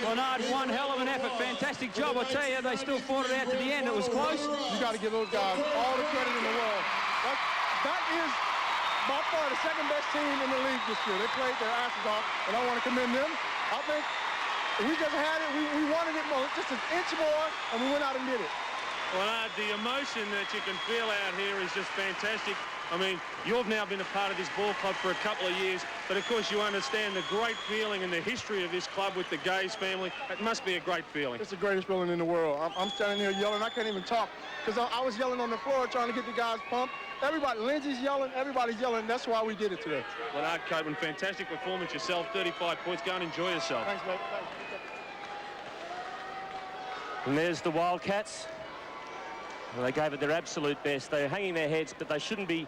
Leonard, one hell of an effort. Fantastic job. I tell you, they still fought it out to the end. It was close. You got to give those guys all the credit in the world. That is by far the second best team in the league this year. They played their asses off, and I want to commend them. I think we just had it. We wanted it more, just an inch more, and we went out and did it. Well, the emotion that you can feel out here is just fantastic. I mean, you've now been a part of this ball club for a couple of years, but of course you understand the great feeling and the history of this club with the Gaze family. It must be a great feeling. It's the greatest feeling in the world. I'm standing here yelling. I can't even talk because I was yelling on the floor trying to get the guys pumped. Everybody, Lindsay's yelling, everybody's yelling. That's why we did it today. Leonard Copeland, fantastic performance yourself, 35 points. Go and enjoy yourself. Thanks, mate. And there's the Wildcats. Well, they gave it their absolute best. They're hanging their heads, but they shouldn't be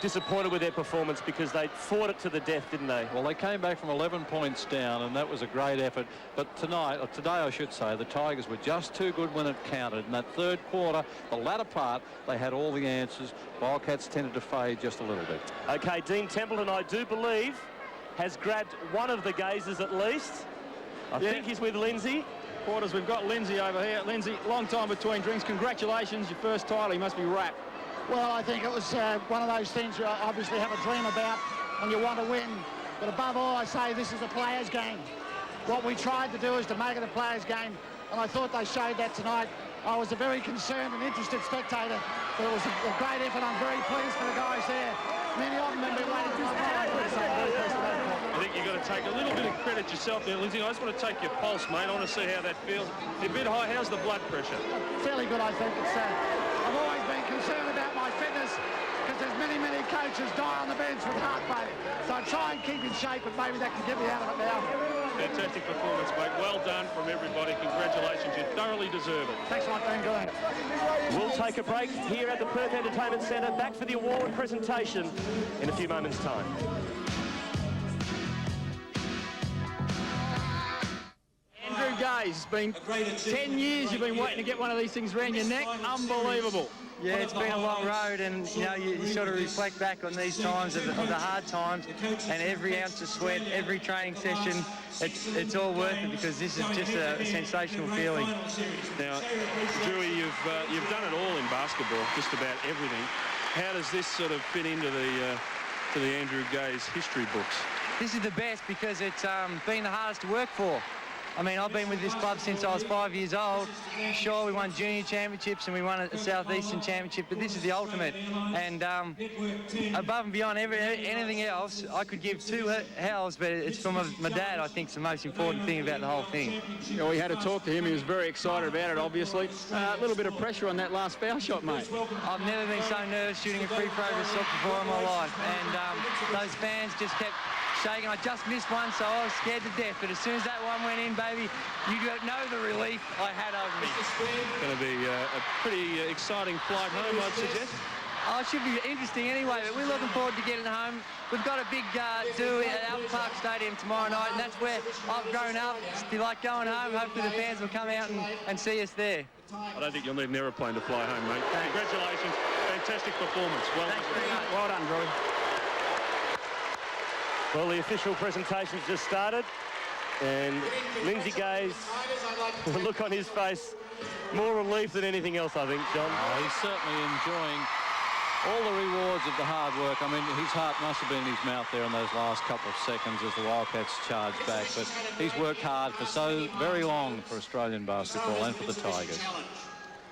disappointed with their performance because they fought it to the death, didn't they? Well, they came back from 11 points down, and that was a great effort. But tonight, or today I should say, the Tigers were just too good when it counted. In that third quarter, the latter part, they had all the answers. Wildcats tended to fade just a little bit. OK, Dean Templeton, I do believe, has grabbed one of the Gazers at least. I think he's with Lindsay. Quarters, we've got Lindsay over here. Lindsay, long time between drinks. Congratulations, your first title. You must be wrapped. Well, I think it was one of those things you obviously have a dream about and you want to win. But above all, I say this is a players' game. What we tried to do is to make it a players' game, and I thought they showed that tonight. I was a very concerned and interested spectator, but it was a great effort. I'm very pleased for the guys there. Many of them have been waiting for I think you've got to take a little bit of credit yourself there, Lindsay. I just want to take your pulse, mate. I want to see how that feels. You're a bit high. How's the blood pressure? Fairly good, I think. I've always been concerned about my fitness because there's many coaches die on the bench with heart failure. So I try and keep in shape, but maybe that can get me out of it now. Fantastic performance, mate. Well done from everybody. Congratulations. You thoroughly deserve it. Thanks a lot, Dan. Good. We'll take a break here at the Perth Entertainment Centre. Back for the award presentation in a few moments' time. Andrew Gaze, it's been 10 years you've been waiting to get one of these things around your neck. Unbelievable. Yeah, it's been a long road, and you know, you sort of reflect back on these times of the hard times, and every ounce of sweat, every training session, it's all worth it, because this is just a sensational feeling. Now, Drewy, you've done it all in basketball, just about everything. How does this sort of fit into the Andrew Gaze history books? This is the best because it's been the hardest to work for. I mean, I've been with this club since I was 5 years old. Sure, we won junior championships and we won a Southeastern championship, but this is the ultimate. And above and beyond anything else, I could give two hells, but it's from my dad, I think, is the most important thing about the whole thing. You know, we had to talk to him. He was very excited about it, obviously. A little bit of pressure on that last foul shot, mate. I've never been so nervous shooting a free throw this before in my life. And those fans just kept shaking. I just missed one, so I was scared to death. But as soon as that one went in, baby, you don't know the relief I had over me. It's going to be a pretty exciting flight home, I'd suggest. Oh, it should be interesting anyway, but we're looking forward to getting home. We've got a big do at Albert Park Stadium tomorrow night, and that's where I've grown up. If you like going home, hopefully the fans will come out and see us there. I don't think you'll need an aeroplane to fly home, mate. Thanks. Congratulations. Fantastic performance. Well done. Well done, Drew. Well, the official presentation's just started, and Lindsay Gaze, the look on his face, more relief than anything else, I think, John. Oh, he's certainly enjoying all the rewards of the hard work. I mean, his heart must have been in his mouth there in those last couple of seconds as the Wildcats charged back, but he's worked hard for so very long for Australian basketball and for the Tigers.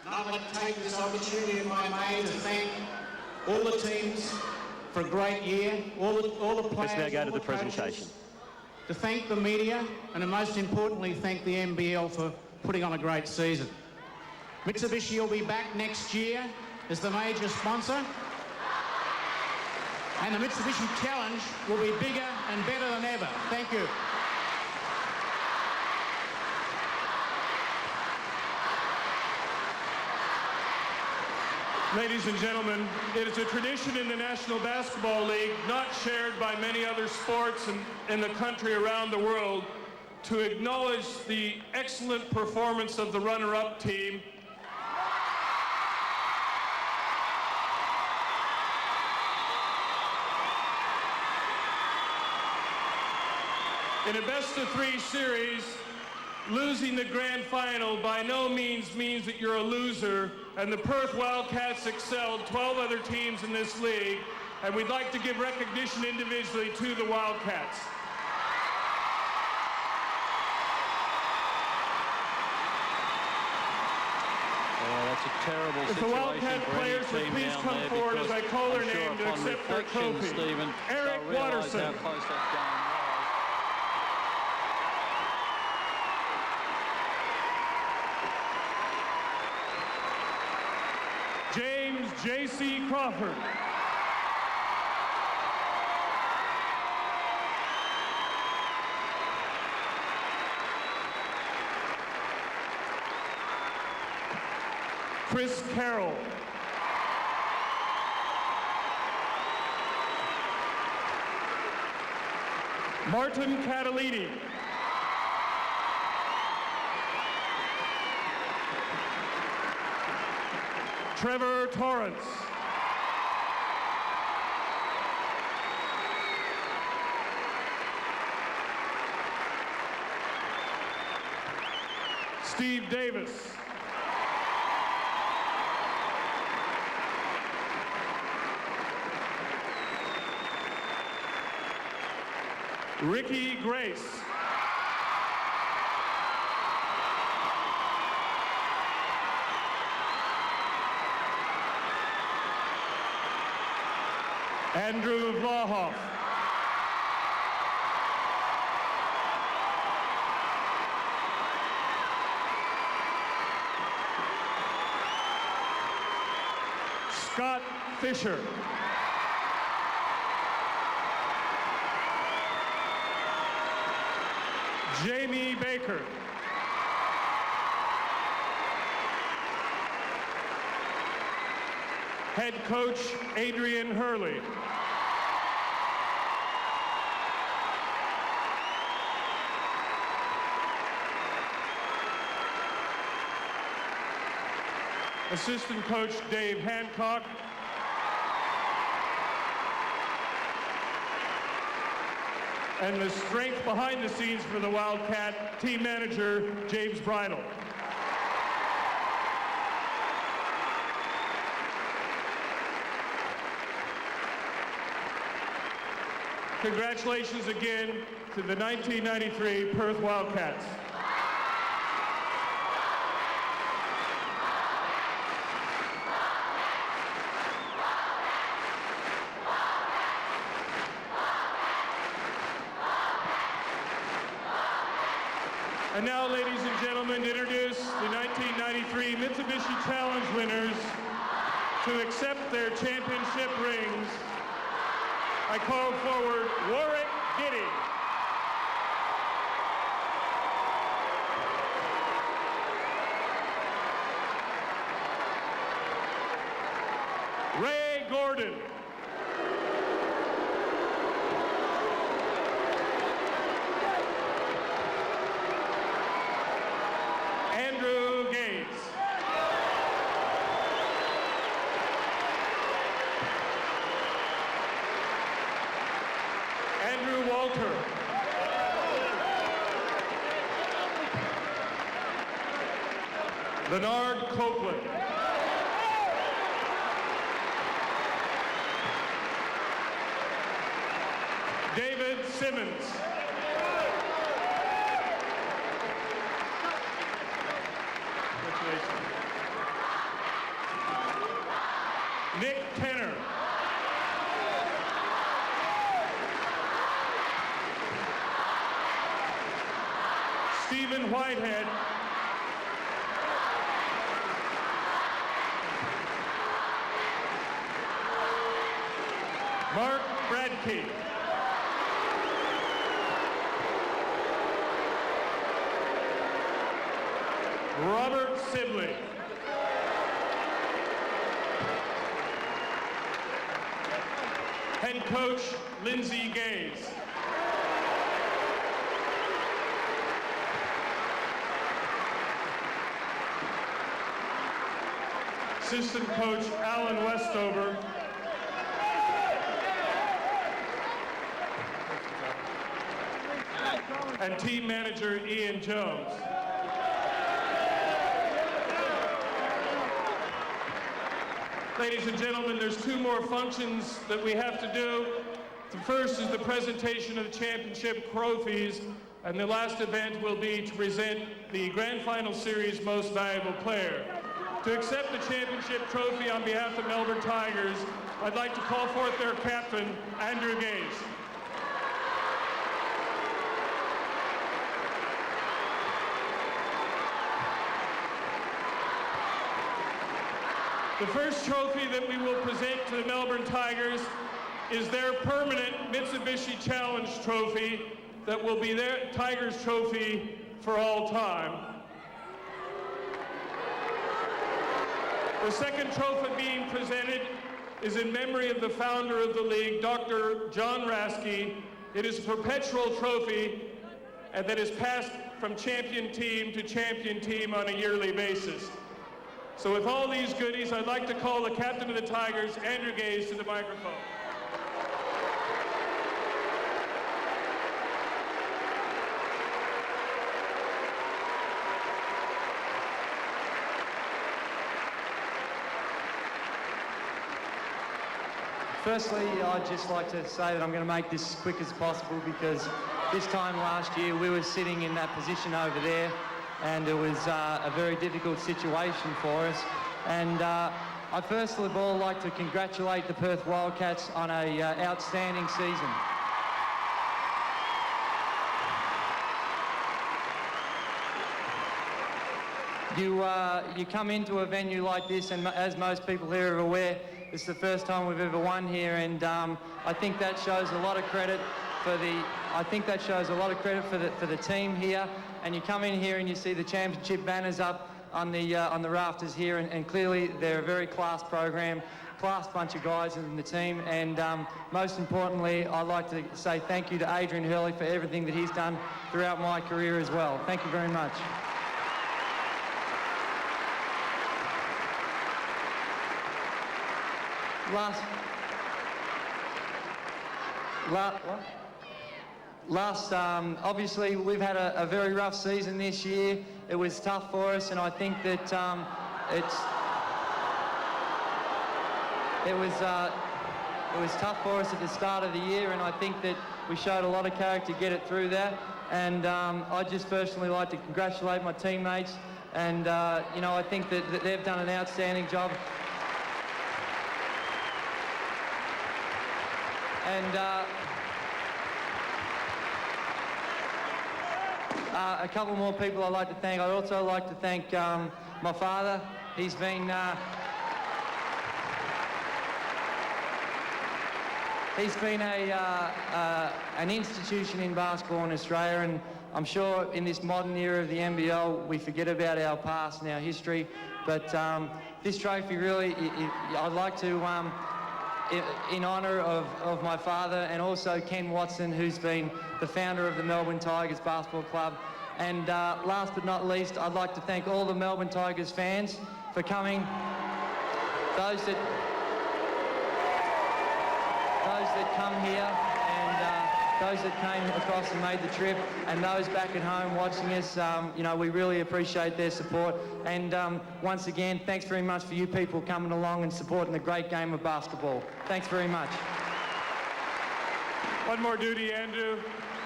I'd like to take this opportunity, if I may, to thank all the teams for a great year, all the players. Let's now go to the presentation. To thank the media, and most importantly, thank the NBL for putting on a great season. Mitsubishi will be back next year as the major sponsor, and the Mitsubishi Challenge will be bigger and better than ever. Thank you. Ladies and gentlemen, it is a tradition in the National Basketball League, not shared by many other sports in the country around the world, to acknowledge the excellent performance of the runner-up team. In a best-of-3 series, losing the grand final by no means that you're a loser, and the Perth Wildcats excelled 12 other teams in this league, and we'd like to give recognition individually to the Wildcats. Oh, that's a terrible If the situation Wildcat for any players would team please down come there, forward because as I call their I'm name sure to upon accept their reflection, trophy. Stephen, Eric they'll realise Watterson. how close that game was. James J.C. Crawford. Chris Carroll. Martin Catalini. Trevor Torrance. Steve Davis. Ricky Grace. Andrew Vlahov. Scott Fisher. Jamie Baker. Head coach Adrian Hurley. Assistant coach Dave Hancock. And the strength behind the scenes for the Wildcat, team manager James Bridle. Congratulations again to the 1993 Perth Wildcats. And now, ladies and gentlemen, introduce the 1993 Mitsubishi Challenge winners to accept their championship rings. I call forward Warwick Giddy. Ray Gordon. Andrew Gates. Andrew Walter. Bernard Copeland. David Simmons. Nick Tenner. Stephen Whitehead. Mark Bradtke. Robert Sibley. Head coach Lindsay Gaze. Assistant coach Alan Westover. And team manager Ian Jones. Ladies and gentlemen, there's two more functions that we have to do. The first is the presentation of the championship trophies, and the last event will be to present the Grand Final Series Most Valuable Player. To accept the championship trophy on behalf of the Melbourne Tigers, I'd like to call forth their captain, Andrew Gaze. The first trophy that we will present to the Melbourne Tigers is their permanent Mitsubishi Challenge trophy that will be their Tigers trophy for all time. The second trophy being presented is in memory of the founder of the league, Dr. John Rasky. It is a perpetual trophy and that is passed from champion team to champion team on a yearly basis. So with all these goodies, I'd like to call the captain of the Tigers, Andrew Gaze, to the microphone. Firstly, I'd just like to say that I'm going to make this as quick as possible because this time last year we were sitting in that position over there and it was a very difficult situation for us. And I'd first of all like to congratulate the Perth Wildcats on an outstanding season. You come into a venue like this, and as most people here are aware, it's the first time we've ever won here, and I think that shows a lot of credit I think that shows a lot of credit for the team here. And you come in here and you see the championship banners up on the rafters here, and clearly they're a very class program, class bunch of guys in the team. And most importantly, I'd like to say thank you to Adrian Hurley for everything that he's done throughout my career as well. Thank you very much. Obviously, we've had a very rough season this year. It was tough for us, and I think that it was tough for us at the start of the year, and I think that we showed a lot of character to get it through that. And I'd just personally like to congratulate my teammates, and you know, I think that they've done an outstanding job. And a couple more people I'd like to thank. I'd also like to thank my father. He's been an institution in basketball in Australia, and I'm sure in this modern era of the NBL we forget about our past and our history. But this trophy really, I'd like to, in honour of my father, and also Ken Watson, who's been the founder of the Melbourne Tigers Basketball Club. And last but not least, I'd like to thank all the Melbourne Tigers fans for coming. Those that come here, and those that came across and made the trip, and those back at home watching us, you know, we really appreciate their support. And once again, thanks very much for you people coming along and supporting the great game of basketball. Thanks very much. One more duty, Andrew,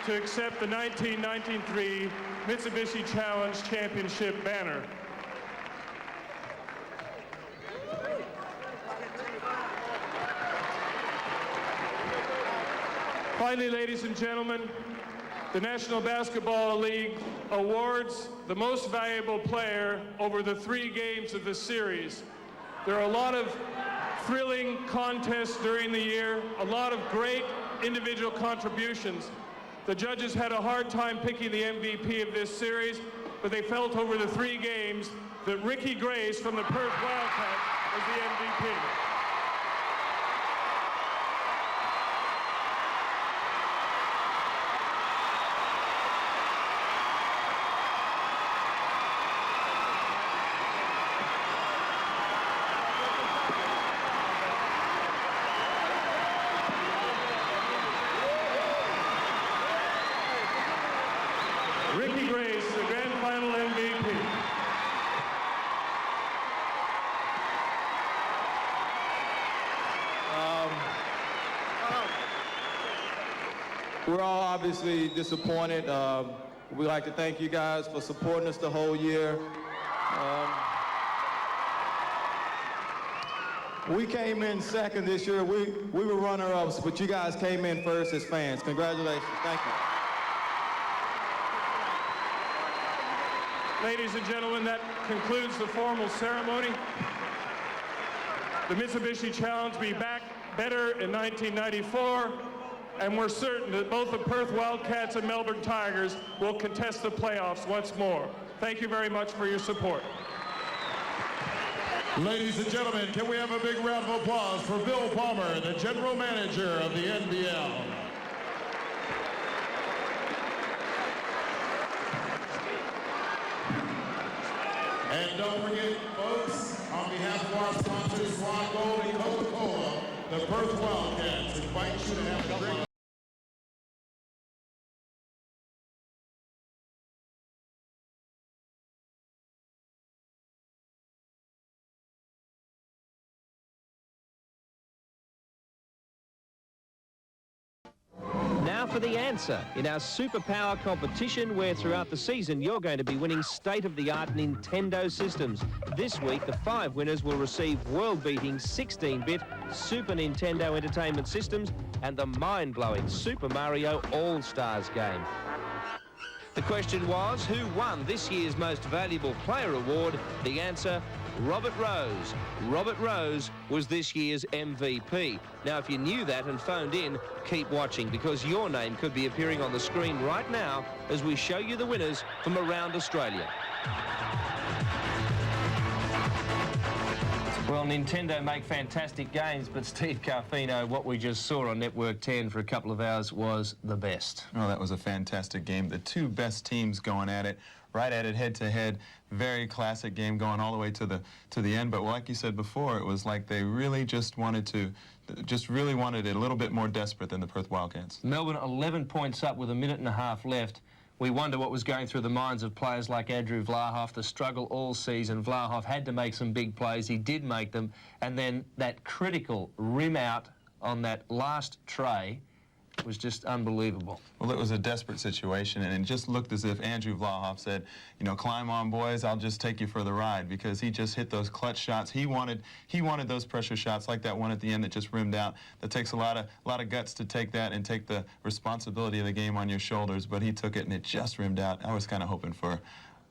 to accept the 1993 Mitsubishi Challenge Championship banner. Finally, ladies and gentlemen, the National Basketball League awards the most valuable player over the 3 games of the series. There are a lot of thrilling contests during the year, a lot of great individual contributions. The judges had a hard time picking the MVP of this series, but they felt over the 3 games that Ricky Grace from the Perth Wildcats was the MVP. Ricky Grace, the grand final MVP. We're all obviously disappointed. We'd like to thank you guys for supporting us the whole year. We came in second this year. We were runner-ups, but you guys came in first as fans. Congratulations. Thank you. Ladies and gentlemen, that concludes the formal ceremony. The Mitsubishi Challenge will be back better in 1994, and we're certain that both the Perth Wildcats and Melbourne Tigers will contest the playoffs once more. Thank you very much for your support. Ladies and gentlemen, can we have a big round of applause for Bill Palmer, the general manager of the NBL. And don't forget, folks, on behalf of our sponsors, Ron Gold and Coca-Cola, the Perth Wildcats invite you to have a drink. Now for the answer in our superpower competition, where throughout the season you're going to be winning state-of-the-art Nintendo systems. This week the 5 winners will receive world-beating 16-bit Super Nintendo Entertainment Systems and the mind-blowing Super Mario All-Stars game. The question was, who won this year's Most Valuable Player Award? The answer, Robert Rose. Robert Rose was this year's MVP. Now, if you knew that and phoned in, keep watching, because your name could be appearing on the screen right now as we show you the winners from around Australia. Well, Nintendo make fantastic games, but Steve Carfino, what we just saw on Network 10 for a couple of hours was the best. Oh, that was a fantastic game. The two best teams going at it, right at it, head-to-head. Very classic game going all the way to the end. But like you said before, it was like they really just wanted it a little bit more desperate than the Perth Wildcats. Melbourne 11 points up with a minute and a half left. We wonder what was going through the minds of players like Andrew Vlahov, the struggle all season. Vlahov had to make some big plays. He did make them. And then that critical rim out on that last tray was just unbelievable. Well, it was a desperate situation, and it just looked as if Andrew Vlahov said, you know, climb on, boys, I'll just take you for the ride, because he just hit those clutch shots. He wanted those pressure shots like that one at the end that just rimmed out. That takes a lot of guts to take that and take the responsibility of the game on your shoulders, but he took it and it just rimmed out. I was kind of hoping for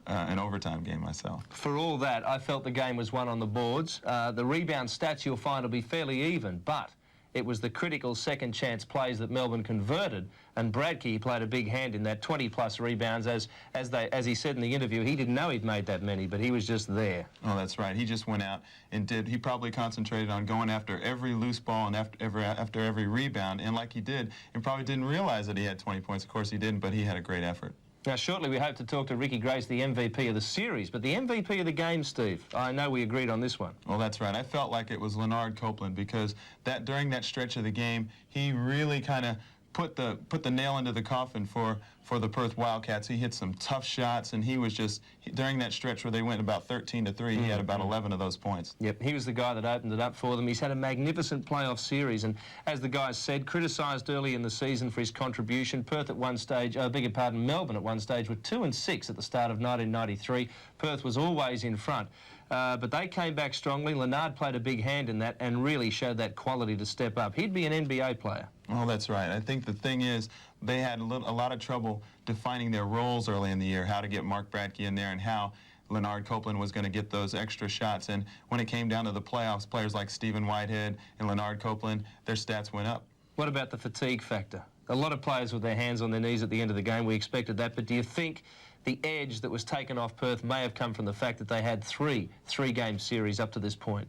an overtime game myself. For all that, I felt the game was won on the boards. The rebound stats you'll find will be fairly even, but it was the critical second chance plays that Melbourne converted, and Bradtke played a big hand in that. 20+ rebounds. As he said in the interview, he didn't know he'd made that many, but he was just there. Oh, that's right. He just went out and he probably concentrated on going after every loose ball and after every rebound, and like he did, and probably didn't realize that he had 20 points. Of course he didn't, but he had a great effort. Now, shortly we hope to talk to Ricky Grace, the MVP of the series, but the MVP of the game, Steve, I know we agreed on this one. Well, that's right. I felt like it was Leonard Copeland, because during that stretch of the game, he really kind of put the nail into the coffin for the Perth Wildcats. He hit some tough shots, and he was just, during that stretch where they went about 13-3, he had about 11 of those points. Yep, he was the guy that opened it up for them. He's had a magnificent playoff series, and as the guys said, criticised early in the season for his contribution. Perth at one stage, Melbourne at one stage were 2-6 at the start of 1993. Perth was always in front. But they came back strongly. Leonard played a big hand in that and really showed that quality to step up. He'd be an NBA player. Oh, that's right. I think the thing is, they had a lot of trouble defining their roles early in the year, how to get Mark Bradtke in there and how Leonard Copeland was going to get those extra shots. And when it came down to the playoffs, players like Stephen Whitehead and Leonard Copeland, their stats went up. What about the fatigue factor? A lot of players with their hands on their knees at the end of the game. We expected that, but do you think the edge that was taken off Perth may have come from the fact that they had three-game series up to this point?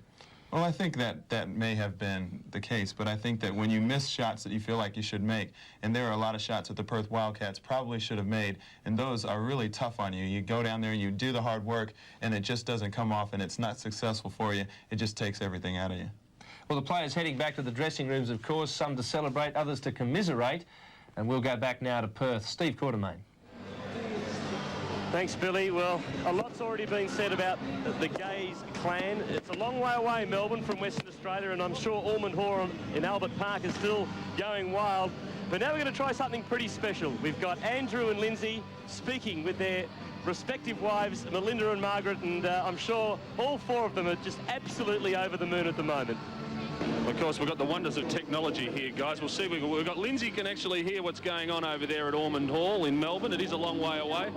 Well, I think that may have been the case, but I think that when you miss shots that you feel like you should make, and there are a lot of shots that the Perth Wildcats probably should have made, and those are really tough on you. You go down there and you do the hard work, and it just doesn't come off, and it's not successful for you. It just takes everything out of you. Well, the players heading back to the dressing rooms, of course, some to celebrate, others to commiserate, and we'll go back now to Perth. Steve Quartermain. Thanks, Billy. Well, a lot's already been said about the Gaze clan. It's a long way away, Melbourne, from Western Australia, and I'm sure Ormond Hall in Albert Park is still going wild. But now we're going to try something pretty special. We've got Andrew and Lindsay speaking with their respective wives, Melinda and Margaret, and I'm sure all four of them are just absolutely over the moon at the moment. Of course, we've got the wonders of technology here, guys. We'll see. We've got Lindsay can actually hear what's going on over there at Ormond Hall in Melbourne. It is a long way away.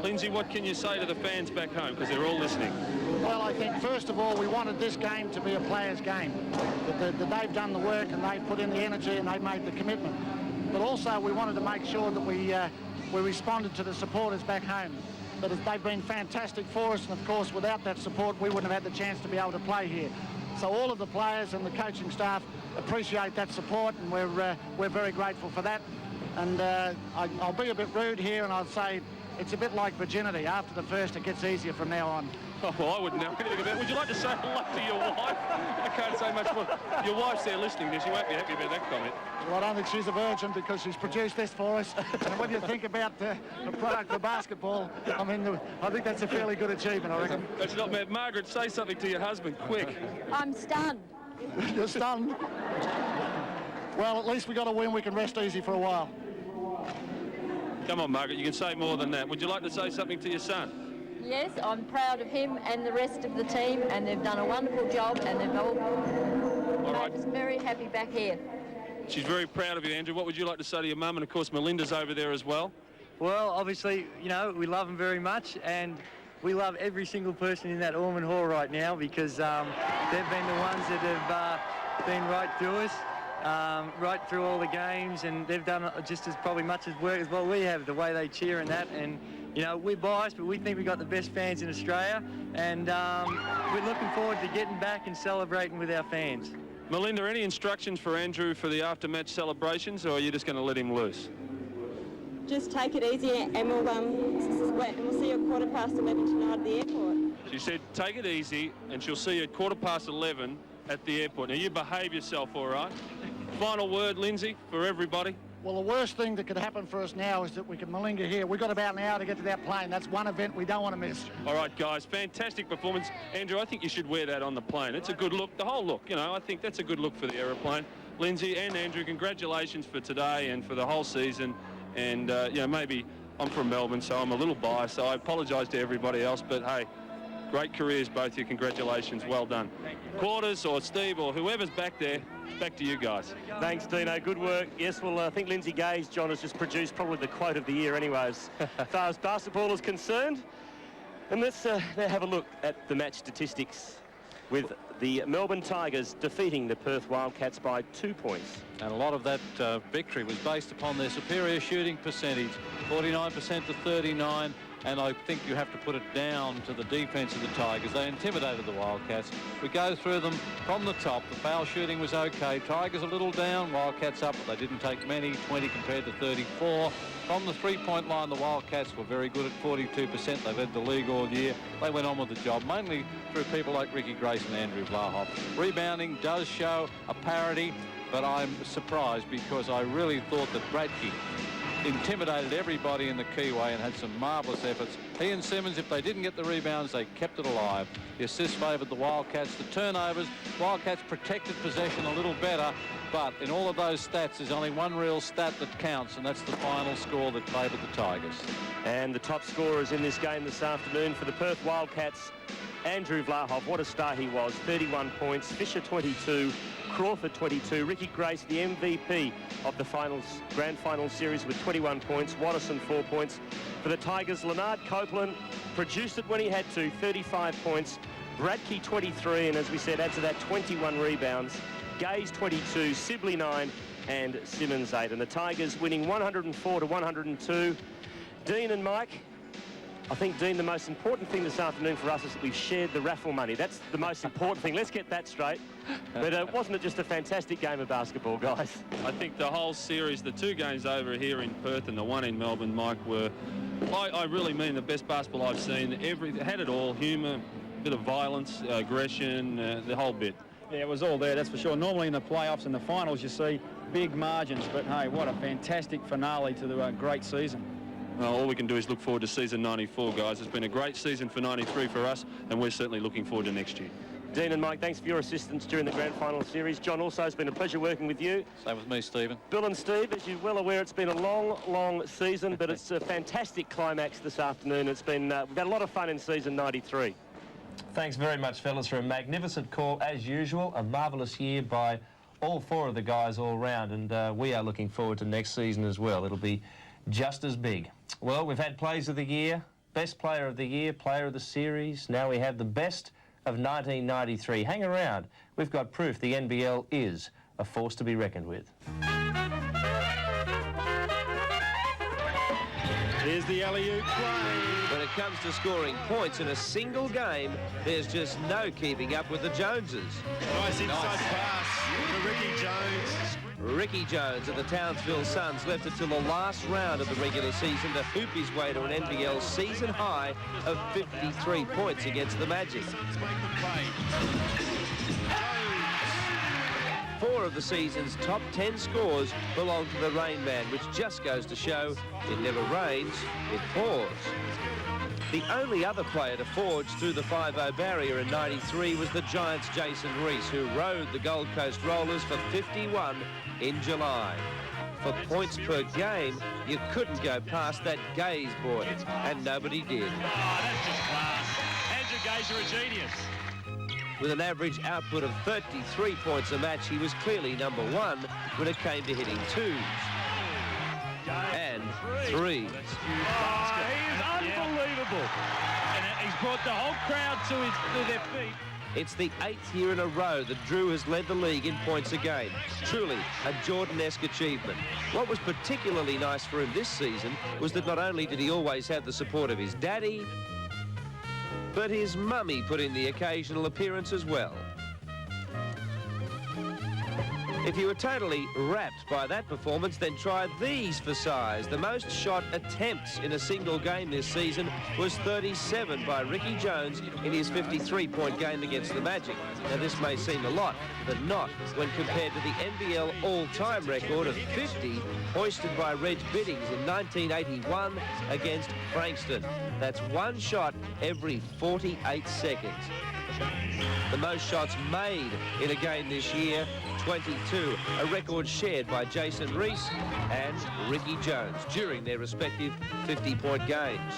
Lindsay, what can you say to the fans back home, because they're all listening? Well, I think, first of all, we wanted this game to be a players' game. That they've done the work and they've put in the energy and they've made the commitment. But also, we wanted to make sure that we responded to the supporters back home. That they've been fantastic for us, and of course, without that support, we wouldn't have had the chance to be able to play here. So all of the players and the coaching staff appreciate that support, and we're very grateful for that. And I'll be a bit rude here, and I'll say it's a bit like virginity. After the first, it gets easier from now on. Oh, well, I wouldn't know anything about it. Would you like to say hello to your wife? I can't say much more. Your wife's there listening to this. You won't be happy about that comment. Well, I don't think she's a virgin, because she's produced this for us. And when you think about the product of basketball, I mean, I think that's a fairly good achievement, I reckon. That's not bad. Margaret, say something to your husband, quick. I'm stunned. You're stunned? Well, at least we got a win. We can rest easy for a while. Come on, Margaret, you can say more than that. Would you like to say something to your son? Yes, I'm proud of him and the rest of the team, and they've done a wonderful job, and they've all made us very happy back here. She's very proud of you, Andrew. What would you like to say to your mum? And, of course, Melinda's over there as well. Well, obviously, you know, we love them very much, and we love every single person in that Ormond Hall right now because they've been the ones that have been right through us, right through all the games, and they've done just as probably much as work as what we have, the way they cheer and that. And you know, we're biased, but we think we've got the best fans in Australia, and we're looking forward to getting back and celebrating with our fans. Melinda, any instructions for Andrew for the after-match celebrations, or are you just going to let him loose? Just take it easy, and we'll see you at 11:15 tonight at the airport. She said, take it easy, and she'll see you at 11:15 at the airport. Now, you behave yourself, all right? Final word, Lindsay, for everybody. Well, the worst thing that could happen for us now is that we can malinga here. We've got about an hour to get to that plane. That's one event we don't want to miss. All right, guys, fantastic performance. Andrew, I think you should wear that on the plane. It's a good look, the whole look, you know, I think that's a good look for the aeroplane. Lindsay and Andrew, congratulations for today and for the whole season. And, you know, maybe I'm from Melbourne, so I'm a little biased, so I apologise to everybody else, but, hey, great careers, both of you. Congratulations. Well done. Quarters or Steve or whoever's back there, back to you guys. Thanks, Dino. Good work. Yes, well, I think Lindsay Gaze, John, has just produced probably the quote of the year anyways, as far as basketball is concerned. And let's now have a look at the match statistics with the Melbourne Tigers defeating the Perth Wildcats by 2 points. And a lot of that victory was based upon their superior shooting percentage, 49% to 39. And I think you have to put it down to the defence of the Tigers. They intimidated the Wildcats. We go through them from the top. The foul shooting was okay. Tigers a little down, Wildcats up, but they didn't take many, 20 compared to 34. From the three-point line, the Wildcats were very good at 42%. They led the league all year. They went on with the job, mainly through people like Ricky Grace and Andrew Vlahov. Rebounding does show a parity, but I'm surprised because I really thought that Bradtke intimidated everybody in the keyway and had some marvellous efforts. He and Simmons, if they didn't get the rebounds, they kept it alive. The assists favoured the Wildcats. The turnovers, Wildcats protected possession a little better, but in all of those stats, there's only one real stat that counts, and that's the final score that favoured the Tigers. And the top scorers in this game this afternoon for the Perth Wildcats, Andrew Vlahov, what a star he was, 31 points, Fisher 22, Crawford 22, Ricky Grace, the MVP of the grand final series with 21 points, Watterson 4 points. For the Tigers, Leonard Copeland produced it when he had to, 35 points, Bradtke 23, and as we said, add to that 21 rebounds, Gaze 22, Sibley 9, and Simmons 8. And the Tigers winning 104 to 102. Dean and Mike, I think, Dean, the most important thing this afternoon for us is that we've shared the raffle money. That's the most important thing. Let's get that straight. But wasn't it just a fantastic game of basketball, guys? I think the whole series, the two games over here in Perth and the one in Melbourne, Mike, were, I really mean, the best basketball I've seen. Had it all, humour, bit of violence, aggression, the whole bit. Yeah, it was all there, that's for sure. Normally in the playoffs and the finals, you see big margins. But, hey, what a fantastic finale to the great season. Well, all we can do is look forward to season 94, guys. It's been a great season for 93 for us, and we're certainly looking forward to next year. Dean and Mike, thanks for your assistance during the grand final series. John, also, it's been a pleasure working with you. Same with me, Stephen. Bill and Steve, as you're well aware, it's been a long, long season, but it's a fantastic climax this afternoon. It's been, we've had a lot of fun in season 93. Thanks very much, fellas, for a magnificent call, as usual. A marvellous year by all four of the guys all round, and we are looking forward to next season as well. It'll be just as big. Well, we've had Plays of the Year, Best Player of the Year, Player of the Series. Now we have the Best of 1993. Hang around. We've got proof the NBL is a force to be reckoned with. Here's the alley-oop play. When it comes to scoring points in a single game, there's just no keeping up with the Joneses. Nice inside pass for Ricky Jones. Ricky Jones of the Townsville Suns left it till the last round of the regular season to hoop his way to an NBL season high of 53 points against the Magic. 4 of the season's top 10 scores belong to the Rain Man, which just goes to show it never rains, it pours. The only other player to forge through the 5-0 barrier in 93 was the Giants' Jason Reese, who rode the Gold Coast Rollers for 51 in July. For points per game, you couldn't go past that Gaze boy, and nobody did. Oh, that's just class. Andrew Gaze, you're a genius. With an average output of 33 points a match, he was clearly number one when it came to hitting twos. And three. He is unbelievable. And he's brought the whole crowd to their feet. It's the 8th year in a row that Drew has led the league in points a game. Truly a Jordan-esque achievement. What was particularly nice for him this season was that not only did he always have the support of his daddy, but his mummy put in the occasional appearance as well. If you were totally rapt by that performance, then try these for size. The most shot attempts in a single game this season was 37 by Ricky Jones in his 53-point game against the Magic. Now, this may seem a lot, but not when compared to the NBL all-time record of 50 hoisted by Reg Biddings in 1981 against Frankston. That's one shot every 48 seconds. The most shots made in a game this year, 22, a record shared by Jason Reese and Ricky Jones during their respective 50-point games.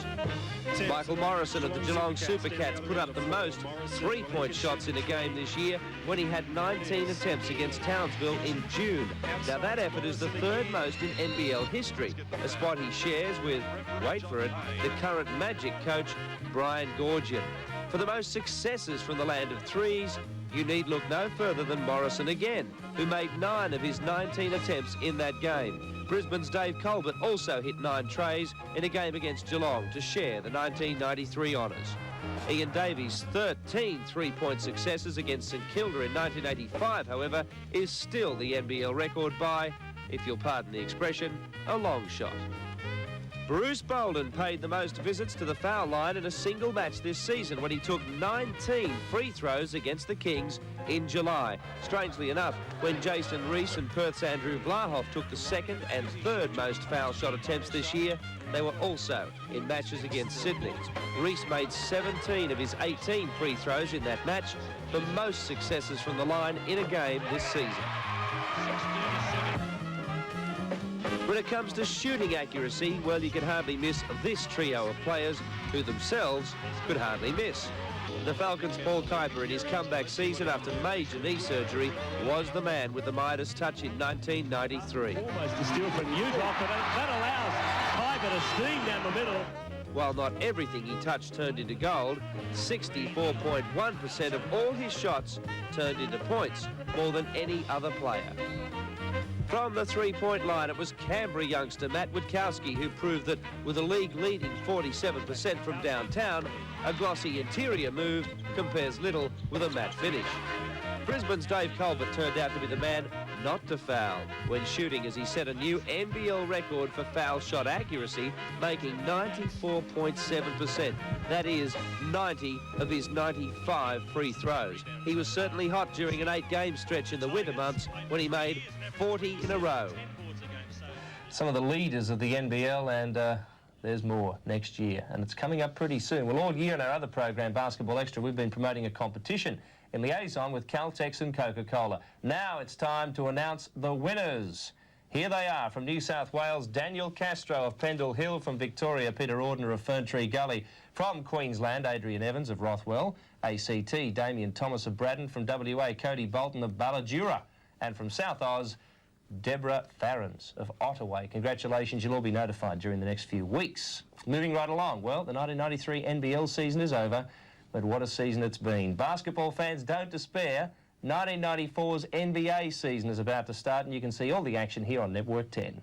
Michael Morrison of the Geelong Supercats put up the most three-point shots in a game this year when he had 19 attempts against Townsville in June. Now that effort is the third most in NBL history, a spot he shares with, wait for it, the current Magic coach, Brian Goorjian. For the most successes from the land of threes, you need look no further than Morrison again, who made 9 of his 19 attempts in that game. Brisbane's Dave Colbert also hit 9 trays in a game against Geelong to share the 1993 honours. Ian Davies' 13 three-point successes against St Kilda in 1985, however, is still the NBL record by, if you'll pardon the expression, a long shot. Bruce Bolden paid the most visits to the foul line in a single match this season when he took 19 free throws against the Kings in July. Strangely enough, when Jason Reese and Perth's Andrew Vlahov took the second and third most foul shot attempts this year, they were also in matches against Sydney. Reese made 17 of his 18 free throws in that match, the most successes from the line in a game this season. When it comes to shooting accuracy, well, you can hardly miss this trio of players who themselves could hardly miss. The Falcons' Paul Kuiper in his comeback season after major knee surgery was the man with the Midas touch in 1993. Almost a steal from Utah, but that allows Kuiper to steam down the middle. While not everything he touched turned into gold, 64.1% of all his shots turned into points, more than any other player. From the three-point line, it was Canberra youngster Matt Witkowski who proved that with a league-leading 47% from downtown, a glossy interior move compares little with a matte finish. Brisbane's Dave Colbert turned out to be the man not to foul when shooting, as he set a new NBL record for foul shot accuracy, making 94.7%. That is 90 of his 95 free throws. He was certainly hot during an 8-game stretch in the winter months when he made 40 in a row. Some of the leaders of the NBL, and there's more next year, and it's coming up pretty soon. Well, all year in our other program, Basketball Extra, we've been promoting a competition in liaison with Caltex and Coca-Cola. Now it's time to announce the winners. Here they are. From New South Wales, Daniel Castro of Pendle Hill. From Victoria, Peter Ordner of Ferntree Gully. From Queensland, Adrian Evans of Rothwell. ACT, Damien Thomas of Braddon. From WA, Cody Bolton of Ballajura. And from South Oz, Deborah Farrens of Ottawa. Congratulations, you'll all be notified during the next few weeks. Moving right along, well, the 1993 NBL season is over, but what a season it's been. Basketball fans, don't despair. 1994's NBA season is about to start, and you can see all the action here on Network 10.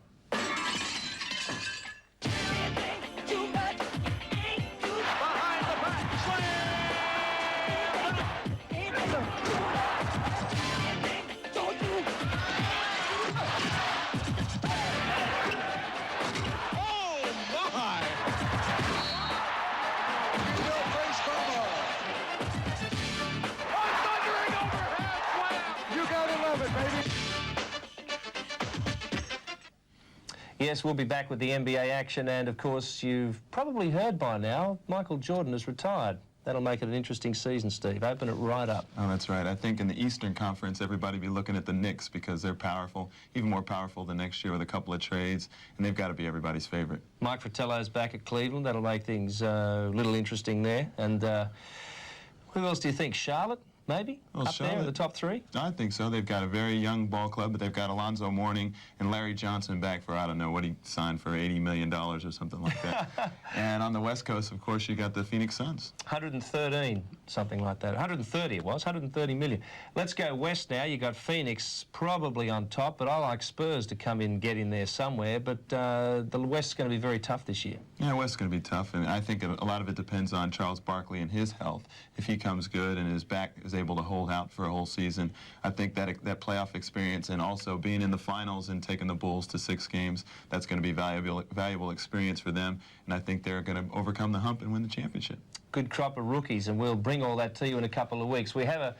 Yes, we'll be back with the NBA action, and of course you've probably heard by now Michael Jordan has retired. That'll make it an interesting season, Steve. Open it right up. Oh, that's right. I think in the Eastern Conference, everybody be looking at the Knicks because they're powerful, even more powerful than next year with a couple of trades, and they've got to be everybody's favorite. Mike Fratello's back at Cleveland. That'll make things a little interesting there. And who else do you think? Charlotte? maybe? Well, up there in the top 3? I think so. They've got a very young ball club, but they've got Alonzo Mourning and Larry Johnson back for, I don't know, what he signed for $80 million or something like that. And on the West Coast, of course, you got the Phoenix Suns. 113, something like that. 130 it was, 130 million. Let's go west now. You got Phoenix probably on top, but I like Spurs to come in and get in there somewhere. But the West's going to be very tough this year. Yeah, West's going to be tough, and I think a lot of it depends on Charles Barkley and his health. If he comes good and his back is able to hold out for a whole season, I think that playoff experience and also being in the finals and taking the Bulls to 6 games, that's going to be valuable experience for them, and I think they're going to overcome the hump and win the championship. Good crop of rookies, and we'll bring all that to you in a couple of weeks. We have a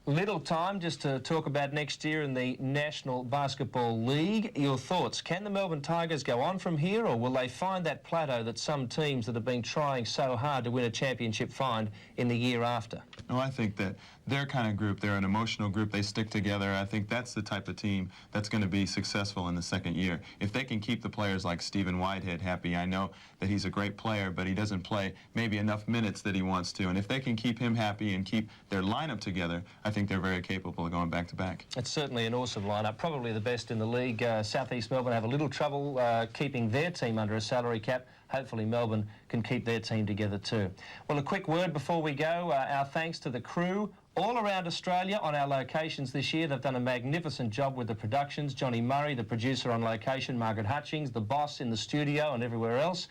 little time just to talk about next year in the National Basketball League. Your thoughts? Can the Melbourne Tigers go on from here, or will they find that plateau that some teams that have been trying so hard to win a championship find in the year after? No, I think that their kind of group, they're an emotional group, they stick together. I think that's the type of team that's going to be successful in the second year. If they can keep the players like Stephen Whitehead happy, I know that he's a great player, but he doesn't play maybe enough minutes that he wants to. And if they can keep him happy and keep their lineup together, I think they're very capable of going back-to-back. It's certainly an awesome lineup, probably the best in the league. South East Melbourne have a little trouble keeping their team under a salary cap. Hopefully Melbourne can keep their team together too. Well, a quick word before we go. Our thanks to the crew all around Australia on our locations this year. They've done a magnificent job with the productions. Johnny Murray, the producer on location, Margaret Hutchings, the boss in the studio and everywhere else.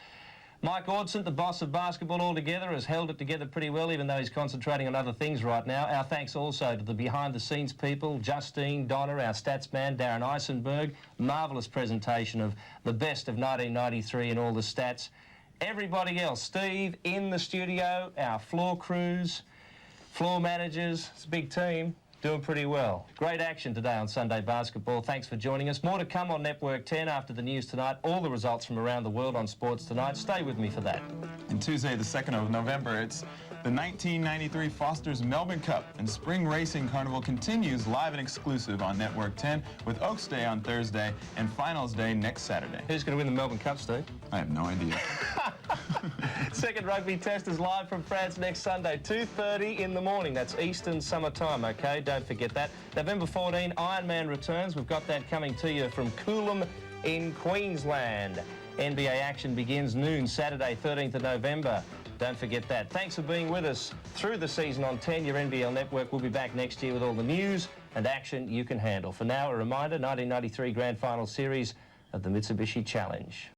Mike Ordsent, the boss of basketball altogether, has held it together pretty well, even though he's concentrating on other things right now. Our thanks also to the behind-the-scenes people, Justine, Donna, our stats man, Darren Eisenberg. Marvellous presentation of the best of 1993 and all the stats. Everybody else, Steve in the studio, our floor crews, floor managers, it's a big team, doing pretty well. Great action today on Sunday Basketball. Thanks for joining us. More to come on Network 10 after the news tonight. All the results from around the world on Sports Tonight. Stay with me for that. And Tuesday, the 2nd of November, it's the 1993 Foster's Melbourne Cup, and Spring Racing Carnival continues live and exclusive on Network 10 with Oaks Day on Thursday and Finals Day next Saturday. Who's going to win the Melbourne Cup, Steve? I have no idea. Second rugby test is live from France next Sunday, 2:30 in the morning. That's Eastern Summer Time, OK? Don't forget that. November 14, Ironman returns. We've got that coming to you from Coolum in Queensland. NBA action begins noon Saturday, 13th of November. Don't forget that. Thanks for being with us through the season on 10, your NBL network. We'll be back next year with all the news and action you can handle. For now, a reminder, 1993 Grand Final Series of the Mitsubishi Challenge.